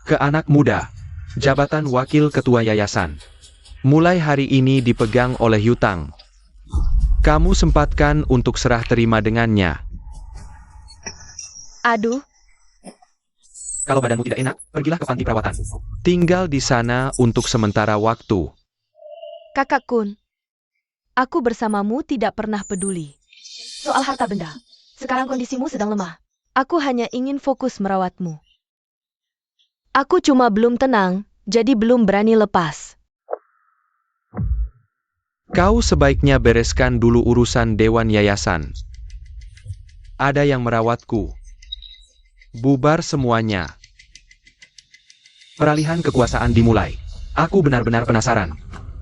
ke anak muda. Jabatan wakil ketua yayasan mulai hari ini dipegang oleh Yutang. Kamu sempatkan untuk serah terima dengannya. Aduh, Kalau badanmu tidak enak, pergilah ke panti perawatan. Tinggal di sana untuk sementara waktu. Kakak Kun. Aku bersamamu tidak pernah peduli soal harta benda. Sekarang kondisimu sedang lemah. Aku hanya ingin fokus merawatmu. Aku cuma belum tenang, jadi belum berani lepas. Kau sebaiknya bereskan dulu urusan dewan yayasan. Ada yang merawatku. Bubar semuanya. Peralihan kekuasaan dimulai. Aku benar-benar penasaran.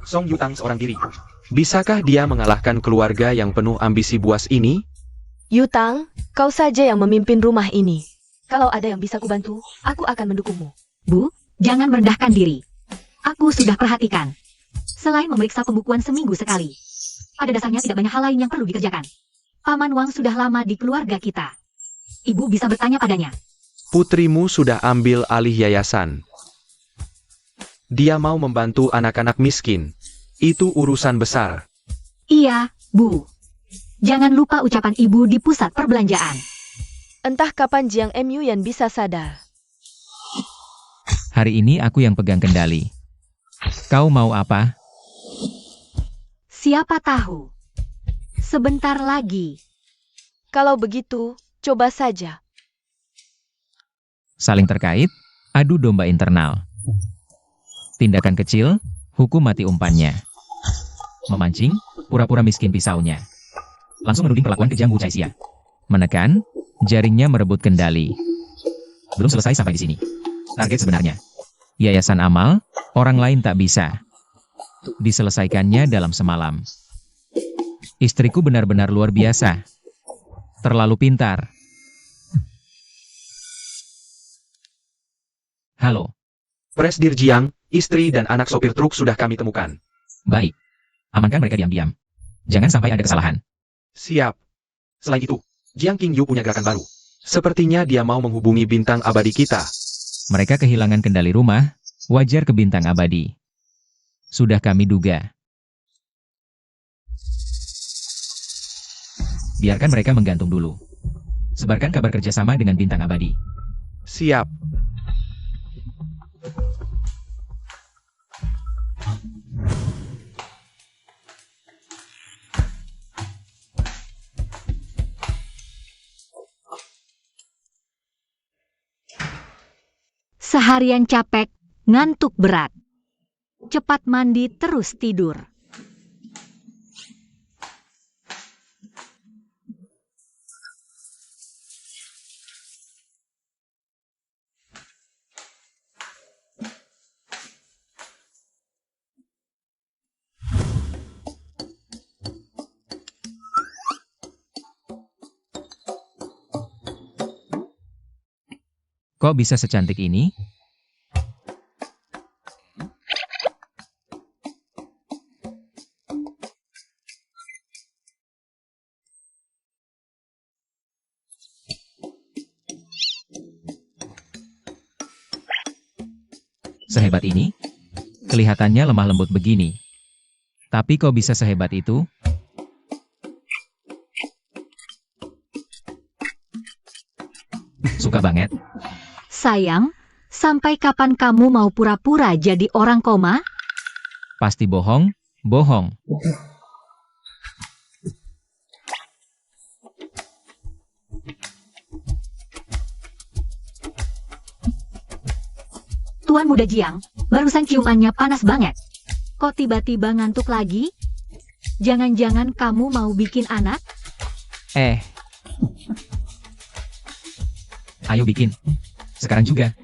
Song Yutang seorang diri. Bisakah dia mengalahkan keluarga yang penuh ambisi buas ini? Yutang, kau saja yang memimpin rumah ini. Kalau ada yang bisa kubantu, aku akan mendukungmu. Bu, jangan merendahkan diri. Aku sudah perhatikan. Selain memeriksa pembukuan seminggu sekali, pada dasarnya tidak banyak hal lain yang perlu dikerjakan. Paman Wang sudah lama di keluarga kita. Ibu bisa bertanya padanya. Putrimu sudah ambil alih yayasan. Dia mau membantu anak-anak miskin. Itu urusan besar. Iya, Bu. Jangan lupa ucapan ibu di pusat perbelanjaan. Entah kapan Jiang Mu Yan bisa sadar. Hari ini aku yang pegang kendali. Kau mau apa? Siapa tahu. Sebentar lagi. Kalau begitu, coba saja. Saling terkait, adu domba internal. Tindakan kecil, hukum mati umpannya. Memancing, pura-pura miskin pisaunya. Langsung menuding perlakuan kejam Wu Caixia. Menekan, jaringnya merebut kendali. Belum selesai sampai di sini. Target sebenarnya. Yayasan amal, orang lain tak bisa. Diselesaikannya dalam semalam. Istriku benar-benar luar biasa. Terlalu pintar. Halo. Presdir Jiang, istri dan anak sopir truk sudah kami temukan. Baik. Amankan mereka diam-diam. Jangan sampai ada kesalahan. Siap. Selain itu, Jiang Qingyu punya gerakan baru. Sepertinya dia mau menghubungi bintang abadi kita. Mereka kehilangan kendali rumah, wajar ke bintang abadi. Sudah kami duga. Biarkan mereka menggantung dulu. Sebarkan kabar kerjasama dengan bintang abadi. Siap. Seharian capek, ngantuk berat. Cepat mandi terus tidur. Kok bisa secantik ini? Sehebat ini? Kelihatannya lemah lembut begini. Tapi kok bisa sehebat itu? Suka banget. Sayang, sampai kapan kamu mau pura-pura jadi orang koma? Pasti bohong, bohong. Tuan Muda Jiang, barusan ciumannya panas banget. Kok tiba-tiba ngantuk lagi? Jangan-jangan kamu mau bikin anak? Ayo bikin. Sekarang juga.